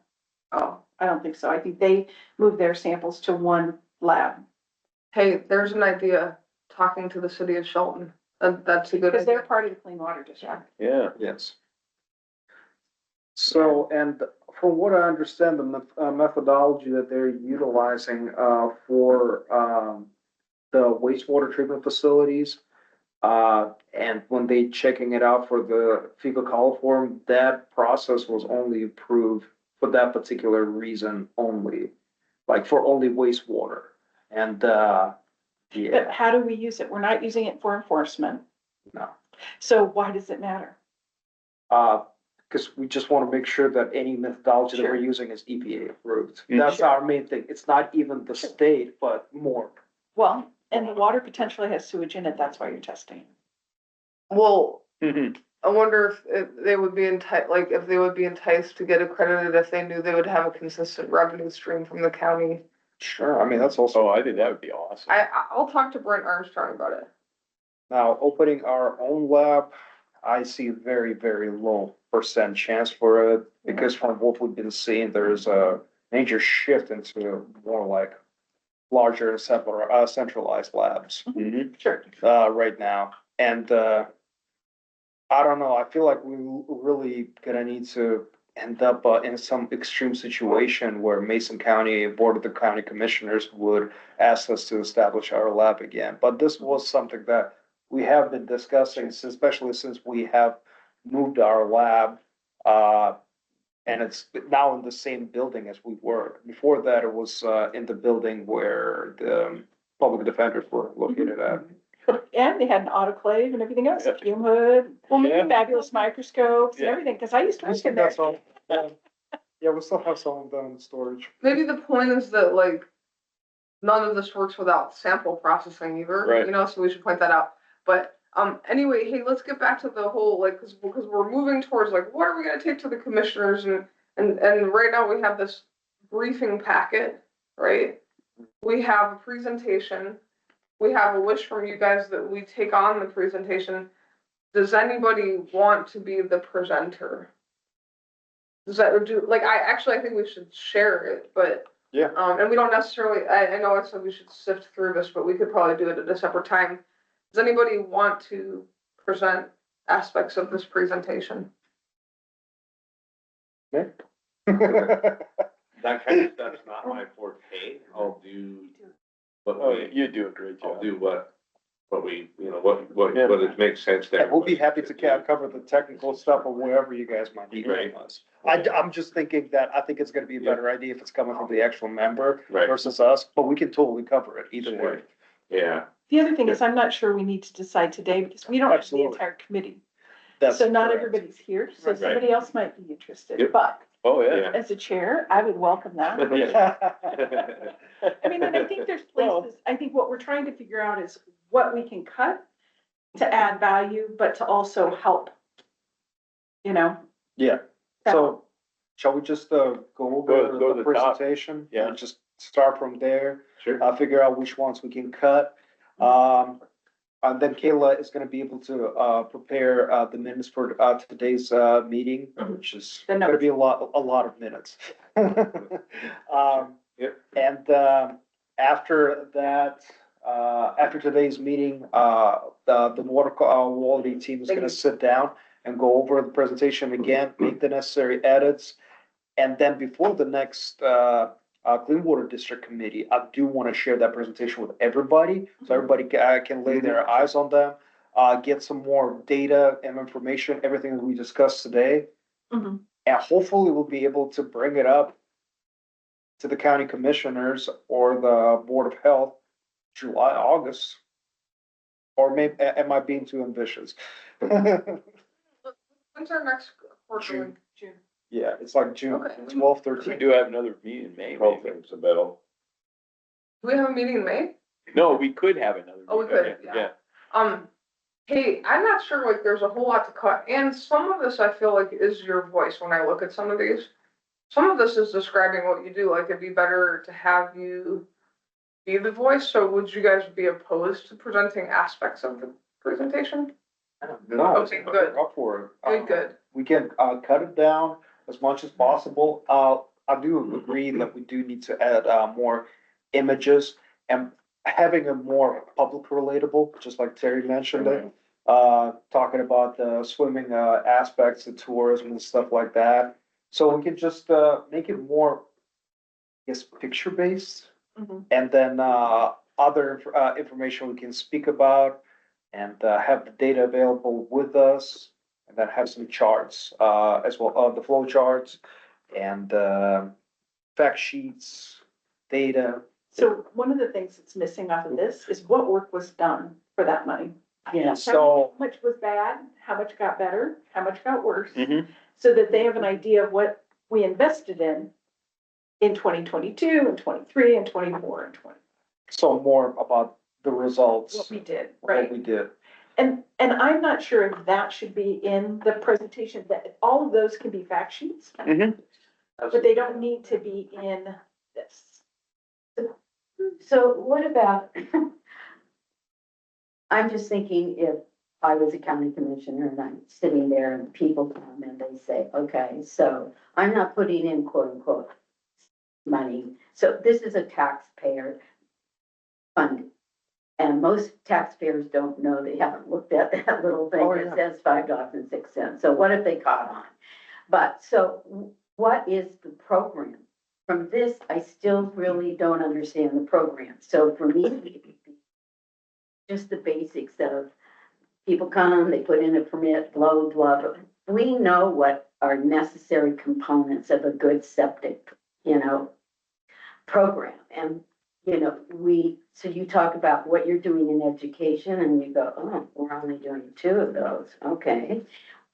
Oh, I don't think so. I think they move their samples to one lab. hey, there's an idea, talking to the city of Shelton. That's a good Because they're idea. part of the clean water district. Yeah. Yes. So, and from what I understand, the methodology that they're utilizing, for, the wastewater treatment facilities, and when they checking it out for the fecal coliform, that process was only approved for that particular reason only, like for only wastewater. And, But yeah, how do we use it? We're not using it for enforcement. no. So why does it matter? Because we just want to make sure that any methodology that we're Sure. using is EPA approved. Mhm. That's our main thing. It's not even the state, but more. Well, and the water potentially has sewage in it. That's why you're testing. Well, Mhm. I wonder if they would be if they would be enticed to get accredited if they knew they would have a consistent revenue stream from the county. Sure, I mean, that's also. Oh, I think that would be awesome. I'll talk to Brent Armstrong about it. Now, opening our own lab, I see very, very low % chance for it, because from what we've been seeing, there's a major shift into more like larger and centralized labs, Mhm. Sure. right now. And, I don't know, I feel like we really gonna need to end up, in some extreme situation where Mason County Board of the County Commissioners would ask us to establish our lab again. But this was something that we have been discussing, especially since we have moved our lab, and it's now in the same building as we were. Before that, it was, in the building where the public defenders were located at. And they had an autoclave and everything else, Yeah. fume hood, Yeah. fabulous microscopes and Yeah. everything, because I used to I work in think there. that's all. Yeah, we still have some of them in storage. Maybe the point is that like, none of this works without sample processing either, Right. you know, so we should point that out. But, anyway, hey, let's get back to the whole, like, because we're moving towards like, what are we gonna take to the commissioners and right now we have this briefing packet, right? We have a presentation. We have a wish from you guys that we take on the presentation. Does anybody want to be the presenter? Does that do, like, I think we should share it, but. Yeah. And we don't necessarily, I know I said we should sift through this, but we could probably do it at a separate time. Does anybody want to present aspects of this presentation? That kind of stuff's not my forte. I'll do, but Oh, you do a great I'll job. do what we, you know, what Yeah. it makes sense to Yeah, we'll be everybody. happy to cover the technical stuff or wherever you guys might need Right. from us. I'm just thinking that I think it's gonna be a better idea if it's coming from the actual member Right. versus us, but we can totally cover it either way. Yeah, The other thing is, I'm not sure we need to decide today because we don't have the Absolutely. entire committee. That's So not correct. everybody's here, so Right. somebody else might be interested, Yep. but Oh, yeah. yeah. as a chair, I would welcome that. I mean, and I think there's Well- places, I think what we're trying to figure out is what we can cut to add value, but to also help. You know? Yeah, so shall we just go over Go to the the top. presentation? Yeah. And just start from there, Sure. figure out which ones we can cut. And then Kayla is gonna be able to prepare the minutes for today's meeting, which is The gonna be a lot of minutes. Yep. And after that, after today's meeting, the water quality team is gonna sit down and go over the presentation again, make the necessary edits. And then before the next Clean Water District Committee, I do want to share that presentation with everybody, so everybody can lay their eyes on them, get some more data and information, everything that we discussed today. Mhm. And hopefully we'll be able to bring it up to the county commissioners or the Board of Health, July, August. Or maybe, am I being too ambitious? When's our next quarterly? June. Yeah, it's like June Okay. 12th, We 13th. do have another meeting in May, Twelve maybe. things about. Do we have a meeting in May? No, we could have another. Oh, we meeting. could, yeah. Hey, I'm not sure, like, there's a whole lot to cut, and some of this I feel like is your voice when I look at some of these. Some of this is describing what you do, like, it'd be better to have you be the voice, so would you guys be opposed to presenting aspects of the presentation? No, Okay, good. up for it. Good. We can cut it down as much as possible. I do agree that we do need to add more images and having a more public relatable, just like Terry mentioned it. Talking about the swimming aspects of tourism and stuff like that. So we can just make it more, I guess, picture based. Mhm. And then other information we can speak about and have the data available with us. And then have some charts as well, the flow charts and fact sheets, data. So one of the things that's missing off of this is what work was done for that money. Yeah. So, How much was bad, how much got better, how much got worse, Mhm. so that they have an idea of what we invested in 2022 and 23 and 24 and 20, so more about the results, what we did, what right? we did. And I'm not sure if that should be in the presentation, that all of those can be fact sheets, but they don't need to be in this. So what about, I'm just thinking if I was a county commissioner and I'm sitting there and people come and they say, okay, so I'm not putting in quote unquote money. So this is a taxpayer funded. And most taxpayers don't know, they haven't looked at that little thing Oh, that yeah. says $5.06. So what if they caught on? But so what is the program? From this, I still really don't understand the program. So for me, just the basics of people come, they put in a permit, blah, blah, blah. We know what are necessary components of a good septic, program. And, so you talk about what you're doing in education and you go, oh, we're only doing 2 of those. Okay.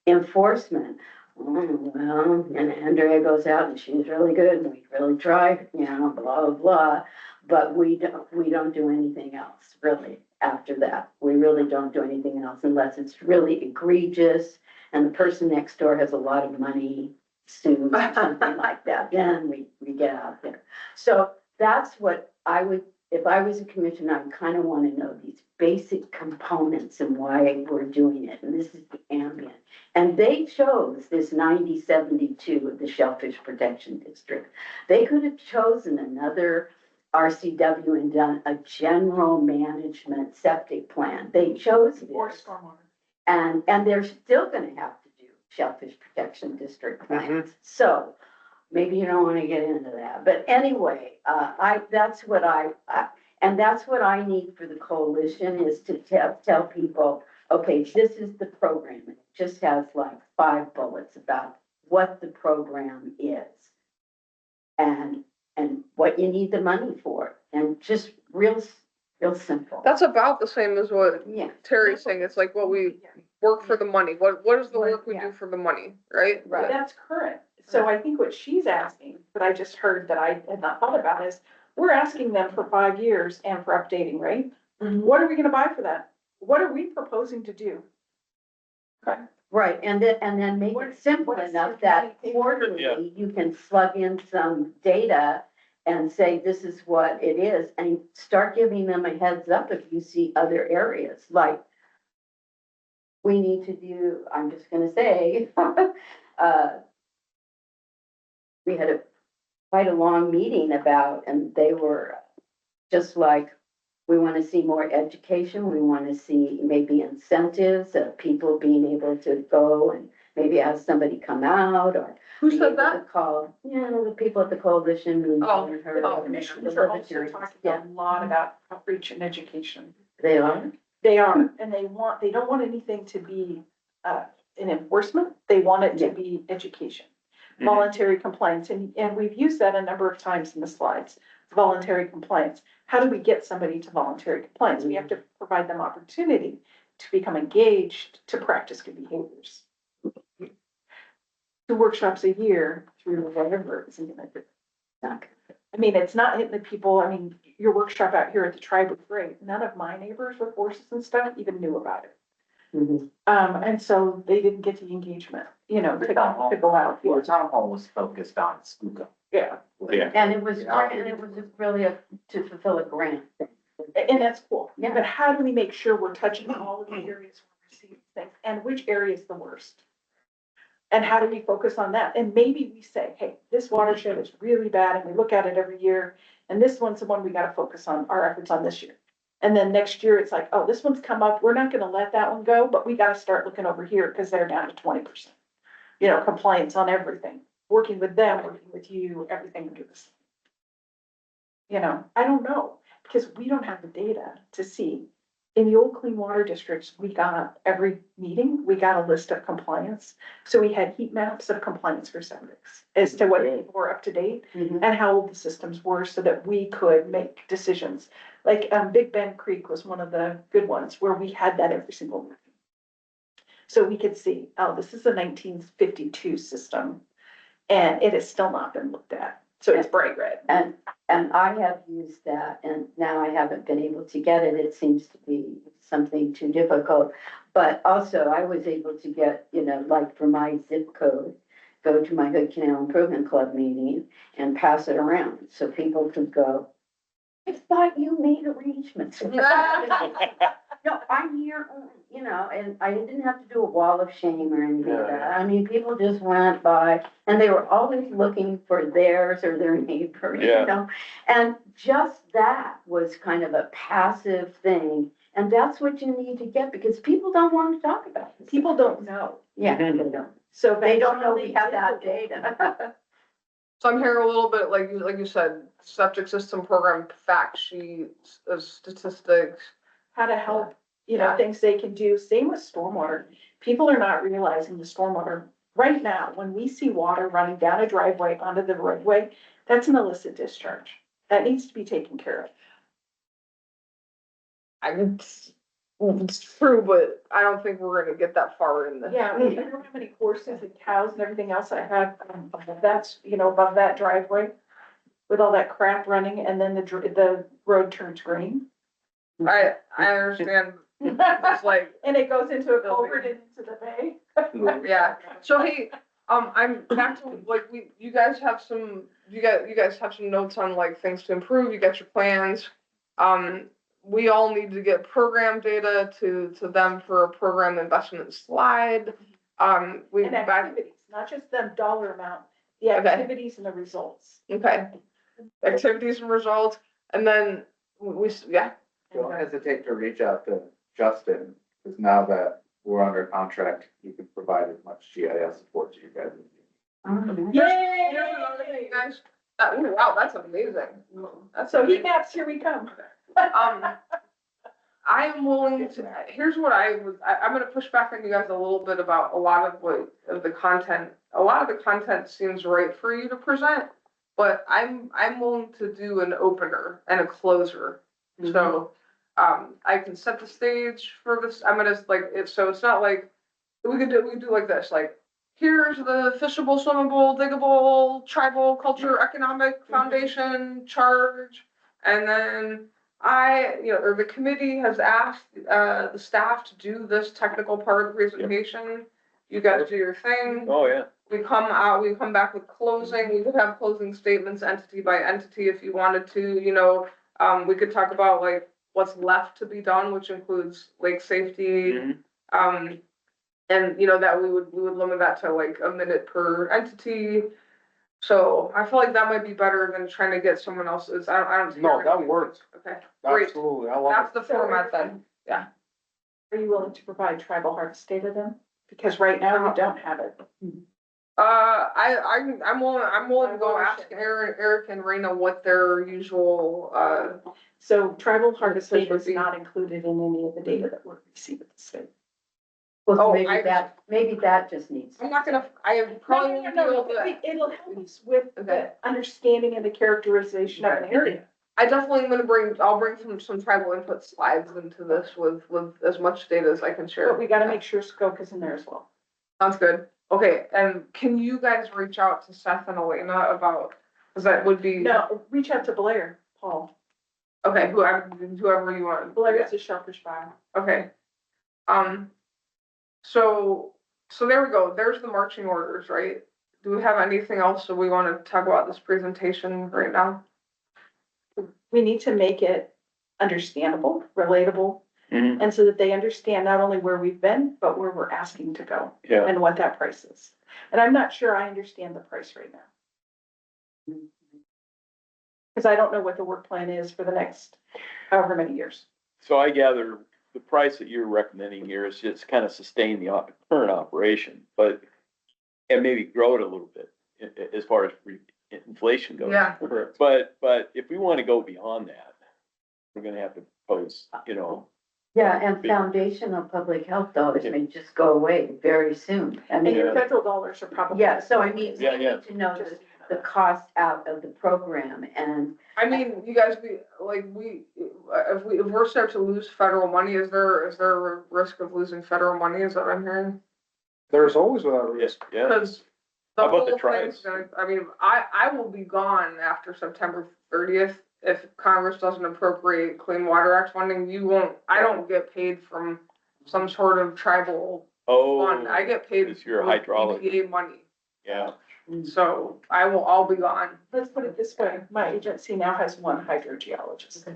Enforcement. Well, and Andrea goes out and she's really good and we really try, blah, blah, blah. But we don't do anything else really after that. We really don't do anything else unless it's really egregious and the person next door has a lot of money, sues or something like that. Then we get out there. So that's what I would, if I was a commissioner, I kind of want to know these basic components and why we're doing it. And this is the ambient. And they chose this 9072 of the Shellfish Protection District. They could have chosen another RCW and done a general management septic plan. They chose Or this. stormwater. And they're still gonna have to do Shellfish Protection District plans. So maybe you don't want to get into that. But anyway, that's what and that's what I need for the coalition is to tell people, okay, this is the program. It just has like 5 bullets about what the program is and what you need the money for, and just real simple. That's about the same as what Yeah. Terry's saying, it's like what we work for the money, what is the work we Yeah. do for the money, right? Right. That's current. So I think what she's asking, that I just heard that I had not thought about is, we're asking them for 5 years and for updating, right? Mhm. What are we gonna buy for that? what are we proposing to do? Right, and then make it simple what is enough your that community? quarterly, you can slug in some data and say, this is what it is, and start giving them a heads up if you see other areas, like we need to do, I'm just gonna say, we had quite a long meeting about, and they were just like, we want to see more education. We want to see maybe incentives of people being able to go and maybe have somebody come out or. Who be said able to that? Call, the people at the coalition. and Oh, her- The the commissioners are also libertarians. talking Yeah, a lot about outreach and education. they are. They are, and they don't want anything to be, an enforcement, they want it to Yeah. be education. Voluntary compliance, and we've used that a number of times in the slides, voluntary compliance. How do we get somebody to voluntary compliance? We have to provide them opportunity to become engaged, to practice good behaviors. 2 workshops a year through whatever isn't gonna do. Not I mean, it's not hitting the people, I mean, your workshop out here at the tribe was great. None of my neighbors with horses and stuff even knew about it. Mhm. And so they didn't get the engagement, to go out. Well, the town hall was focused on Schuylkill. Yeah, Yeah. And it was, Yeah. and it was really to fulfill a grant. and that's cool. Yeah. But how do we make sure we're touching all of the areas where we're seeing things and which area is the worst? And how do we focus on that? And maybe we say, hey, this watershed is really bad and we look at it every year. And this one's the one we gotta focus on, our efforts on this year. And then next year, it's like, oh, this one's come up, we're not gonna let that one go, but we gotta start looking over here because they're down to 20%. Compliance on everything, working with them, working with you, everything under this. I don't know, because we don't have the data to see. In the old clean water districts, we got every meeting, we got a list of compliance. So we had heat maps of compliance for septics as to what people were up to date Mhm. and how old the systems were so that we could make decisions. Like, Big Bend Creek was one of the good ones where we had that every single meeting. So we could see, oh, this is a 1952 system and it has still not been looked at. So it's bright red. And I have used that, and now I haven't been able to get it. It seems to be something too difficult. But also I was able to get, like for my zip code, go to my Hood Canal Improvement Club meeting and pass it around so people could go, I thought you made arrangements. No, I'm here, and I didn't have to do a wall of shame or anything like that. I mean, people just went by and they were always looking for theirs or their neighbor, Yeah. And just that was kind of a passive thing. And that's what you need to get because people don't want to talk about it. People don't know. Yeah, they don't. So They don't know we have that data. So I'm hearing a little bit, like you said, septic system program fact sheets, statistics. How to help, Yeah. things they can do. Same with stormwater. People are not realizing the stormwater. Right now, when we see water running down a driveway onto the roadway, that's an illicit discharge. That needs to be taken care of. It's true, but I don't think we're gonna get that far in the. Yeah, I don't know how many horses and cows and everything else I have, that's, above that driveway with all that crap running and then the road turns green. I understand, it's like, And it goes into a culvert and into the bay. yeah, so hey, I'm back to, like, you guys have some notes on like things to improve, you got your plans. We all need to get program data to them for a program investment slide. We And back, activities, not just the dollar amount, the Okay. activities and the results. okay. Activities and results, and then yeah. Don't hesitate to reach out to Justin, because now that we're under contract, you can provide as much GIS support to you guys. Yay! Here's another thing, you guys. Wow, that's amazing. That's So heat amazing. maps, here we come. I am willing to, here's what I'm gonna push back on you guys a little bit about a lot of the content. A lot of the content seems right for you to present, but I'm willing to do an opener and a closer. So, I can set the stage for this. I'm gonna it's not like, we could do like this, like, here's the fishable, swimmable, diggable, tribal culture, economic foundation charge. And then or the committee has asked, the staff to do this technical part of the presentation. You guys do your thing. Oh, yeah. We come back with closing, we could have closing statements entity by entity if you wanted to, we could talk about like what's left to be done, which includes lake safety. Mhm. And that we would limit that to like a minute per entity. So I feel like that might be better than trying to get someone else's, I don't. No, that works. Okay, great, Absolutely, I love that's it. the format then, yeah. Are you willing to provide tribal harvest data then? Because right now we don't have it. I'm willing to go ask Eric and Raina what their usual, So tribal harvest This data would is be- not included in any of the data that we're receiving at the state. Well, Oh, maybe that just needs. I'm not gonna, I probably won't be able to. It'll help us with Okay. the understanding and the characterization of an area. I definitely am gonna I'll bring some tribal input slides into this with as much data as I can share. But we gotta make sure Skoka's in there as well. Sounds good. Okay, and can you guys reach out to Seth and Elena about, cause that would be. No, reach out to Blair, Paul. Okay, whoever you want. Blair is a shellfish buyer. Okay. So there we go. There's the marching orders, right? Do we have anything else that we want to talk about this presentation right now? We need to make it understandable, relatable, Mhm. and so that they understand not only where we've been, but where we're asking to go Yeah. and what that price is. And I'm not sure I understand the price right now. Because I don't know what the work plan is for the next however many years. So I gather the price that you're recommending here is just kind of sustain the current operation, and maybe grow it a little bit as far as inflation goes. Yeah. But if we want to go beyond that, we're gonna have to pose, Yeah, and foundational public health dollars may just go away very soon. I And mean, your federal dollars are probably. yeah, so I mean, we Yeah, yeah. need to know the cost out of the program and. I mean, you guys, if we're set to lose federal money, is there a risk of losing federal money? Is that what I'm hearing? There's always that risk. Yeah. Because the How about whole the thing's tribes? I will be gone after September 30th. If Congress doesn't appropriate Clean Water Act funding, I don't get paid from some sort of tribal fund. I get paid it's your with hydraulic. EPA money. Yeah. So I'll be gone. Let's put it this way, my agency now has one hydrogeologist.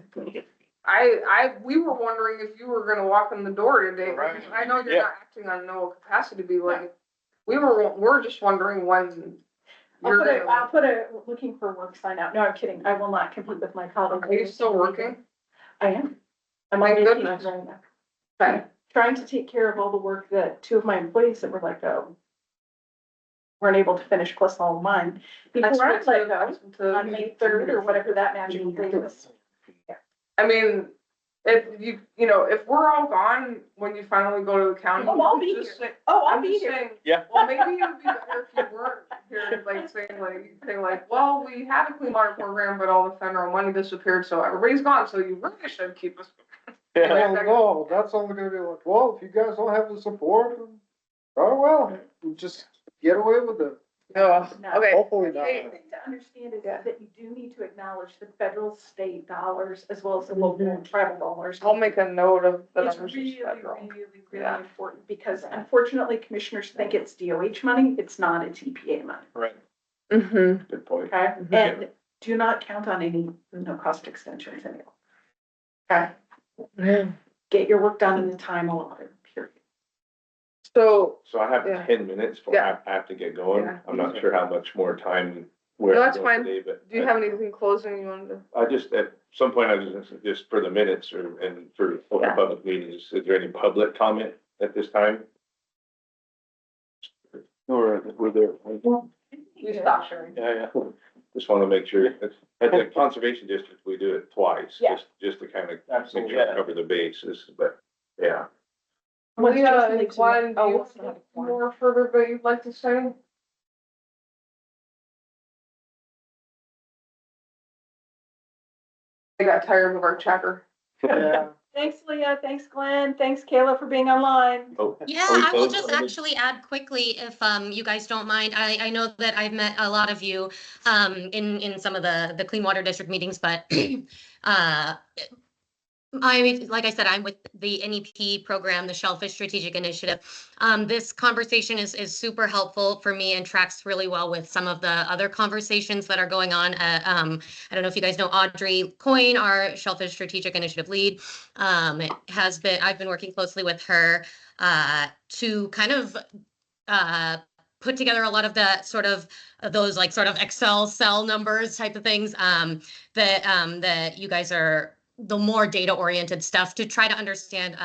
We were wondering if you were gonna walk in the door today. Right. I know you're Yeah. not acting on no capacity to be like, we're just wondering when. I'll put a looking for work sign out. No, I'm kidding. I will not compete with my colleagues. Are you still working? I am. I'm My on vacation goodness. right now. Okay. Trying to take care of all the work that two of my employees that were let go weren't able to finish, plus all of mine. Before I let go, on May 3rd or whatever that magical date was. I mean, if we're all gone when you finally go to the county. Oh, I'll be just here. say- Oh, I'll I'm be just here. saying, Yeah. well, maybe it would be better if you weren't here, like saying like, well, we had a clean water program, but all the federal money disappeared, so everybody's gone, so you really should keep us. Yeah. Well, no, that's only gonna be like, well, if you guys don't have the support, then, oh, well, we'll just get away with it. No, okay. Hopefully The not. thing to understand is that you do need to acknowledge the federal, state dollars as well as the local and tribal dollars. I'll make a note of the It's numbers really, of federal. really Yeah. important because unfortunately commissioners think it's DOH money. It's not, it's EPA money, Right. Mm-hmm. Good point. okay? And do not count on any no cost extensions anymore. Okay? Get your work done in the time allotted, period. So, So I have Yeah. 10 minutes before Yeah. I have to get going. Yeah. I'm not sure how much more time we're No, that's going fine. today, but. do you have anything closing you wanted to? I just, at some point, I was just for the minutes and for open Yeah. public meetings, is there any public comment at this time? We're there. You stop sharing. Yeah. Just want to make sure, at the conservation district, we do it twice, Yeah. just to kind of make Absolutely. sure we cover the bases, but, yeah. Leah and Glenn, do Oh, you it's not have a quorum. more further that you'd like to say? I got tired of our chatter. Yeah. Thanks, Leah. Thanks, Glenn. Thanks, Kayla, for being online. Oh, Yeah, are we I will closed just already? actually add quickly if you guys don't mind. I know that I've met a lot of you in some of the Clean Water District meetings, but like I said, I'm with the NEP program, the Shellfish Strategic Initiative. This conversation is super helpful for me and tracks really well with some of the other conversations that are going on. I don't know if you guys know Audrey Coyne, our Shellfish Strategic Initiative lead. I've been working closely with her to kind of put together a lot of the sort of those like sort of Excel cell numbers type of things that you guys are the more data oriented stuff to try to understand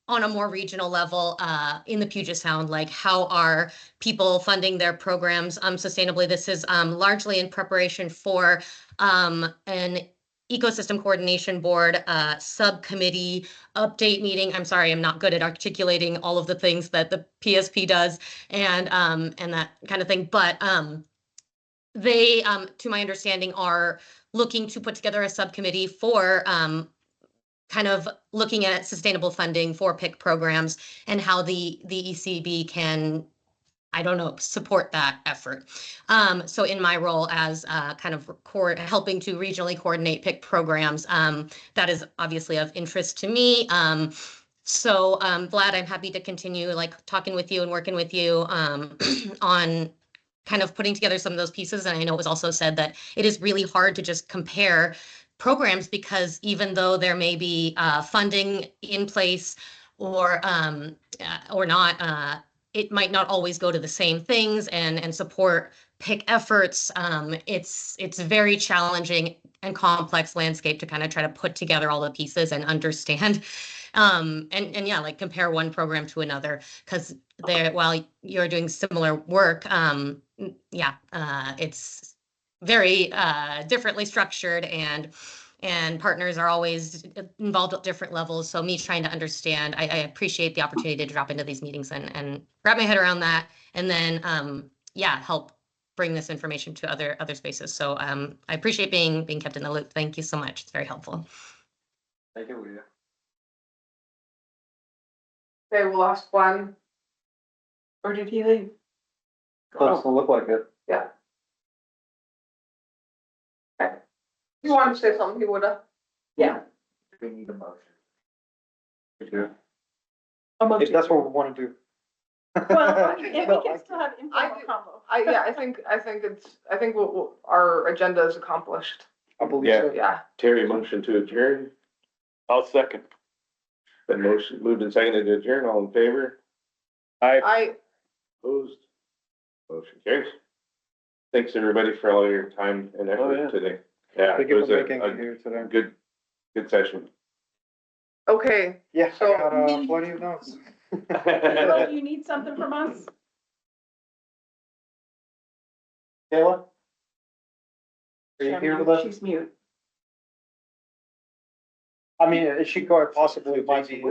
on a more regional level in the Puget Sound, like how are people funding their programs sustainably. This is largely in preparation for an ecosystem coordination board subcommittee update meeting. I'm sorry, I'm not good at articulating all of the things that the PSP does and that kind of thing. But they, to my understanding, are looking to put together a subcommittee for kind of looking at sustainable funding for PIC programs and how the ECB can, I don't know, support that effort. So in my role as kind of helping to regionally coordinate PIC programs, that is obviously of interest to me. So Vlad, I'm happy to continue like talking with you and working with you on kind of putting together some of those pieces. And I know it was also said that it is really hard to just compare programs because even though there may be funding in place or not, it might not always go to the same things and support PIC efforts. It's a very challenging and complex landscape to kind of try to put together all the pieces and understand. And yeah, like compare one program to another because while you're doing similar work, it's very differently structured and partners are always involved at different levels. So me trying to understand, I appreciate the opportunity to drop into these meetings and wrap my head around that and then help bring this information to other spaces. So I appreciate being kept in the loop. Thank you so much. It's very helpful. Thank you, Leah. Okay, we'll ask Glenn. Or did he leave? Doesn't look like it. Yeah. Okay. If you wanted to say something, he would have. Yeah. We need a motion. If that's what we want to do. Well, and we No, can still have informal combo. I think our agenda is accomplished. I believe Yeah. so. Yeah. Terry, motion to adjourn. I'll second. Been motion moved and seconded to adjourn. All in favor? Opposed? Motion carries. Thanks, everybody, for all your time and effort today. Yeah, Thank it you was for making a it here today. good session. Okay, Yeah, So- I got plenty of notes. Well, do you need something from us? Kayla? Are you here with us? She's mute. I mean, she quite possibly might be,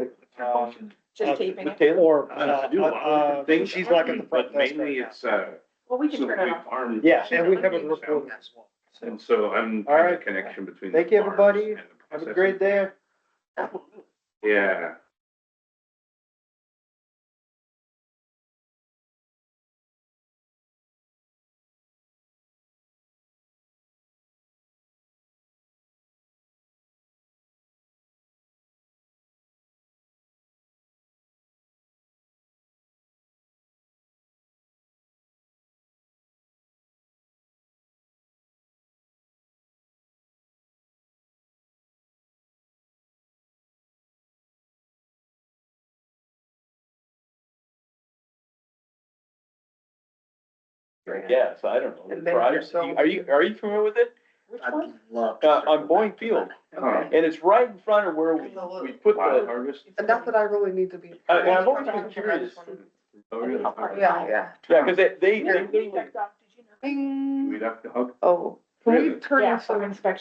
Just taping it. or, I do a lot of different things. she's like at the front But desk mainly right it's, Well, we can so turn it we off. farm. now. Yeah, and we have a recording as well. And so I'm All kind right. of connection between. Thank the you, everybody. farms and the Have a processing. great day. Yeah. Yeah, so I don't know. And then Friday- yourself. Are you familiar with it? Which I'd one? love. On Boeing Field, Okay. and it's right in front of where we put Wild the, harvest. And not that I really need to be. and I've always I been just curious. wanted- Oh, really? Yeah. Yeah, cause they Your literally feedback, Doc, did you know? Ding. We'd have to hug. Oh, can we Really? turn Yeah, this for on? inspection.